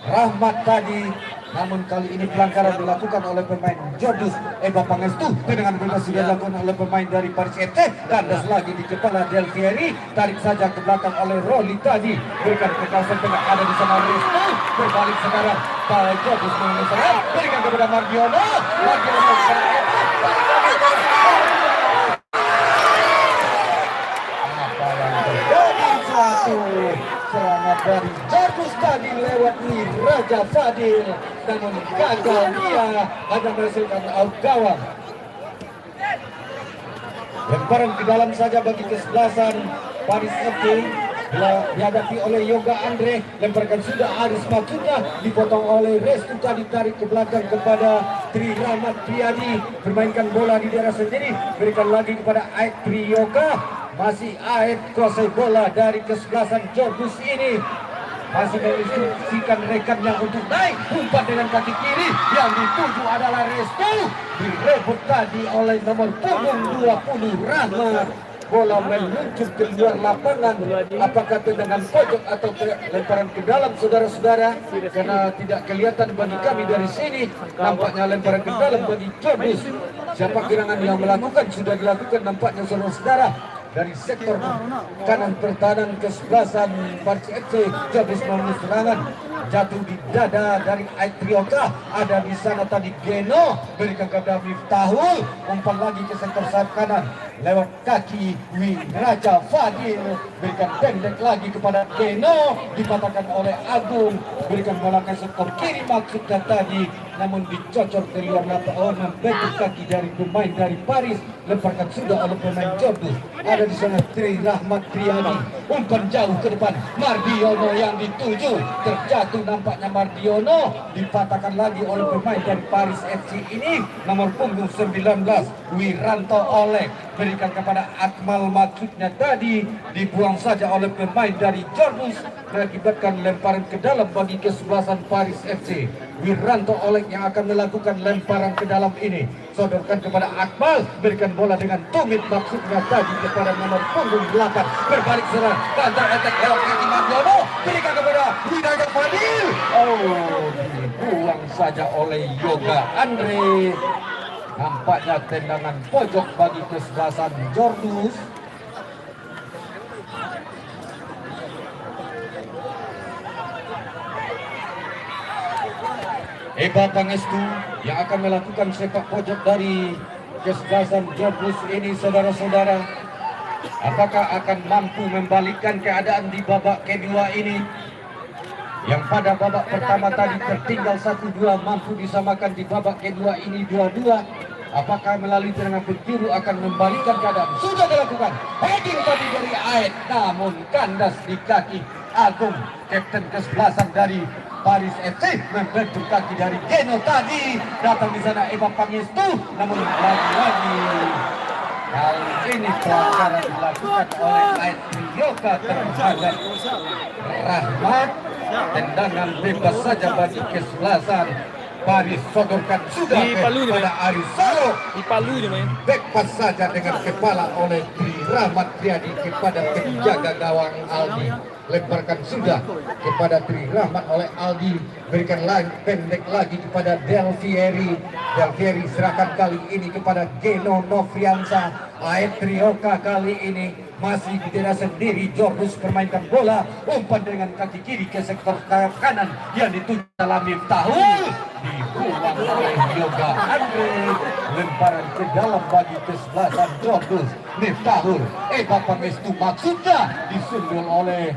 Rahmat tadi, namun kali ini pelanggaran dilakukan oleh pemain Jordus Eba Pangestu, dengan bebas sudah dilakukan oleh pemain dari Paris FC, kandas lagi di kepala Del Fieri, tarik saja ke belakang oleh Rolly tadi, berikan ke kawasan tengah, ada di sana Restu, berbalik sekarang Pak Jordus mengeser, berikan kepada Mardiono, Mardiono kepada Eba, apa yang terjadi? Satu serangan dari Jordus tadi lewat Raja Fadil, namun gagal, dia hanya menghasilkan out gawang. Lemparan ke dalam saja bagi kesebelasan Paris FC, dihadapi oleh Yoga Andre, lemparkan sudah Aris, maksudnya dipotong oleh Restu tadi, tarik ke belakang kepada Tri Rahmat Priyadi, bermainkan bola di daerah sendiri, berikan lagi kepada Aik Priyoka, masih Aik kuasai bola dari kesebelasan Jordus ini, masih menginstruksikan rekannya untuk naik, umpan dengan kaki kiri, yang dituju adalah Restu, direbut tadi oleh nomor punggung 20 Rahmat, bola meluncur ke luar lapangan, apakah tendangan pojok atau lemparan ke dalam, saudara-saudara, karena tidak kelihatan bagi kami dari sini, nampaknya lemparan ke dalam bagi Jordus. Siapa gerangan yang melakukan, sudah dilakukan nampaknya, saudara-saudara, dari sektor kanan pertahanan kesebelasan Paris FC. Jordus memenuhi serangan, jatuh di dada dari Aitrioka, ada di sana tadi Geno, berikan kepada Miftahul, umpan lagi ke sektor sayap kanan lewat kaki Raja Fadil, berikan pendek lagi kepada Geno, dipatahkan oleh Agung, berikan bola ke sektor kiri maksudnya tadi, namun dicocor ke luar lapangan, membentuk kaki dari pemain dari Paris, lemparkan sudah oleh pemain Jordus. Ada di sana Tri Rahmat Priyadi, umpan jauh ke depan, Mardiono yang dituju, terjatuh nampaknya Mardiono, dipatahkan lagi oleh pemain dari Paris FC ini, nomor punggung 19 Wiranto Oleh, berikan kepada Akmal, maksudnya tadi dibuang saja oleh pemain dari Jordus, mengakibatkan lemparan ke dalam bagi kesebelasan Paris FC. Wiranto Oleh yang akan melakukan lemparan ke dalam ini, sodorkan kepada Akmal, berikan bola dengan tumit, maksudnya tadi kepada nomor punggung 8, berbalik serang, counter attack lewat kaki Mardiono, berikan kepada Hidayat Fadil, dibuang saja oleh Yoga Andre. Nampaknya tendangan pojok bagi kesebelasan Jordus. Eba Pangestu yang akan melakukan sepak pojok dari kesebelasan Jordus ini, saudara-saudara. Apakah akan mampu membalikkan keadaan di babak kedua ini, yang pada babak pertama tadi tertinggal 1-2, mampu disamakan di babak kedua ini 2-2. Apakah melalui tendangan penjuru akan membalikkan keadaan? Sudah dilakukan, heading tadi dari Aed, namun kandas di kaki Agung, kapten kesebelasan dari Paris FC, membentuk kaki dari Geno tadi, datang di sana Eba Pangestu, namun lagi-lagi kali ini pelanggaran dilakukan oleh Aed Priyoka terhadap Rahmat. Tendangan bebas saja bagi kesebelasan Paris, sodorkan sudah kepada Arisalo, bebas saja dengan kepala oleh Tri Rahmat Priyadi kepada penjaga gawang Aldi, lemparkan sudah kepada Tri Rahmat oleh Aldi, berikan lagi pendek lagi kepada Del Fieri, Del Fieri serahkan kali ini kepada Geno Novriansa. Aed Priyoka kali ini masih di daerah sendiri, Jordus permainkan bola, umpan dengan kaki kiri ke sektor kanan yang dituju dalam Miftahul, dibuang oleh Yoga Andre, lemparan ke dalam bagi kesebelasan Jordus. Miftahul, Eba Pangestu maksudnya, disundul oleh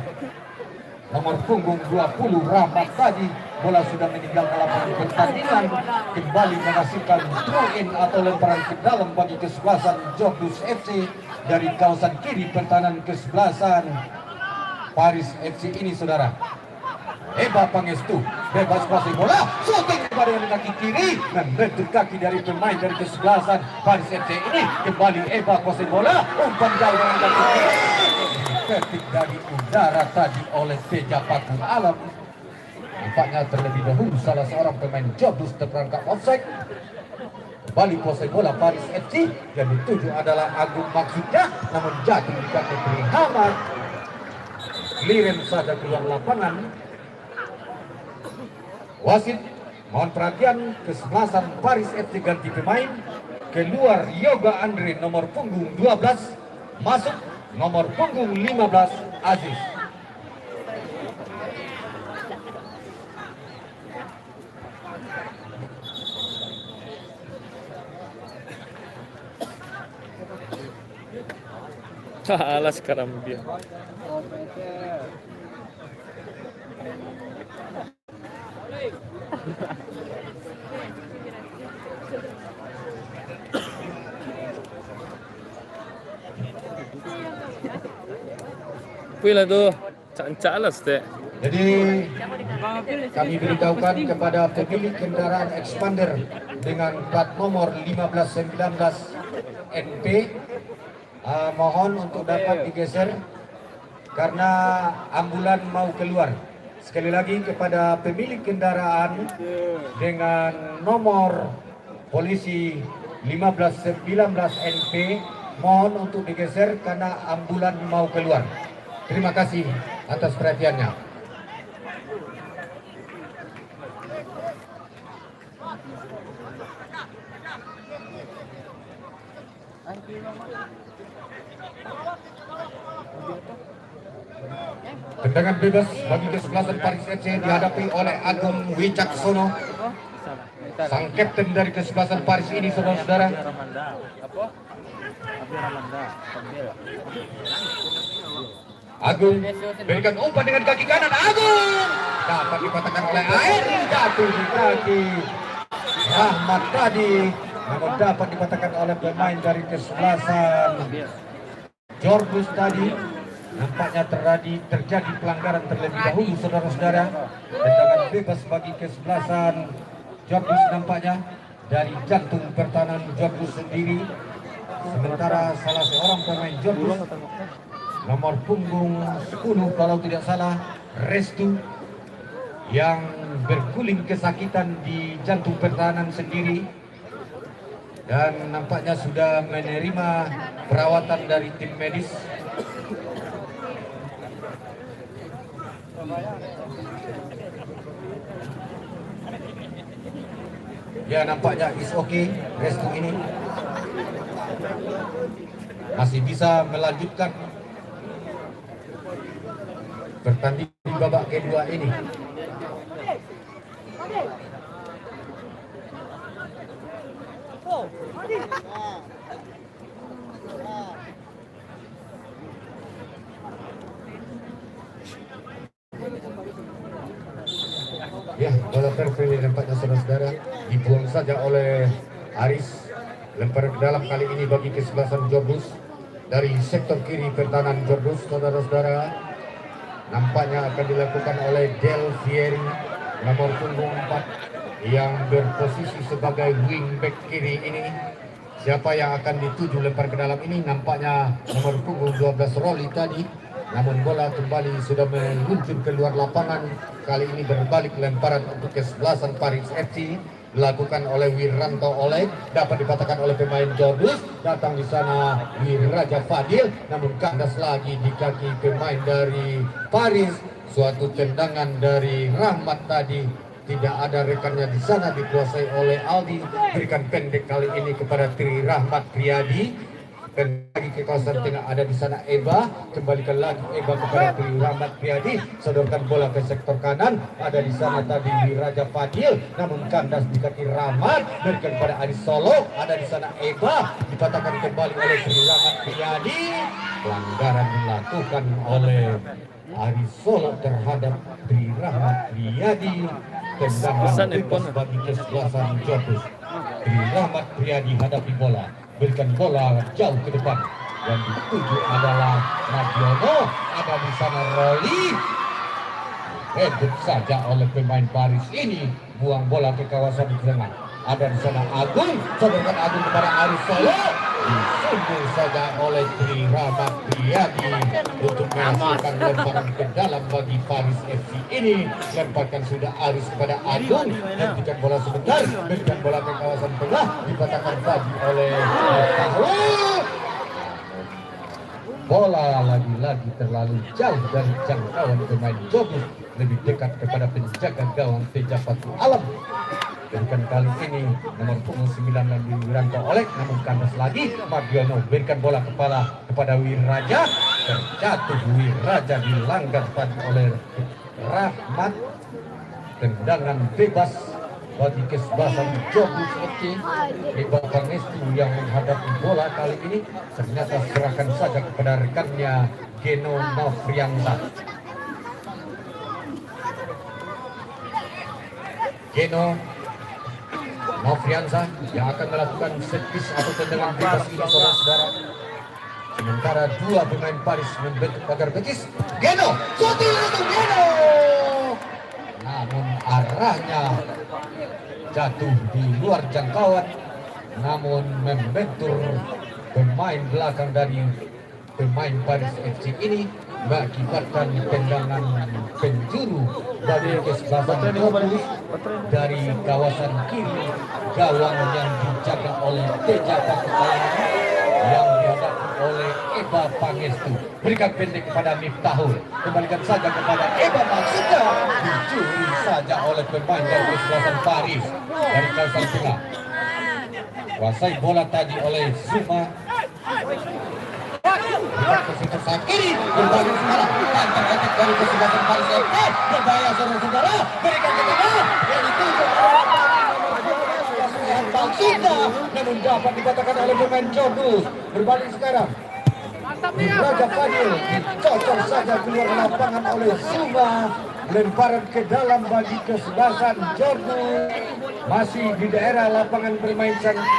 nomor punggung 20 Rahmat tadi, bola sudah meninggalkan lapangan pertandingan, kembali menghasilkan throw-in atau lemparan ke dalam bagi kesebelasan Jordus FC dari kawasan kiri pertahanan kesebelasan Paris FC ini, saudara. Eba Pangestu bebas kuasai bola, shooting kepada yang kaki kiri dan bentuk kaki dari pemain dari kesebelasan Paris FC ini. Kembali Eba kuasai bola, umpan jauh dengan kaki kiri, ketik dari udara tadi oleh Teja Pakul Alam. Nampaknya terlebih dahulu salah seorang pemain Joblus terperangkap offside. Kembali kuasai bola Paris FC yang dituju adalah Agung Maksudnya, namun jatuh di kaki kiri Hamad. Clearance saja keluar lapangan. Wasit mohon perhatian, kesebelasan Paris FC ganti pemain. Keluar Yoga Andre nomor punggung 12, masuk nomor punggung 15 Aziz. Alas sekarang dia. Pila tuh, calas teh. Jadi kami beritahukan kepada pemilik kendaraan expander dengan plat nomor 1519 NP, mohon untuk dapat digeser karena ambulan mau keluar. Sekali lagi kepada pemilik kendaraan dengan nomor polisi 1519 NP, mohon untuk digeser karena ambulan mau keluar. Terima kasih atas perhatiannya. Tendangan bebas bagi kesebelasan Paris FC dihadapi oleh Agung Wicaksono, sang kapten dari kesebelasan Paris ini, saudara-saudara. Agung berikan umpan dengan kaki kanan. Agung dapat dipatahkan oleh Air, jatuh di kaki Rahmat tadi, namun dapat dipatahkan oleh pemain dari kesebelasan Jorbus tadi. Nampaknya terjadi pelanggaran terlebih dahulu, saudara-saudara. Tendangan bebas bagi kesebelasan Jorbus nampaknya dari jantung pertahanan Jorbus sendiri. Sementara salah seorang pemain Jorbus nomor punggung 10 kalau tidak salah, Restu, yang berguling kesakitan di jantung pertahanan sendiri dan nampaknya sudah menerima perawatan dari tim medis. Ya, nampaknya is okay, Restu ini masih bisa melanjutkan pertandingan di babak kedua ini. Ya, bola terpilih nampaknya, saudara-saudara, dibuang saja oleh Aris. Lempar ke dalam kali ini bagi kesebelasan Jorbus dari sektor kiri pertahanan Jorbus, saudara-saudara. Nampaknya akan dilakukan oleh Del Fieri nomor punggung 4 yang berposisi sebagai wingback kiri ini. Siapa yang akan dituju lempar ke dalam ini? Nampaknya nomor punggung 12 Rolly tadi. Namun bola kembali sudah meluncur keluar lapangan. Kali ini berbalik lemparan untuk kesebelasan Paris FC dilakukan oleh Wiranto Oleg, dapat dipatahkan oleh pemain Jorbus. Datang di sana Wiraja Fadil, namun kandas lagi di kaki pemain dari Paris. Suatu tendangan dari Rahmat tadi, tidak ada rekannya di sana, dikuasai oleh Aldi. Berikan pendek kali ini kepada Tri Rahmat Priyadi. Dan lagi ke kawasan tengah ada di sana Eba, kembalikan lagi Eba kepada Tri Rahmat Priyadi, sodorkan bola ke sektor kanan, ada di sana tadi Wiraja Fadil, namun kandas di kaki Rahmat, berikan kepada Aris Solo, ada di sana Eba, dipatahkan kembali oleh Tri Rahmat Priyadi. Pelanggaran dilakukan oleh Aris Solo terhadap Tri Rahmat Priyadi. Tendangan bebas bagi kesebelasan Jorbus. Tri Rahmat Priyadi hadapi bola, berikan bola jauh ke depan dan dituju adalah Nadiono, ada di sana Rolly. hebat saja oleh pemain Paris ini, buang bola ke kawasan tengah. Ada di sana Agung, sodorkan Agung kepada Aris Solo, disundul saja oleh Tri Rahmat Priyadi untuk menghasilkan lemparan ke dalam bagi Paris FC ini. Lemparkan sudah Aris kepada Agung, hentikan bola sebentar, berikan bola ke kawasan tengah, dipatahkan tadi oleh Miftahul. Bola lagi-lagi terlalu jauh dari jangkauan pemain Jobus, lebih dekat kepada penjaga gawang Teja Patu Alam. Berikan kali ini nomor punggung 9 dan Wiranto Olek, namun kandas lagi Mardiono berikan bola kepada Wiraja, terjatuh Wiraja dilanggar tadi oleh Rahmat. Tendangan bebas bagi kesebelasan Jobus FC. Iqbal Pangestu yang menghadapi bola kali ini ternyata serahkan saja kepada rekannya Geno Nofriansa. Geno Nofriansa yang akan melakukan set piece atau tendangan bebas ini, saudara-saudara. Sementara dua pemain Paris membentuk pagar betis. Geno, shooting untuk Geno. Namun arahnya jatuh di luar jangkauan, namun membentur pemain belakang dari pemain Paris FC ini, mengakibatkan tendangan penjuru dari kesebelasan Jobus dari kawasan kiri gawang yang dijaga oleh Teja Patu Alam yang dihadapi oleh Eba Pangestu. Berikan pendek kepada Miftahul, kembalikan saja kepada Eba Maksudnya, dicuri saja oleh pemain dari kesebelasan Paris dari kawasan tengah. Kuasai bola tadi oleh Zuma. Berikan ke situ sang kiri, berbalik sekarang tantang-tantang dari kesebelasan Paris FC. Berbahaya saudara-saudara, berikan ke tengah yang dituju Maksudnya, namun dapat dikatakan oleh pemain Jobus. Berbalik sekarang Raja Fadil dicocok saja keluar lapangan oleh Zuma. Lemparan ke dalam bagi kesebelasan Jobus. Masih di daerah lapangan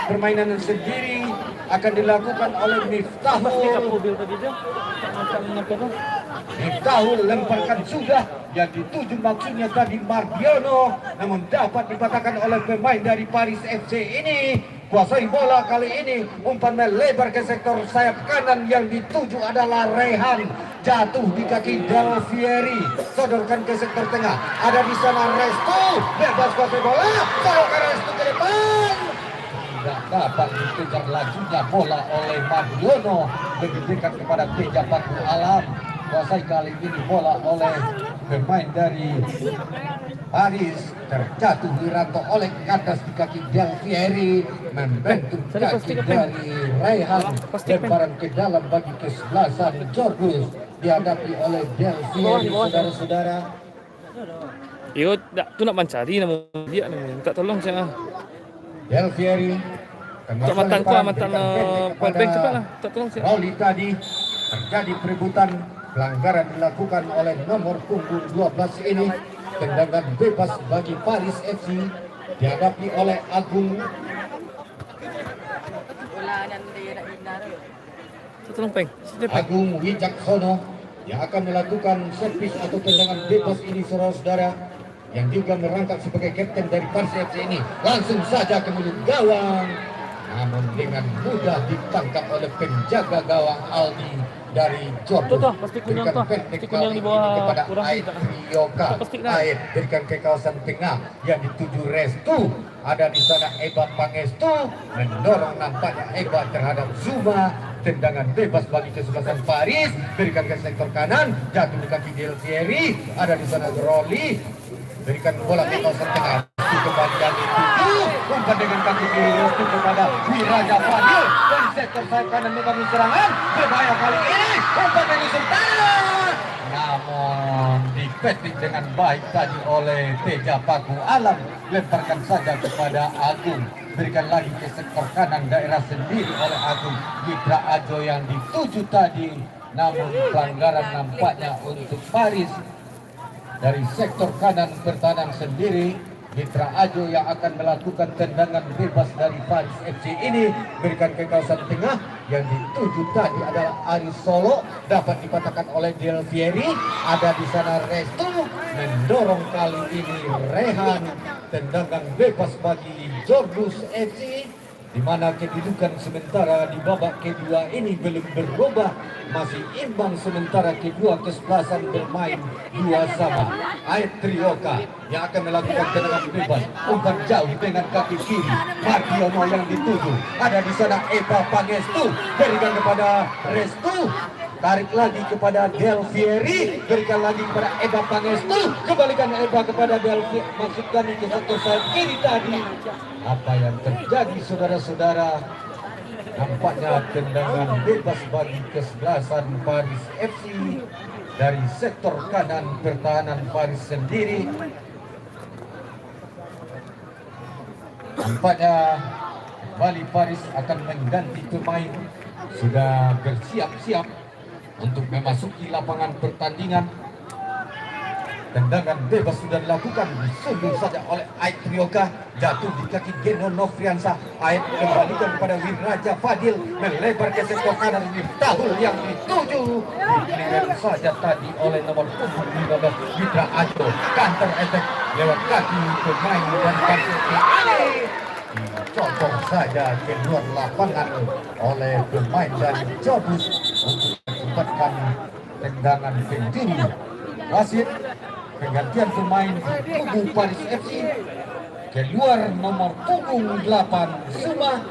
permainan sendiri akan dilakukan oleh Miftahul. Miftahul lemparkan sudah yang dituju maksudnya tadi Mardiono, namun dapat dipatahkan oleh pemain dari Paris FC ini. Kuasai bola kali ini, umpan melebar ke sektor sayap kanan yang dituju adalah Rehan. Jatuh di kaki Del Fieri, sodorkan ke sektor tengah. Ada di sana Restu, bebas kuasai bola, sodorkan Restu ke depan. Tidak dapat dikejar lajunya bola oleh Mardiono, lebih dekat kepada Teja Patu Alam. Kuasai kali ini bola oleh pemain dari Paris, terjatuh Wiranto oleh kandas di kaki Del Fieri, membentuk kaki dari Rehan. Lemparan ke dalam bagi kesebelasan Jobus dihadapi oleh Del Fieri, saudara-saudara. Yo, tu nak mencari nama dia ni, minta tolong saya. Del Fieri Tak matan ku matan point bank cepatlah. Tak tolong saya. Roli tadi terjadi perebutan, pelanggaran dilakukan oleh nomor punggung 12 ini. Tendangan bebas bagi Paris FC dihadapi oleh Agung. Tolong peng. Agung Wijaksono yang akan melakukan servis atau tendangan bebas ini, saudara-saudara, yang juga merangkap sebagai kapten dari Paris FC ini. Langsung saja ke mulut gawang, namun dengan mudah ditangkap oleh penjaga gawang Aldi dari Jobus. Berikan pendek kali ini kepada Ait Rioka. Ait berikan ke kawasan tengah yang dituju Restu. Ada di sana Eba Pangestu mendorong nampaknya Eba terhadap Zuma. Tendangan bebas bagi kesebelasan Paris, berikan ke sektor kanan, jatuh di kaki Del Fieri. Ada di sana Roli, berikan bola ke kawasan tengah. Kembali yang dituju, umpan dengan kaki kiri Restu kepada Wiraja Fadil dan sektor sayap kanan membangun serangan. Berbahaya kali ini, umpan menyusul tangan, namun dipetik dengan baik tadi oleh Teja Patu Alam. Lemparkan saja kepada Agung, berikan lagi ke sektor kanan daerah sendiri oleh Agung. Mitra Ajo yang dituju tadi, namun pelanggaran nampaknya untuk Paris dari sektor kanan pertahanan sendiri. Mitra Ajo yang akan melakukan tendangan bebas dari Paris FC ini, berikan ke kawasan tengah yang dituju tadi adalah Aris Solo, dapat dipatahkan oleh Del Fieri. Ada di sana Restu, mendorong kali ini Rehan, tendangan bebas bagi Jordus FC, di mana kedudukan sementara di babak kedua ini belum berubah, masih imbang sementara kedua kesebelasan bermain 2 sama. Ait Trioka yang akan melakukan tendangan bebas, umpan jauh dengan kaki kiri. Mardiono yang dituju, ada di sana Eva Pangestu, berikan kepada Restu, tarik lagi kepada Del Fieri, berikan lagi kepada Eva Pangestu, kembalikan Eva kepada Del Fieri, masukkan ke sektor sayap kiri tadi. Apa yang terjadi saudara-saudara? Nampaknya tendangan bebas bagi kesebelasan Paris FC dari sektor kanan pertahanan Paris sendiri. Nampaknya kembali Paris akan mengganti pemain, sudah bersiap-siap untuk memasuki lapangan pertandingan. Tendangan bebas sudah dilakukan, disundul saja oleh Ait Trioka, jatuh di kaki Geno Nofriansa. Ait kembalikan kepada Wiraja Fadil, melebar ke sektor kanan, Miftahul yang dituju, dipilih saja tadi oleh nomor punggung 15 Mitra Ajo. Counter attack lewat kaki pemain dan kaki ini dicocok saja keluar lapangan oleh pemain dari Jordus untuk menempatkan tendangan penting. Wasit penggantian pemain di kubu Paris FC, keluar nomor punggung 8 Suma,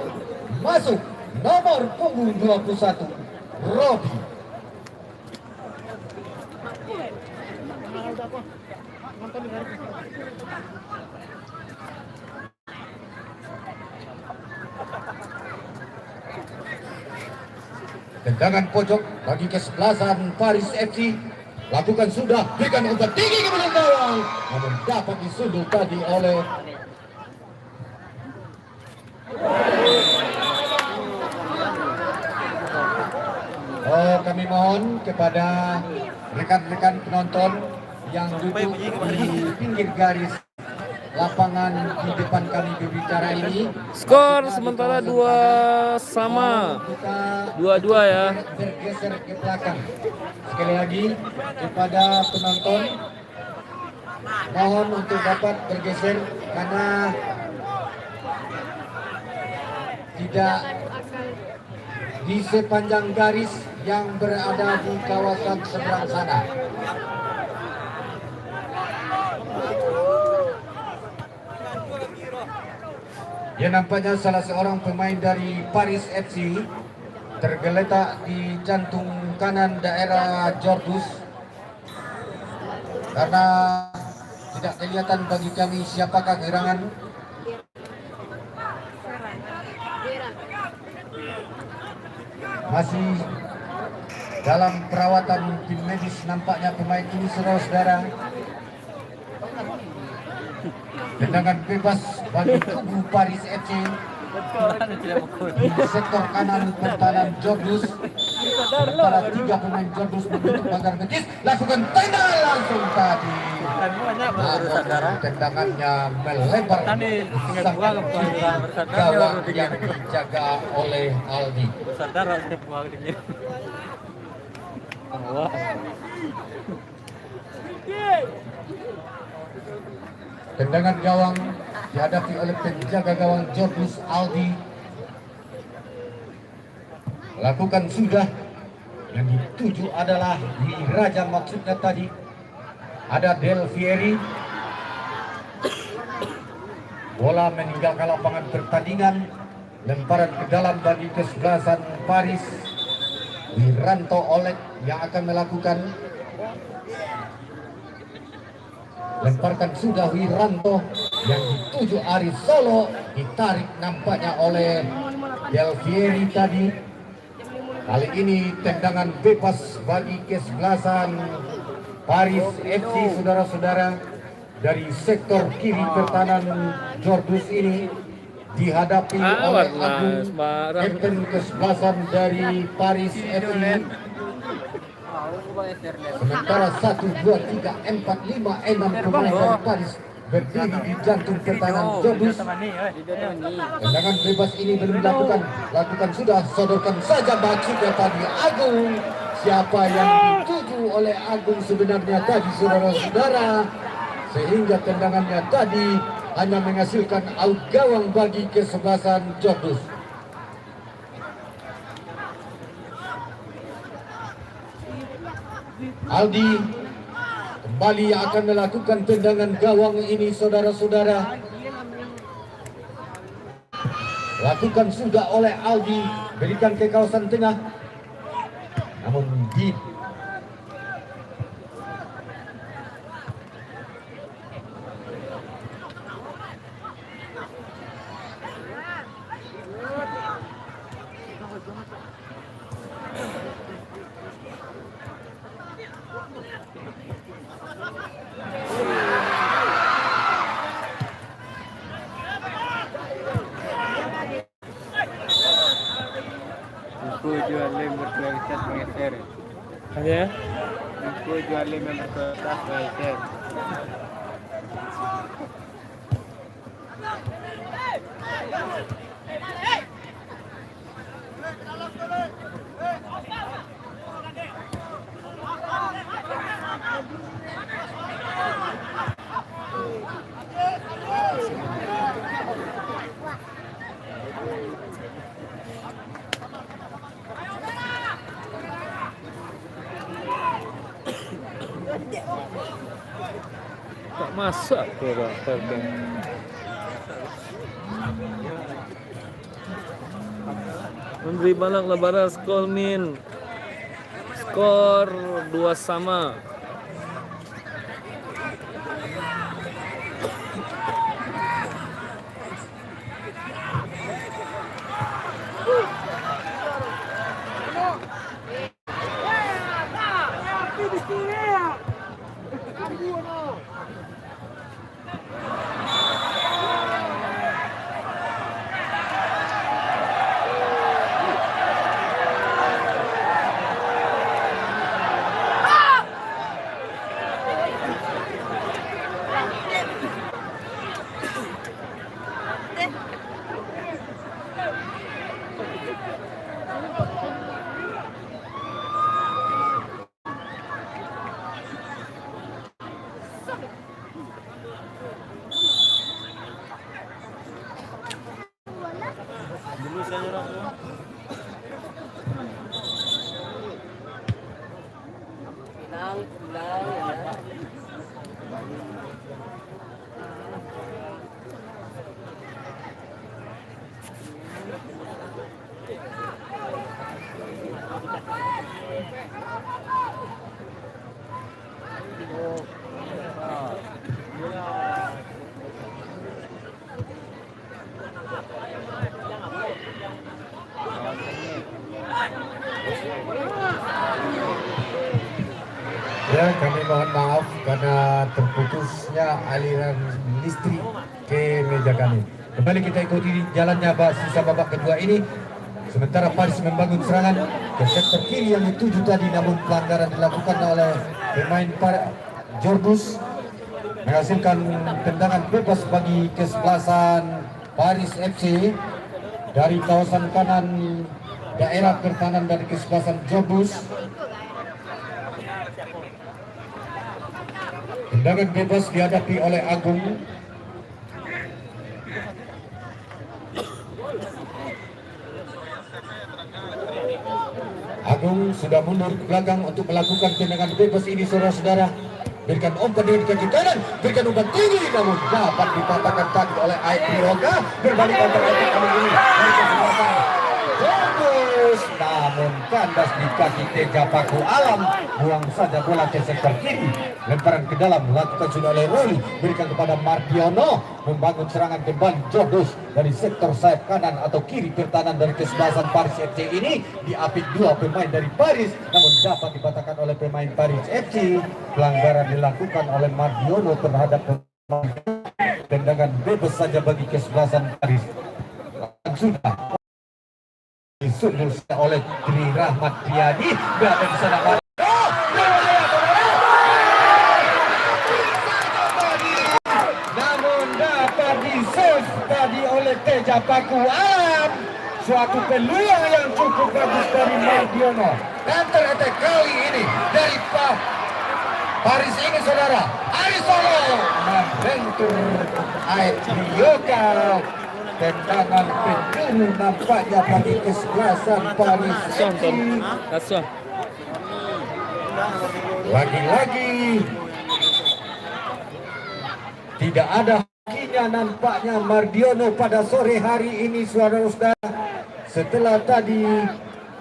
masuk nomor punggung 21 Robi. Tendangan pojok bagi kesebelasan Paris FC, lakukan sudah, berikan umpan tinggi ke belakang gawang, namun dapat disundul tadi oleh kami mohon kepada rekan-rekan penonton yang duduk di pinggir garis lapangan di depan kami berbicara ini. Skor sementara 2 sama. 2-2 ya. Bergeser ke belakang. Sekali lagi kepada penonton, mohon untuk dapat bergeser karena tidak di sepanjang garis yang berada di kawasan seberang sana. Ya, nampaknya salah seorang pemain dari Paris FC tergeletak di jantung kanan daerah Jordus karena tidak kelihatan bagi kami siapakah gerangan. Masih dalam perawatan tim medis nampaknya pemain ini, saudara-saudara. Tendangan bebas bagi kubu Paris FC di sektor kanan pertahanan Jordus. Sementara 3 pemain Jordus menutup pagar betis, lakukan tendangan langsung tadi. Tendangannya melebar gawang yang dijaga oleh Aldi. Tendangan gawang dihadapi oleh penjaga gawang Jordus Aldi. Lakukan sudah, yang dituju adalah Wiraja maksudnya tadi. Ada Del Fieri. Bola meninggalkan lapangan pertandingan, lemparan ke dalam bagi kesebelasan Paris. Wiranto Oleg yang akan melakukan. Lemparkan sudah Wiranto, yang dituju Aris Solo, ditarik nampaknya oleh Del Fieri tadi. Kali ini tendangan bebas bagi kesebelasan Paris FC, saudara-saudara, dari sektor kiri pertahanan Jordus ini dihadapi oleh Agung, kapten kesebelasan dari Paris FC. Sementara 1, 2, 3, 4, 5, 6 pemain dari Paris berdiri di jantung pertahanan Jordus. Tendangan bebas ini belum dilakukan. Lakukan sudah, sodorkan saja maksudnya tadi Agung. Siapa yang dituju oleh Agung sebenarnya tadi saudara-saudara, sehingga tendangannya tadi hanya menghasilkan out gawang bagi kesebelasan Jordus. Aldi kembali akan melakukan tendangan gawang ini saudara-saudara. Lakukan sudah oleh Aldi, berikan ke kawasan tengah. Namun di Aku jual lem berkualitas mengeser. Aja. Aku jual lem yang berkualitas mengeser. Tak masak ke Rotterdam. Memberi balak lebaran skor min. Skor 2-2. Ya, kami mohon maaf karena terputusnya aliran listrik ke meja kami. Kembali kita ikuti jalannya sisa babak kedua ini. Sementara Paris membangun serangan ke sektor kiri yang dituju tadi, namun pelanggaran dilakukan oleh pemain Jordus, menghasilkan tendangan bebas bagi kesebelasan Paris FC dari kawasan kanan daerah pertahanan dari kesebelasan Jordus. Tendangan bebas dihadapi oleh Agung. Agung sudah mundur ke belakang untuk melakukan tendangan bebas ini, saudara-saudara. Berikan umpan di kaki kanan, berikan umpan tinggi, namun dapat dipatahkan kaki oleh Aiki Roga. Berbalik antara Aiki kali ini dari kesebelasan Jordus, namun kandas di kaki Teja Paku Alam. Buang saja bola ke sektor kiri, lemparan ke dalam dilakukan sudah oleh Ruli, berikan kepada Mardiono, membangun serangan kembali Jordus dari sektor sayap kanan atau kiri pertahanan dari kesebelasan Paris FC ini. Diapit dua pemain dari Paris, namun dapat dipatahkan oleh pemain Paris FC. Pelanggaran dilakukan oleh Mardiono terhadap pemain. Tendangan bebas saja bagi kesebelasan Paris. Sudah disundul oleh Tri Rahmat Triadi, berada di sana. Namun dapat disave tadi oleh Teja Paku Alam. Suatu peluang yang cukup bagus dari Mardiono. Counter attack kali ini dari Paris ini saudara. Arisolo membentur Aetioka. Tendangan penjuru nampaknya bagi kesebelasan Paris FC. Kasuan. Lagi-lagi tidak ada hokinya nampaknya Mardiono pada sore hari ini saudara-saudara. Setelah tadi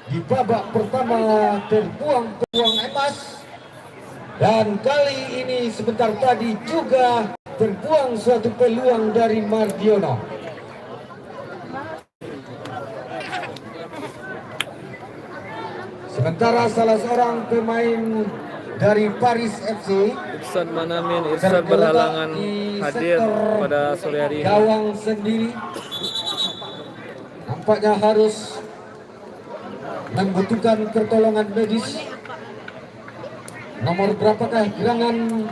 di babak pertama terbuang peluang emas, dan kali ini sebentar tadi juga terbuang suatu peluang dari Mardiono. Sementara salah seorang pemain dari Paris FC Irsan Manamin, Irsan berhalangan hadir pada sore hari ini. gawang sendiri, nampaknya harus membutuhkan pertolongan medis. Nomor berapakah gerangan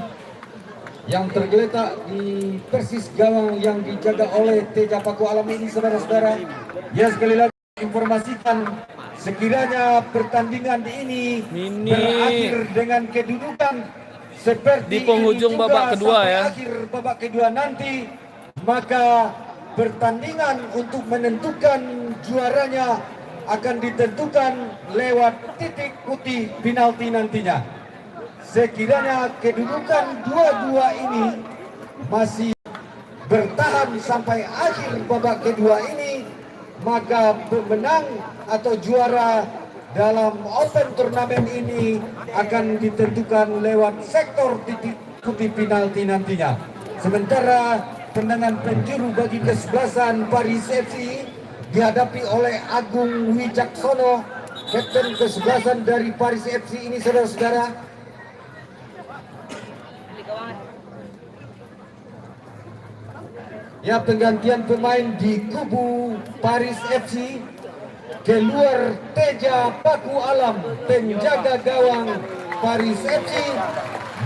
yang tergeletak di persis gawang yang dijaga oleh Teja Paku Alam ini saudara-saudara? Ya, sekali lagi informasikan, sekiranya pertandingan ini berakhir dengan kedudukan seperti Di penghujung ini juga babak kedua sampai ya. akhir babak kedua nanti, maka pertandingan untuk menentukan juaranya akan ditentukan lewat titik putih penalti nantinya. Sekiranya kedudukan dua-dua ini masih bertahan sampai akhir babak kedua ini, maka pemenang atau juara dalam open turnamen ini akan ditentukan lewat sektor titik putih penalti nantinya. Sementara tendangan penjuru bagi kesebelasan Paris FC dihadapi oleh Agung Wijaksono, kapten kesebelasan dari Paris FC ini saudara-saudara. Ya, penggantian pemain di kubu Paris FC, keluar Teja Paku Alam, penjaga gawang Paris FC,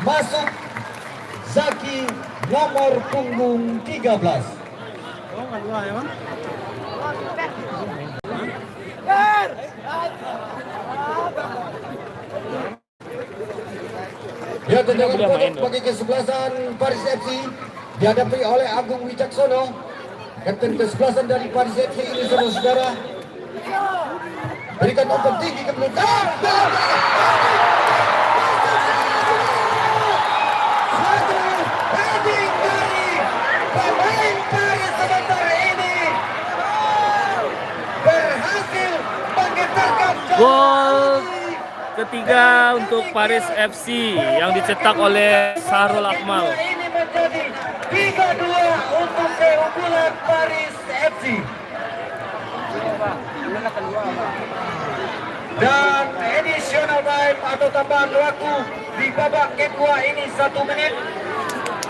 masuk Zaki nomor punggung 13. Ya, tendangan pojok bagi kesebelasan Paris FC dihadapi oleh Agung Wijaksono, kapten kesebelasan dari Paris FC ini saudara-saudara. Berikan umpan tinggi ke belakang. Satu heading dari pemain Paris sementara ini berhasil menggetarkan Gol ketiga untuk Paris FC yang dicetak oleh Sahrul Akmal. Ini menjadi 3-2 untuk keunggulan Paris FC. Dan additional time atau tambahan waktu di babak kedua ini 1 menit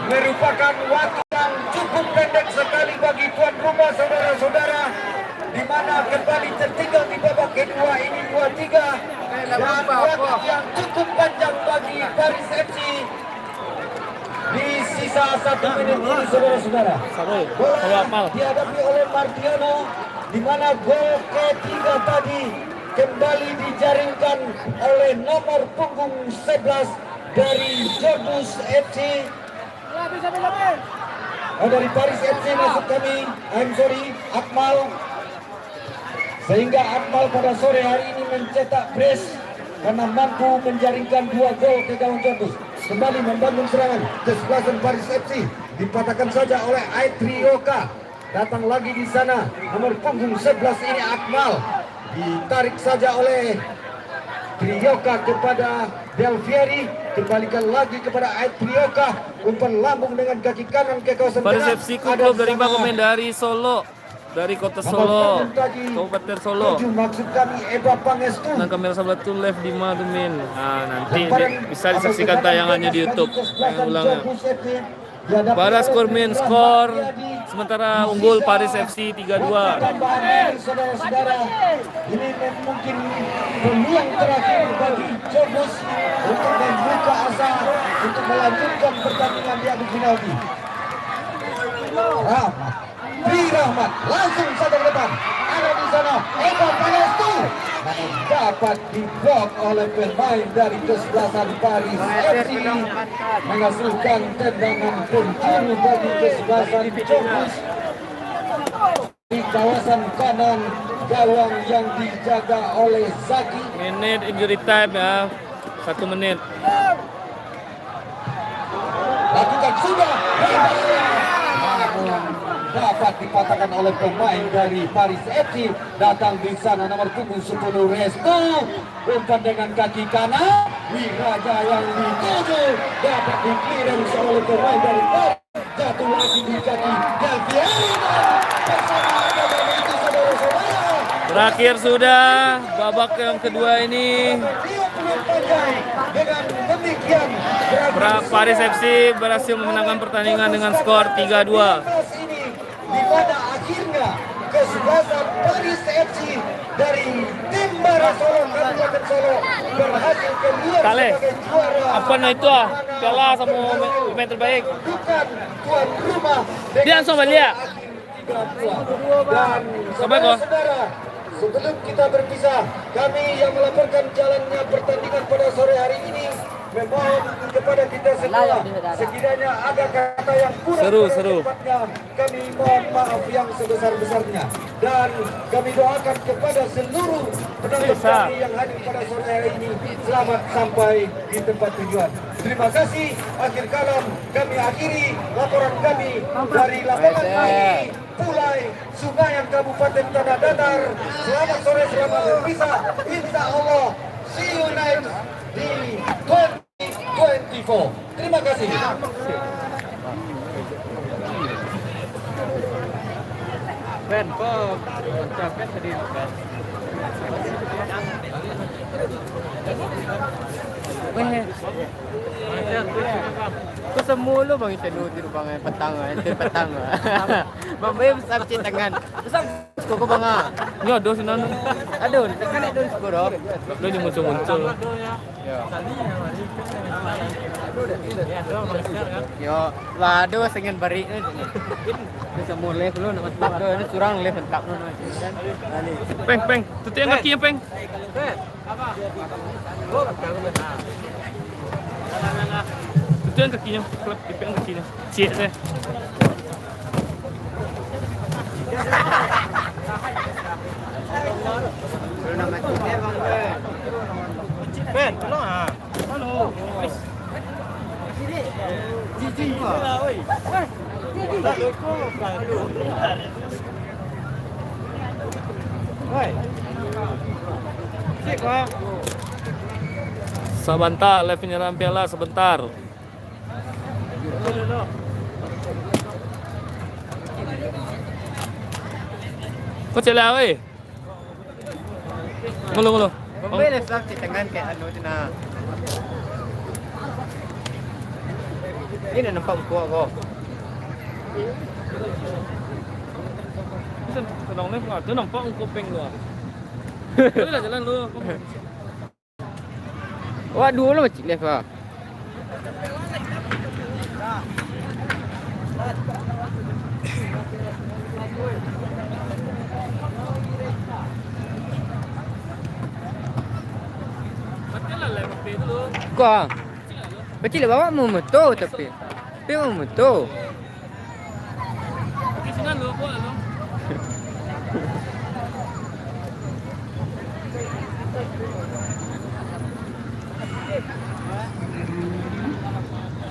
merupakan waktu yang cukup pendek sekali bagi tuan rumah saudara-saudara, di mana kembali tertinggal di babak kedua ini 2-3, dan waktu yang cukup panjang bagi Paris FC di sisa 1 menit ini saudara-saudara. Bola dihadapi oleh Mardiono, di mana gol ketiga tadi kembali dijaringkan oleh nomor punggung 11 dari Jordus FC. Dari Paris FC masuk kami, Akmal. Sehingga Akmal pada sore hari ini mencetak brace karena mampu menjaringkan 2 gol ke gawang Jordus. Kembali membangun serangan kesebelasan Paris FC, dipatahkan saja oleh Aetioka. Datang lagi di sana nomor punggung 11 ini Akmal, ditarik saja oleh Trioka kepada Del Fieri, kembalikan lagi kepada Trioka, umpan lambung dengan kaki kanan ke kawasan Paris tengah. FC klub dari pemain dari Solo, dari kota Solo, Kabupaten Solo. Maksud kami Eva Pangestu. Nah, kamera sebelah tuh live di Madumin. Nah, nanti bisa disaksikan tayangannya di YouTube yang ulangnya. Pada skor main skor sementara unggul Paris FC 3-2. Saudara-saudara, ini mungkin peluang terakhir bagi Jordus untuk membuka asa untuk melanjutkan pertandingan di adu penalti. Rahmat langsung saja ke depan, ada di sana Eva Pangestu, namun dapat diblok oleh pemain dari kesebelasan Paris FC, menghasilkan tendangan penjuru bagi kesebelasan Jokus di kawasan kanan gawang yang dijaga oleh Zaki. Menit injury time ya, 1 menit. Lakukan sudah, namun dapat dipatahkan oleh pemain dari Paris FC. Datang di sana nomor punggung 10 Restu, umpan dengan kaki kanan, Wiraja yang dituju dapat dikirim oleh pemain dari Paris. Jatuh lagi di kaki Delvieri bersama dengan itu saudara-saudara. Terakhir sudah babak yang kedua ini. Dengan demikian Paris FC berhasil memenangkan pertandingan dengan skor 3-2. ini di mana akhirnya kesebelasan Paris FC dari tim Bara Solo Kabupaten Solo berhasil keluar Kale, sebagai juara. apa nah itu ah? Piala sama pemain terbaik. Bukan tuan rumah. Dia langsung balik. Dan Sabar, kok. saudara, sebelum kita berpisah, kami yang melaporkan jalannya pertandingan pada sore hari ini memohon kepada kita semua, sekiranya ada kata yang kurang Seru, pada seru. tempatnya, kami mohon maaf yang sebesar-besarnya. Dan kami doakan kepada seluruh penonton Bisa. kami yang hadir pada sore hari ini selamat sampai di tempat tujuan. Terima kasih. Akhir kalam kami akhiri laporan kami dari lapangan Mahi, Pulai, Sungayan, Kabupaten Tanah Datar. Selamat sore, selamat berpisah. Insya Allah, see you next di 2024. Terima kasih. Ben, kok capek tadi Ben. Kau semua lo bang itu di ruangan petang itu petang. Mampai besar tangan. Besar kau bang ah. Yo, dos nan. Aduh, tekan itu skor. Lo yang muncul-muncul. Yo, waduh sengen bari ni. Bisa mulai dulu nak mentap tu. Ini curang leh mentap tu. Peng, peng. Tutup yang kakinya, peng. Tutup yang kakinya. Klep tipe yang kakinya. Cik saya. Belum nama kita bang. Ben, tolong ah. Halo. Jijik kau. Sebentar, live penyerahan piala sebentar. Kau cek lah, weh. Ngulu. Mampai besar tangan kayak anu tu nak. Ini nampak kuat kau. Tolong live nggak? Tu nampak engkau peng tu. Boleh lah jalan lu. Wah, dua lo macam left ah. Betul lah live pay dulu. Kau. Betul lah bawa mau motor tapi. Tapi mau motor. Di sini lu, buat lu.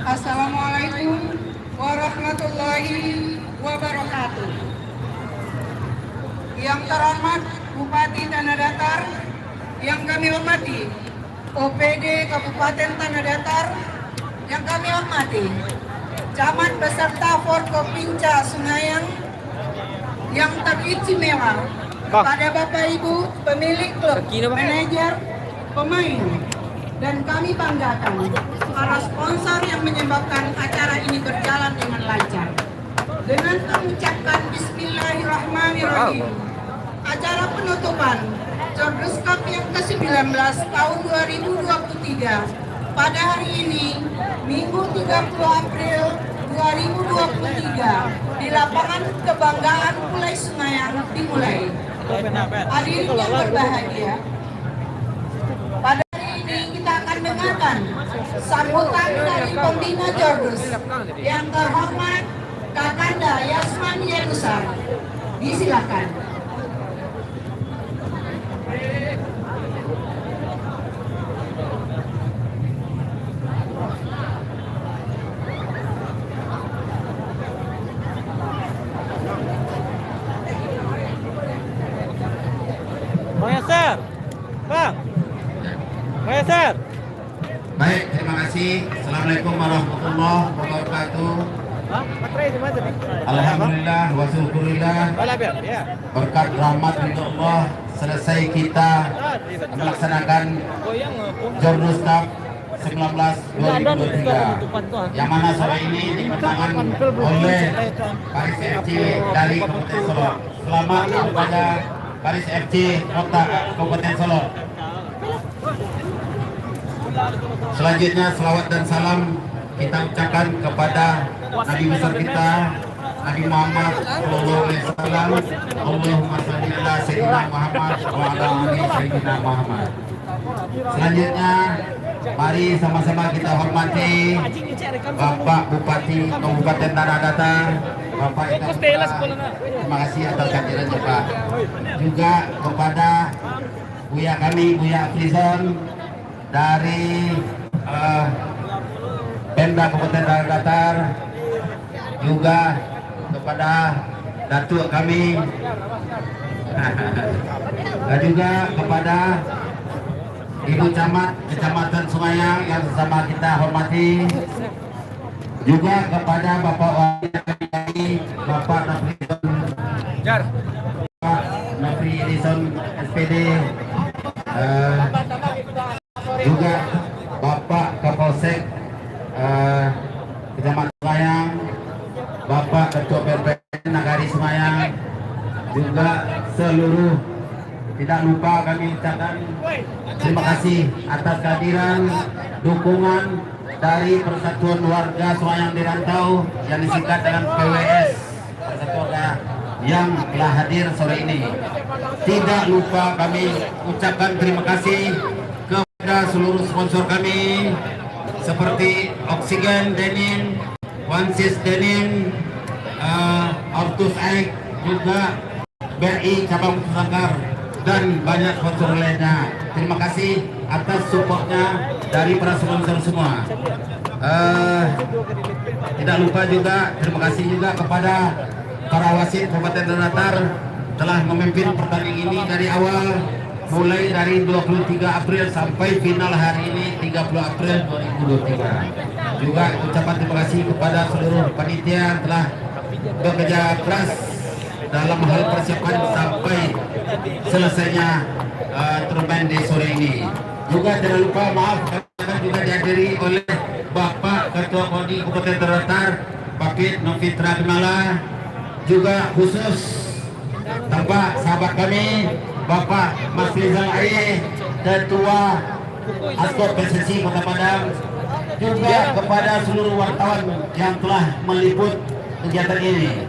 Assalamualaikum warahmatullahi wabarakatuh. Yang terhormat Bupati Tanah Datar, yang kami hormati OPD Kabupaten Tanah Datar, yang kami hormati Camat beserta Forkopimda Sungayan yang teristimewa, kepada Bapak Ibu pemilik klub, manajer, pemain, dan kami banggakan para sponsor yang menyebabkan acara ini berjalan dengan lancar. Dengan mengucapkan Bismillahirrahmanirrahim, acara penutupan Jordus Cup yang ke-19 tahun 2023 pada hari ini, Minggu 30 April 2023 di lapangan kebanggaan Pulai Sungayan dimulai. Hadirin yang berbahagia, sambutan dari pembina Jordus. Yang terhormat Kakanda Yasman Yerusan. Disilakan. Bang Yasser. Bang. Bang Yasser. Baik, terima kasih. Assalamualaikum warahmatullahi wabarakatuh. Hah? Baterai di mana nih? Alhamdulillah wa syukurillah. Ya. Berkat rahmat ridho Allah selesai kita melaksanakan Jordus Cup 19-2023 yang mana sore ini dimenangkan oleh Paris FC dari Kabupaten Solo. Selamat kepada Paris FC Kota Kabupaten Solo. Selanjutnya selawat dan salam kita ucapkan kepada Nabi besar kita Nabi Muhammad sallallahu alaihi wasallam. Allahumma shalli ala sayyidina Muhammad wa ala ali sayyidina Muhammad. Selanjutnya mari sama-sama kita hormati Bapak Bupati Kabupaten Tanah Datar, Bapak Ika Putra. Terima kasih atas kehadirannya Pak. Juga kepada Buya kami, Buya Afrizon dari Pemda Kabupaten Tanah Datar, juga kepada datuk kami dan juga kepada Ibu Camat Kecamatan Sungayang yang sama kita hormati, juga kepada Bapak Wali Bapak Nafri Edison SPD, juga Bapak Kapolsek Kecamatan Sungayang, Bapak Ketua PPN Nagari Sungayang, juga seluruh, tidak lupa kami ucapkan terima kasih atas kehadiran dukungan dari Persatuan Warga Sungayang di Rantau yang disingkat dengan PWS, Persatuan Warga yang telah hadir sore ini. Tidak lupa kami ucapkan terima kasih kepada seluruh sponsor kami seperti Oksigen Denim, Wansis Denim, Ortus Egg, juga BRI Cabang Sangkar, dan banyak sponsor lainnya. Terima kasih atas supportnya dari para sponsor semua. Tidak lupa juga terima kasih juga kepada para wasit Kabupaten Tanah Datar telah memimpin pertandingan ini dari awal, mulai dari 23 April sampai final hari ini 30 April 2023. Juga ucapan terima kasih kepada seluruh panitia yang telah bekerja keras dalam hal persiapan sampai selesainya turnamen di sore ini. Juga tidak lupa maaf juga dihadiri oleh Bapak Ketua Koni Kabupaten Tanah Datar, Bapak Novitra Gemala, juga khusus tanpa sahabat kami Bapak Mas Rizal Aye, Ketua Askop PSSI Kota Padang, juga kepada seluruh wartawan yang telah meliput kegiatan ini.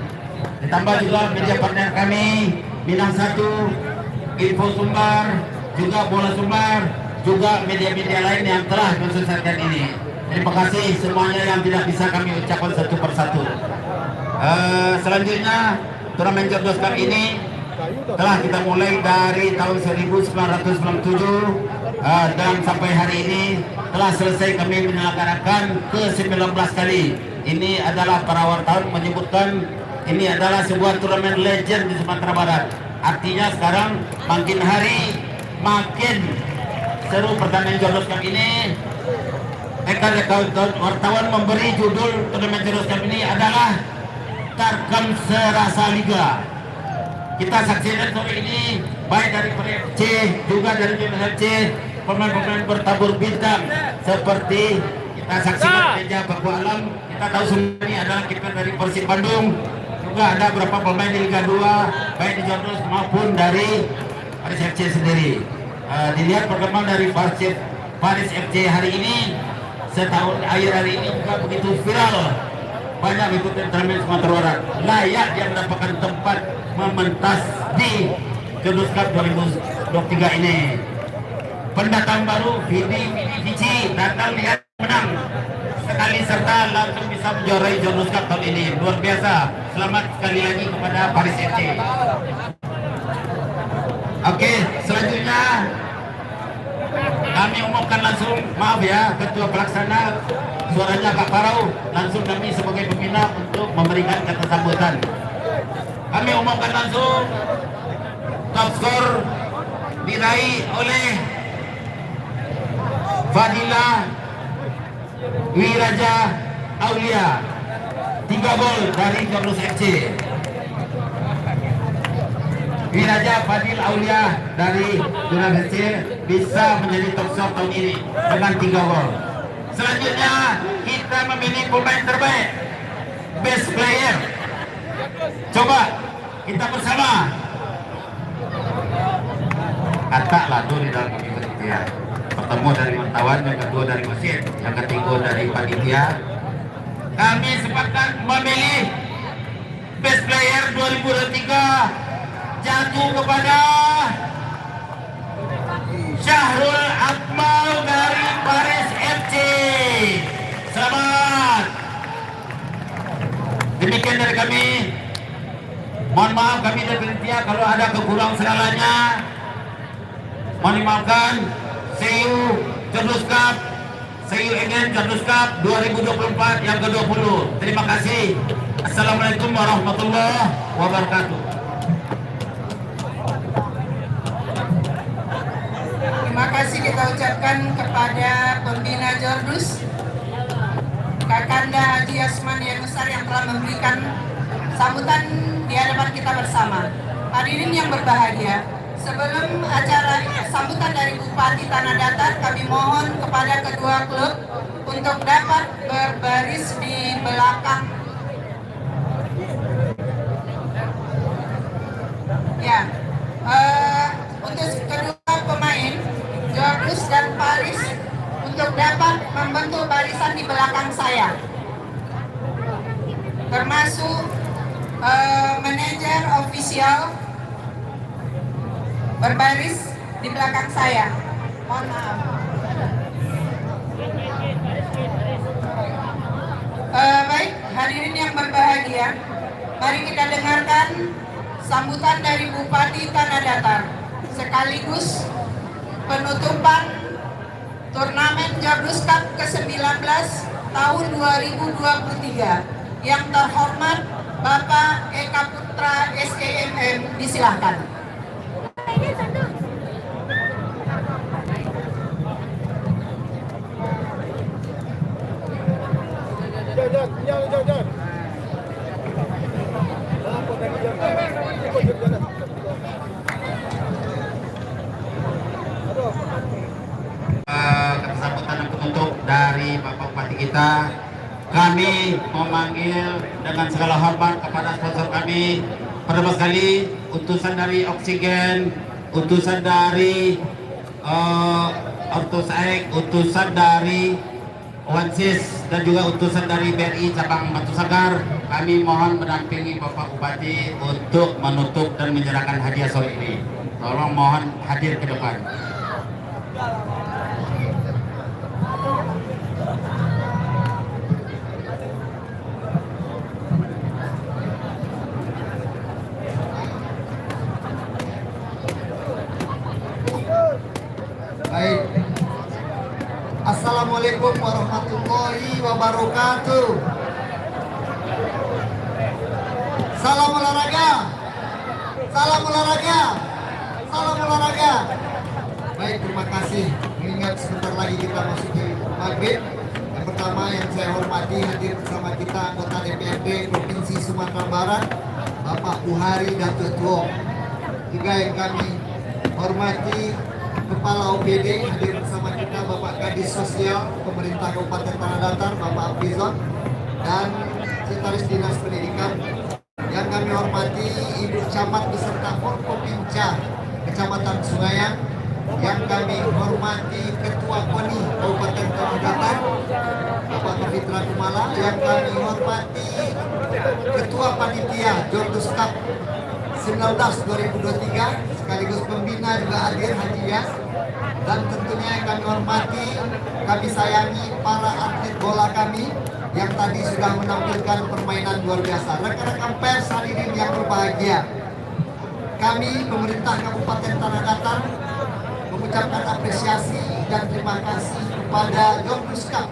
Ditambah juga media partner kami, Minang 1, Info Sumbar, juga Bola Sumbar, juga media-media lain yang telah mensukseskan ini. Terima kasih semuanya yang tidak bisa kami ucapkan satu persatu. Selanjutnya turnamen Jordus Cup ini telah kita mulai dari tahun 1997 dan sampai hari ini telah selesai kami menyelenggarakan ke-19 kali. Ini adalah para wartawan menyebutkan ini adalah sebuah turnamen legend di Sumatera Barat. Artinya sekarang makin hari makin seru pertandingan Jordus Cup ini. Rekan-rekan wartawan memberi judul turnamen Jordus Cup ini adalah Tarkam Serasa Liga. Kita saksikan sore ini baik dari PFC juga dari PFC, pemain-pemain bertabur bintang seperti kita saksikan Reja Baku Alam. Kita tahu semua ini adalah kiper dari Persib Bandung. Juga ada beberapa pemain di Liga 2 baik di Jordus maupun dari Paris FC sendiri. Dilihat perkembangan dari Paris FC hari ini, setahun akhir hari ini juga begitu viral. Banyak mengikuti turnamen Sumatera Barat, layak dia mendapatkan tempat mementas di Jordus Cup 2023 ini. Pendatang baru Vidi Vici datang lihat menang sekali serta langsung bisa menjuarai Jonas Cup tahun ini. Luar biasa. Selamat sekali lagi kepada Paris FC. Oke, selanjutnya kami umumkan langsung, maaf ya, Ketua Pelaksana suaranya agak parau, langsung kami sebagai pembina untuk memberikan kata sambutan. Kami umumkan langsung top skor diraih oleh Fadila Wiraja Aulia, 3 gol dari Jonas FC. Wiraja Fadil Aulia dari Jonas FC bisa menjadi top skor tahun ini dengan 3 gol. Selanjutnya kita memilih pemain terbaik, best player. Coba kita bersama. Katalah tuh di dalam komite panitia. Pertama dari wartawan, yang kedua dari wasit, yang ketiga dari panitia. Kami sepakat memilih best player 2023 jatuh kepada Syahrul Akmal dari Paris FC. Selamat. Demikian dari kami. Mohon maaf kami dari panitia kalau ada kekurangan segalanya. Mohon dimaafkan. See you Jonas Cup. See you again Jonas Cup 2024 yang ke-20. Terima kasih. Assalamualaikum warahmatullahi wabarakatuh. Terima kasih kita ucapkan kepada pembina Jordus, Kakanda Haji Yasman Yanusar yang telah memberikan sambutan di hadapan kita bersama. Hadirin yang berbahagia, sebelum acara sambutan dari Bupati Tanah Datar, kami mohon kepada kedua klub untuk dapat berbaris di belakang. Ya, untuk kedua pemain Jordus dan Paris untuk dapat membentuk barisan di belakang saya, termasuk manajer ofisial berbaris di belakang saya. Mohon maaf. Baik, hadirin yang berbahagia, mari kita dengarkan sambutan dari Bupati Tanah Datar sekaligus penutupan turnamen Jordus Cup ke-19 tahun 2023. Yang terhormat Bapak Eka Putra SEMM, disilahkan. Sambutan penutup dari Bapak Bupati kita. Kami memanggil dengan segala hormat kepada sponsor kami. Pertama sekali utusan dari Oksigen, utusan dari Ortosaik, utusan dari Wansis, dan juga utusan dari BRI cabang Batu Sagar. Kami mohon mendampingi Bapak Bupati untuk menutup dan menyerahkan hadiah sore ini. Tolong mohon hadir ke depan. Baik. Assalamualaikum warahmatullahi wabarakatuh. Salam olahraga. Salam olahraga. Salam olahraga. Baik, terima kasih. Mengingat sebentar lagi kita masuk di maghrib. Yang pertama yang saya hormati, hadir bersama kita anggota DPRD Provinsi Sumatera Barat, Bapak Buhari Datuk Tuo. Juga yang kami hormati, Kepala OPD, hadir bersama kita Bapak Kadis Sosial Pemerintah Kabupaten Tanah Datar, Bapak Abdizon, dan Sekretaris Dinas Pendidikan. Yang kami hormati Ibu Camat beserta Forkopimca Kecamatan Sungaian. Yang kami hormati Ketua KONI Kabupaten Tanah Datar, Bapak Fitra Kumala. Yang kami hormati Ketua Panitia Jordus Cup 19 2023 sekaligus pembina juga hadir Haji Yas. dan tentunya yang kami hormati, kami sayangi para atlet bola kami yang tadi sudah menampilkan permainan luar biasa. Rekan-rekan pers hadirin yang berbahagia, kami pemerintah Kabupaten Tanah Datar mengucapkan apresiasi dan terima kasih kepada Jordus Cup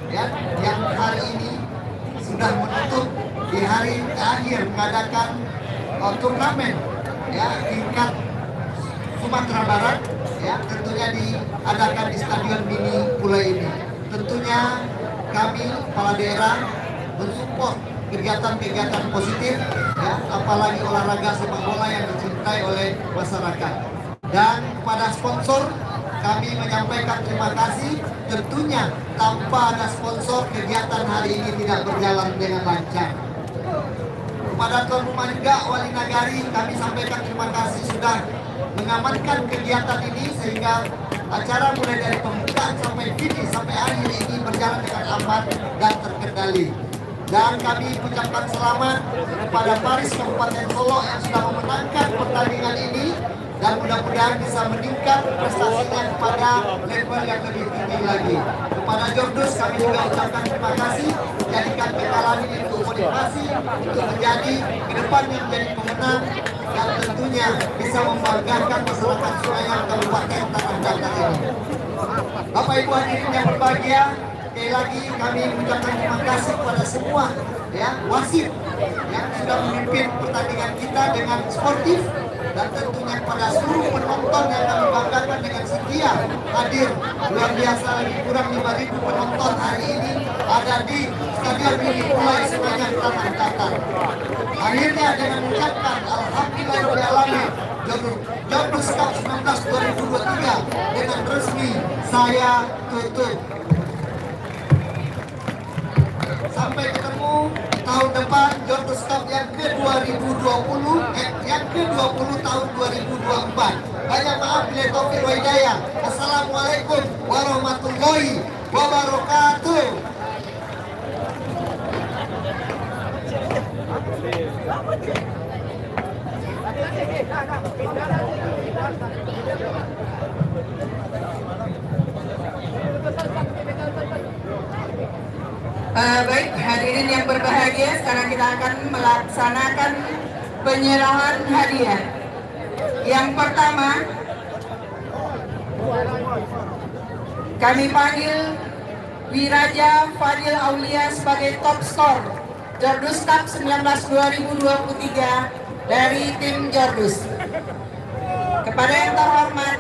ya, yang hari ini sudah menutup di hari akhir mengadakan turnamen ya tingkat Sumatera Barat ya, tentunya diadakan di Stadion Mini Pulai ini. Tentunya kami kepala daerah mensupport kegiatan-kegiatan positif ya, apalagi olahraga sepak bola yang dicintai oleh masyarakat. Dan kepada sponsor kami menyampaikan terima kasih. Tentunya tanpa ada sponsor kegiatan hari ini tidak berjalan dengan lancar. Kepada Tuan Rumah Liga Wali Nagari kami sampaikan terima kasih sudah mengamankan kegiatan ini sehingga acara mulai dari pembukaan sampai finish sampai akhir ini berjalan dengan aman dan terkendali. Dan kami mengucapkan selamat kepada Paris Kabupaten Solo yang sudah memenangkan pertandingan ini dan mudah-mudahan bisa meningkat prestasinya kepada level yang lebih tinggi lagi. Kepada Jordus kami juga ucapkan terima kasih, jadikan kekalahan ini untuk motivasi untuk menjadi ke depannya menjadi pemenang dan tentunya bisa membanggakan masyarakat Sungai Kabupaten Tanah Datar ini. Bapak Ibu hadirin yang berbahagia, sekali lagi kami mengucapkan terima kasih kepada semua ya wasit yang sudah memimpin pertandingan kita dengan sportif dan tentunya kepada seluruh penonton yang kami banggakan dengan setia hadir luar biasa lagi kurang 5.000 penonton hari ini ada di Stadion Mini Pulai sepanjang Tanah Datar. Akhirnya dengan mengucapkan alhamdulillahirobbilalamin Jordus Cup 19 2023 dengan resmi saya tutup. Sampai ketemu tahun depan Jordus Cup yang ke-2020 yang ke-20 tahun 2024. Banyak maaf bila taufik wa hidayah. Assalamualaikum warahmatullahi wabarakatuh. Baik, hadirin yang berbahagia, sekarang kita akan melaksanakan penyerahan hadiah. Yang pertama, kami panggil Wiraja Fadil Aulia sebagai top skor Jordus Cup 19 2023 dari tim Jordus. Kepada yang terhormat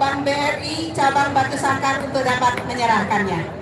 Bank BRI cabang Batu Sangkar untuk dapat menyerahkannya.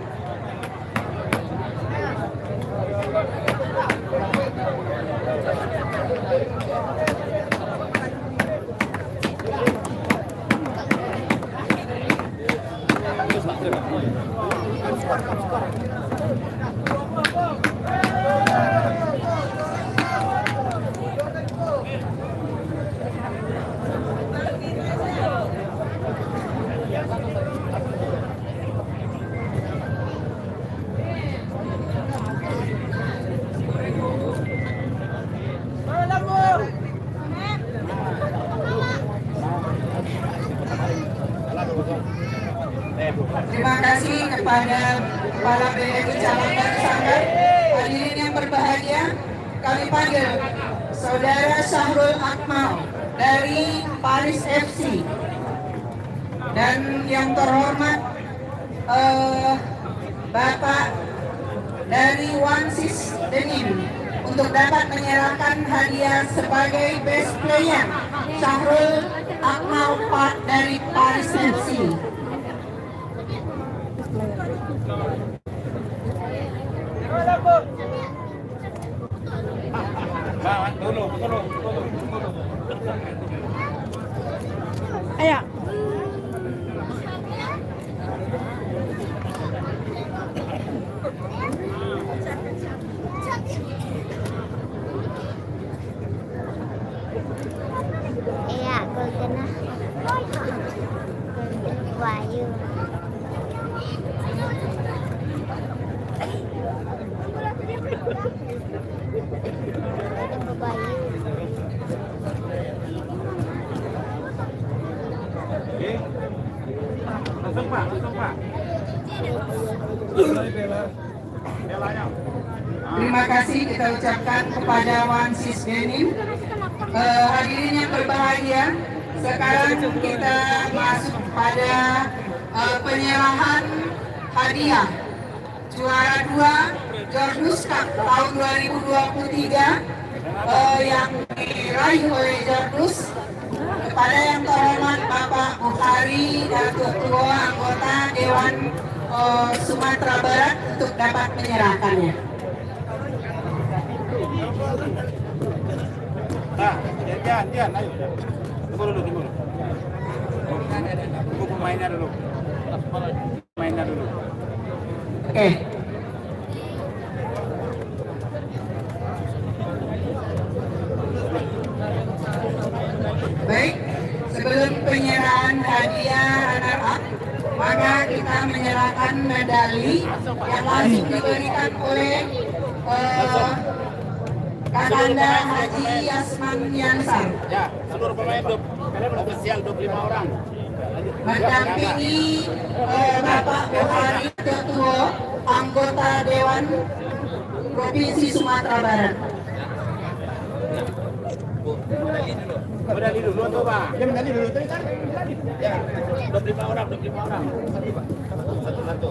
Terima kasih kepada Kepala BRI Cabang Batu Sangkar. Hadirin yang berbahagia, kami panggil Saudara Syahrul Akmal dari Paris FC. Dan yang terhormat Bapak dari Wansis Denim untuk dapat menyerahkan hadiah sebagai best player Syahrul Akmal dari Paris FC. Ayo. Iya, golden Wahyu. Bayu. Terima kasih kita ucapkan kepada Wan Sis Denim. Hadirin yang berbahagia, sekarang kita masuk pada penyerahan hadiah juara 2 Jordus Cup tahun 2023 yang diraih oleh Jordus kepada yang terhormat Bapak Bukhari dan Ketua Anggota Dewan Sumatera Barat untuk dapat menyerahkannya. Dian, ayo. Tunggu dulu. Tunggu pemainnya dulu. Oke. Baik, sebelum penyerahan hadiah runner-up, maka kita menyerahkan medali yang langsung diberikan oleh Kakanda Haji Yasman Yansar. Ya, seluruh pemain ofisial 25 orang. Mendampingi Bapak Bukhari Ketua Anggota Dewan Provinsi Sumatera Barat. Medali dulu tuh, Pak. Ya, medali dulu tadi kan. Ya, 25 orang. Satu-satu.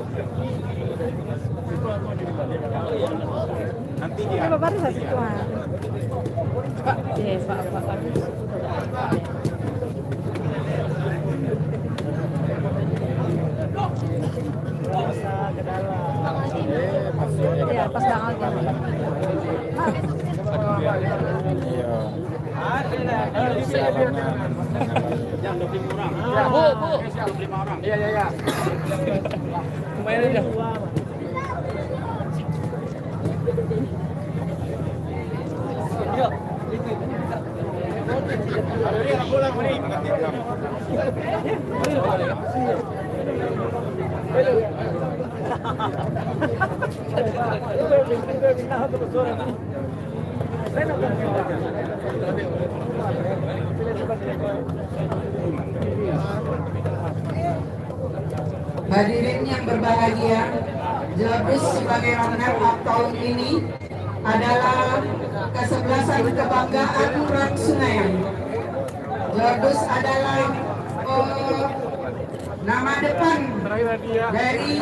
Nanti dia. Bapak harus kasih tuan. Pak. Ya, pas banget ya. Yang 25 orang. Ya, Bu. 25 orang. Iya. Lumayan aja. Hadirin yang berbahagia, Jordus sebagai runner-up tahun ini adalah kesebelasan kebanggaan Ran Sunayan. Jordus adalah nama depan dari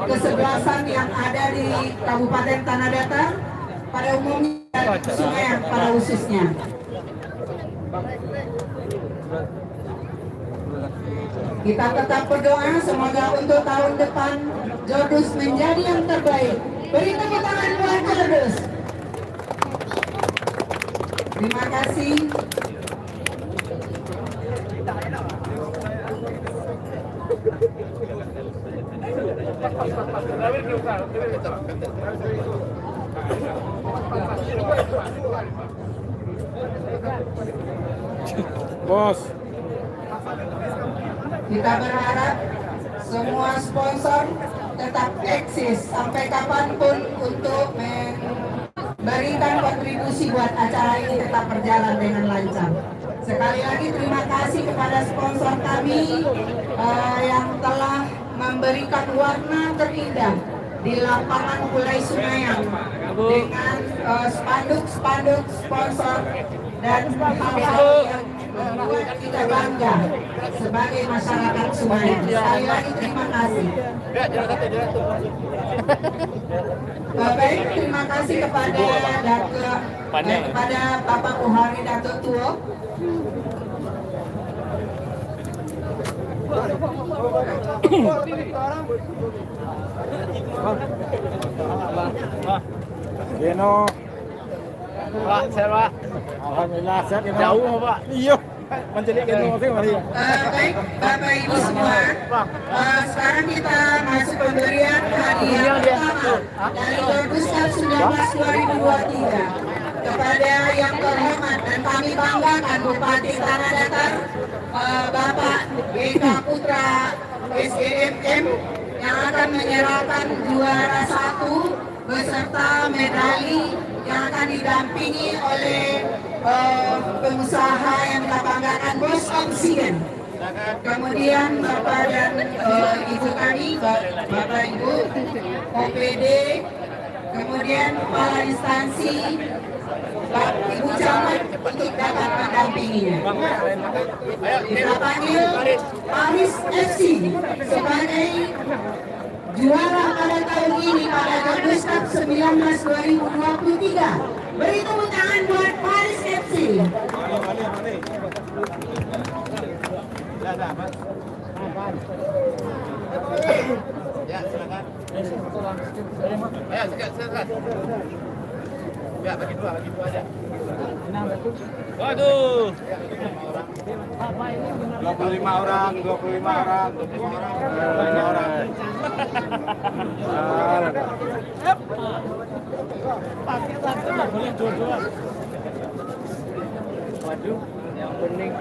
kesebelasan yang ada di Kabupaten Tanah Datar pada umumnya dan Sunayan pada khususnya. Kita tetap berdoa semoga untuk tahun depan Jordus menjadi yang terbaik. Beri tepuk tangan buat Jordus. Terima kasih. Bos. Kita berharap semua sponsor tetap eksis sampai kapanpun untuk memberikan kontribusi buat acara ini tetap berjalan dengan lancar. Sekali lagi terima kasih kepada sponsor kami yang telah memberikan warna terindah di lapangan Kulai Sunayan dengan spanduk-spanduk sponsor dan hal-hal yang membuat kita bangga sebagai masyarakat Sunayan. Sekali lagi terima kasih. Baik, terima kasih kepada Bapak Bukhari Dato' Tuo. Geno. Pak, saya Pak. Alhamdulillah sehat ya Pak. Jauh Pak. Iya. Mencelik Geno sih masih. Baik, Bapak Ibu semua. Sekarang kita masuk pemberian hadiah pertama dari Jordus Cup 19 2023 kepada yang terhormat dan kami banggakan Bupati Tanah Datar Bapak Eka Putra SDMM yang akan menyerahkan juara 1 beserta medali yang akan didampingi oleh pengusaha yang kita banggakan Bos Oksigen. Kemudian Bapak dan OPD, kemudian kepala instansi, Pak Ibu Camat untuk dapat mendampinginya. Kita panggil Paris FC sebagai juara pada tahun ini pada Jordus Cup 19 2023. Beri tepuk tangan buat Paris FC. Ya, silakan. Ayo, silakan. Ya, bagi dua aja. Waduh. 25 orang. 25 orang. Waduh, yang bening.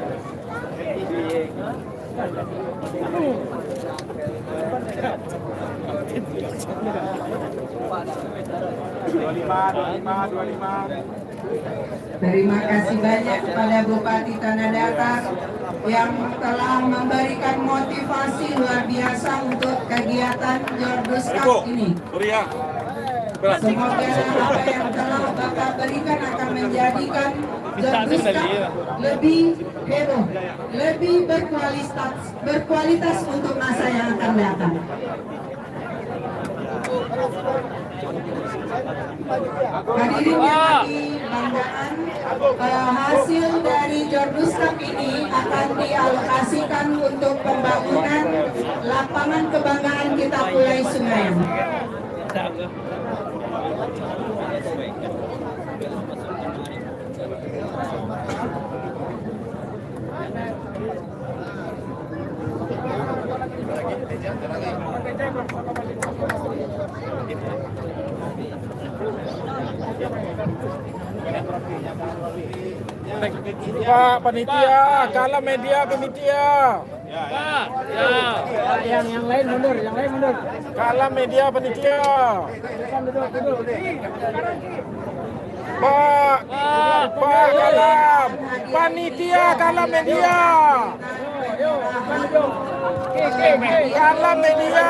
Terima kasih banyak kepada Bupati Tanah Datar yang telah memberikan motivasi luar biasa untuk kegiatan Jordus Cup ini. Semoga apa yang telah Bapak berikan akan menjadikan Jordus Cup lebih heboh, lebih berkualitas untuk masa yang akan datang. Hadirin yang dibanggakan, hasil dari Jordus Cup ini akan dialokasikan untuk pembangunan lapangan kebanggaan kita Pulai Sungayan. Pak panitia, kalah media panitia. Pak, ya. Yang lain mundur, Kalah media panitia. Pak kalah. Panitia kalah media. Kalah media.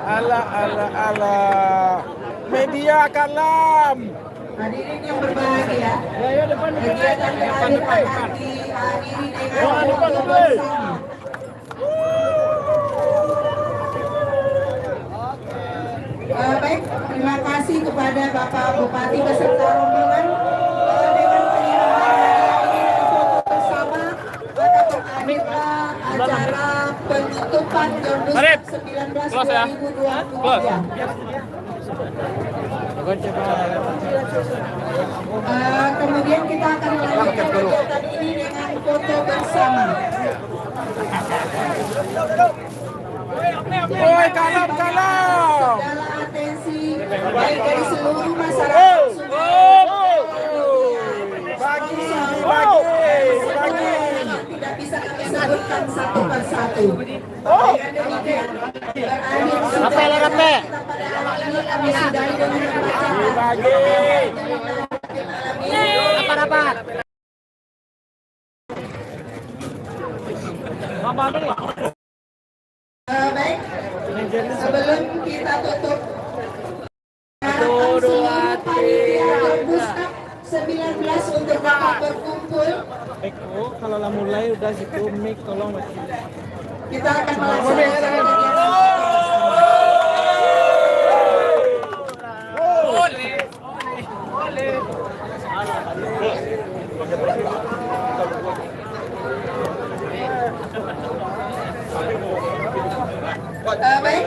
Ala. Media kalam. Hadirin yang berbahagia, kegiatan terakhir akan dihadiri dengan foto bersama. Baik, terima kasih kepada Bapak Bupati beserta rombongan. Dengan penyerahan ini dan foto bersama, maka berakhirlah acara penutupan Jordus 19 2023. Kemudian kita akan melanjutkan kegiatan ini dengan foto bersama. Oi, kalam. Segala atensi baik dari seluruh masyarakat Bagi. tidak bisa kami sebutkan satu persatu. Dengan demikian, berakhir Rape. kita pada hari ini kami sudahi dengan membacakan Rapat. baik, sebelum kita tutup, harapkan seluruh panitia Jordus Cup 19 untuk dapat berkumpul. Kalau lah mulai udah situ mic tolong. Kita akan melaksanakan kegiatan. Baik,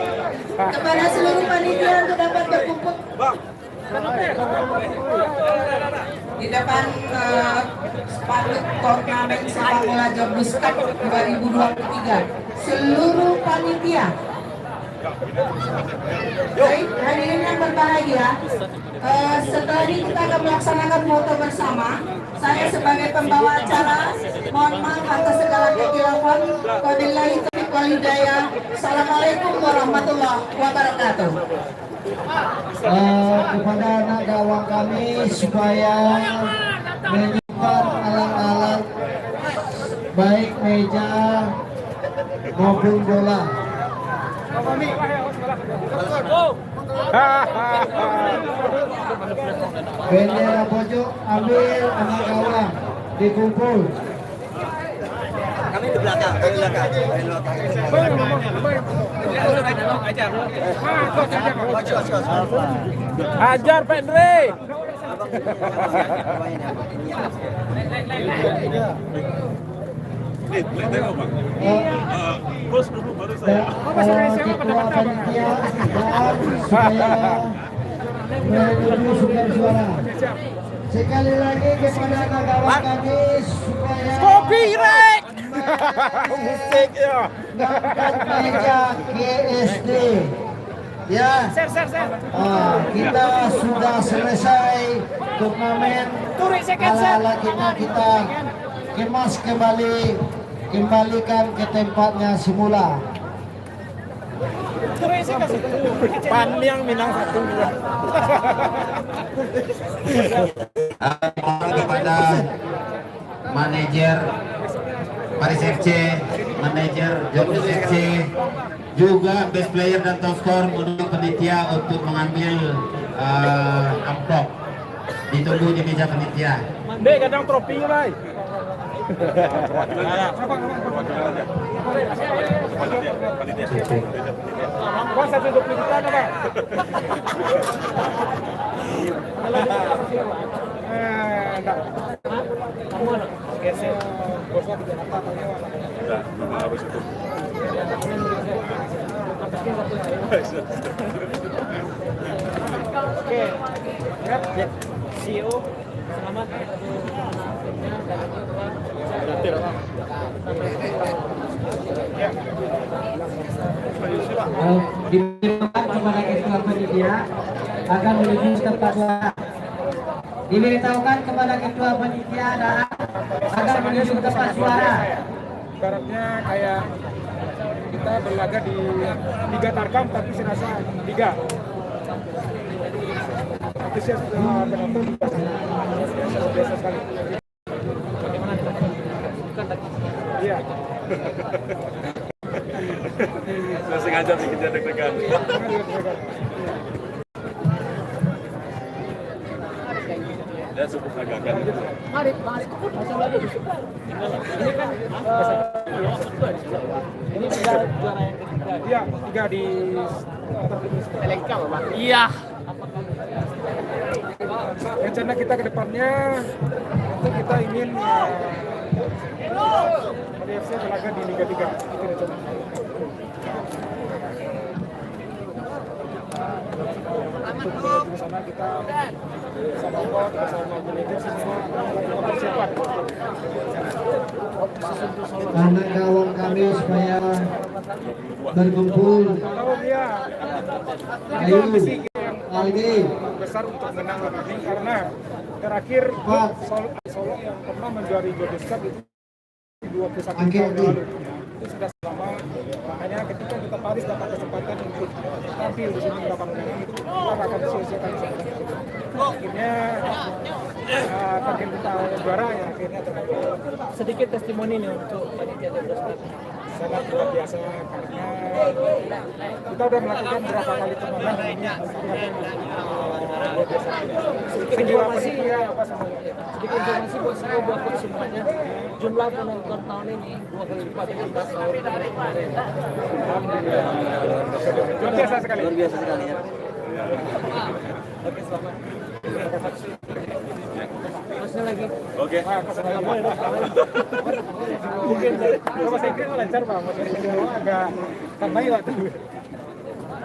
kepada seluruh panitia untuk dapat berkumpul di depan spanduk turnamen sepak bola Jordus Cup 2023. Seluruh panitia. Baik, hadirin yang berbahagia, setelah ini kita akan melaksanakan foto bersama. Saya sebagai pembawa acara mohon maaf atas segala kekilafan. Wabillahi taufiq wal hidayah. Assalamualaikum warahmatullahi wabarakatuh. Kepada anak gawang kami supaya menyiapkan alat-alat baik meja maupun bola. Bendera pojok ambil anak gawang dikumpul. Kami di belakang, Ajar Pak Andre. Ketua panitia supaya menuju sumber suara. Sekali lagi kepada kawan kami supaya Copyright. Musik ya. mengangkat meja GSD. Ya, kita sudah selesai turnamen. Ala kita kemas kembalikan ke tempatnya semula. Panjang Minang 1. Mohon kepada manajer Paris FC, manajer Jombus FC, juga best player dan top score menuju panitia untuk mengambil amplop. Ditunggu di meja panitia. Dek, kadang tropinya, Bay. Bang, 120 juta ada, Bang. Enggak. Kamu ada? Geser. Bosnya di Jakarta. Enggak, memang habis itu. Oke. Ya. CEO, selamat. Diberitahukan kepada ketua panitia akan menuju tempat suara. Diberitahukan kepada ketua panitia akan menuju tempat suara. Ibaratnya kayak kita berlaga di Liga Tarkam tapi serasa Liga. Antusias penonton biasa sekali. Bagaimana? Iya. Saya sengaja bikin dia deg-degan. Dia cukup agak-agak. Mari. Ini kan Ini sudah juara yang ketiga. Iya, 3 di LK, Bapak. iya. rencana kita ke depannya itu kita ingin FC berlaga di Liga 3. Itu rencana. Di sana kita bersama coach, bersama manajer semua persiapan. Anak kawan kami supaya berkumpul. Ayo, Aldi. Besar untuk menang ini karena terakhir Solo yang pernah menjuari Jodes Cup itu 21 tahun lalu. Itu sudah lama. Makanya ketika kita Paris dapat kesempatan untuk tampil di sini berapa menit itu kita akan sia-siakan. Akhirnya target kita juara ya akhirnya tercapai. Sedikit testimoni nih untuk panitia Jodes Cup. Sangat luar biasa karena kita udah melakukan berapa kali turnamen ini luar biasa. Sedikit informasi buat saya buat semuanya. Jumlah penonton tahun ini 2 kali lipat dari tahun kemarin. Alhamdulillah. Luar biasa sekali. Luar biasa sekali ya. Oke, selamat. Masnya lagi. Oke. Mungkin kalau bahasa Inggris lancar Pak, bahasa Inggris agak tambah lah tuh.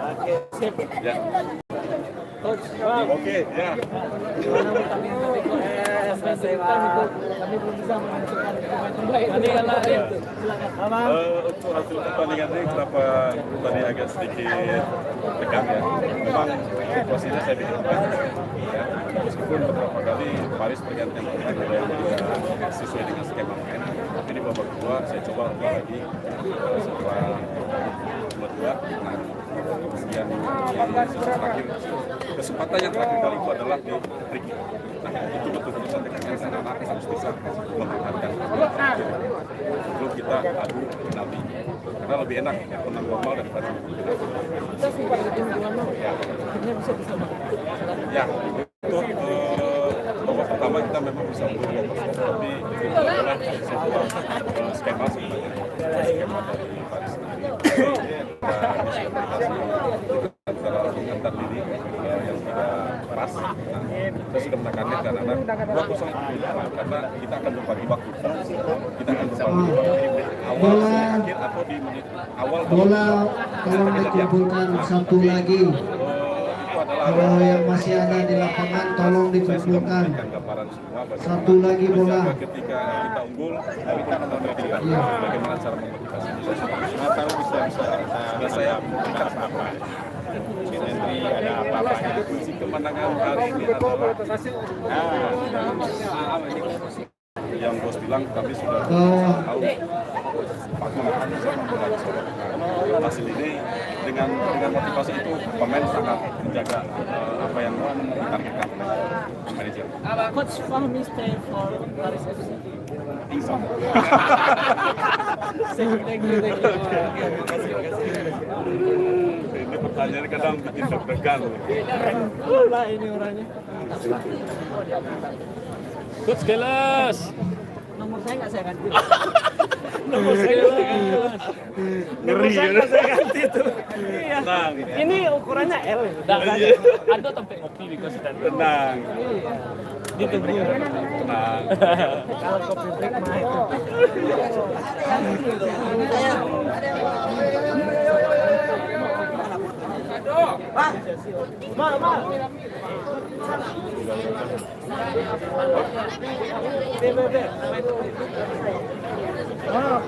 Oke, sip. Ya. Coach, oke, ya. Kami belum bisa menentukan pemain terbaik. Silakan. Untuk hasil pertandingan ini kenapa tadi agak sedikit tegang ya? Memang situasinya saya pikir baik. Ya, meskipun beberapa kali Paris pergantian pemain ada yang tidak sesuai dengan skema main, tapi ini babak kedua saya coba ubah lagi setelah kedua. Kemudian terakhir kesempatan yang terakhir kali itu adalah di free kick. Nah itu betul-betul saya tekankan karena anak-anak harus bisa mempertahankan. Sebelum kita adu penalti, karena lebih enak menang normal daripada penalti. Ya, untuk babak pertama kita memang bisa unggul 2-0, tapi itu adalah sebuah skema sebenarnya. Skema dari Paris sendiri. Antara antar diri yang tidak keras. Nah, kita sudah menekankan ke anak-anak 2-0 karena kita akan berbagi waktu. Kita akan berbagi menit awal, akhir atau di menit awal. Bola tolong dikumpulkan satu lagi. Kalau yang masih ada di lapangan tolong dikumpulkan. Satu lagi bola. Ketika kita unggul, kita akan berpikir bagaimana cara memotivasi. Saya tahu bisa sudah saya berikan apa. Ini ada apa-apanya. Kunci kemenangan hari ini adalah yang bos bilang kami sudah tahu hasil ini dengan motivasi itu pemain sangat menjaga apa yang ditargetkan manajer. Coach Fahmi stay for Paris FC. Thank you. Ini pertanyaan kadang bikin deg-degan. Keren lah ini orangnya. Coach Gelas. Nomor saya nggak saya ganti. Nomor saya Ngeri ya. Saya ganti tuh. Iya. Tenang. Ini ukurannya L. Ada sampai ngopi di kos dan Tenang. ditunggu. Tenang. Kalau kopi break mah itu.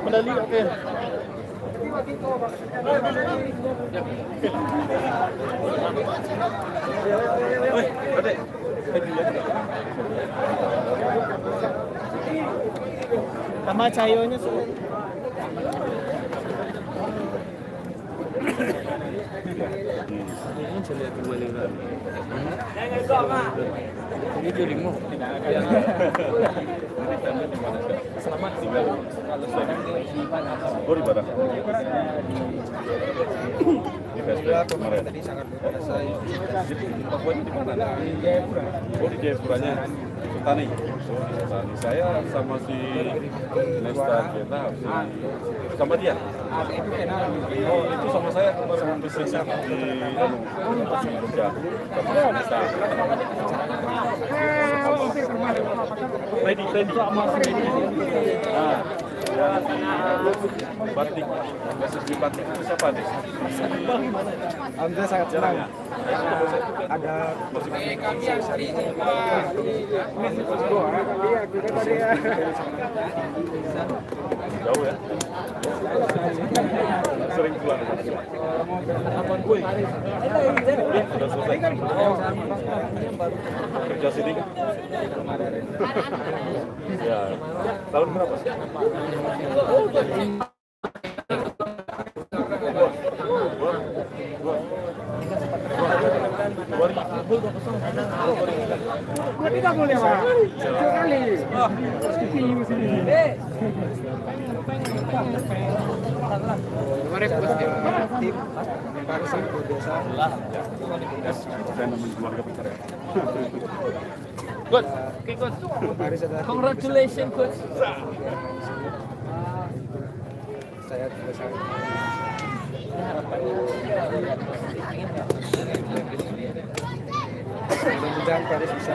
Medali oke. Sama cayonya sih. Ini saya lihat kembali kan. Ini jolingmu. Selamat tinggal. Oh di mana? Di Facebook kemarin. Tadi sangat biasa. Jadi Papua di mana? Oh di Jayapuranya. Tani. Saya sama si Nesta kita sama dia. Oh itu sama saya kemarin bisnisnya di ya sama Nesta. Ready. Nah, batik, SSB batik itu siapa nih? Alhamdulillah sangat senang. Ada jauh ya? Sering pulang. Apaan kuy? Sudah selesai. Kerja sini kan? Ya. Tahun berapa sih? tidak boleh Pak. Sekali. Kemarin bos dia. Tim Paris itu biasa. Saya nemuin keluarga besar ya. Good. Oke, coach. Paris adalah tim Congratulations, coach. saya juga sangat mudah-mudahan Paris bisa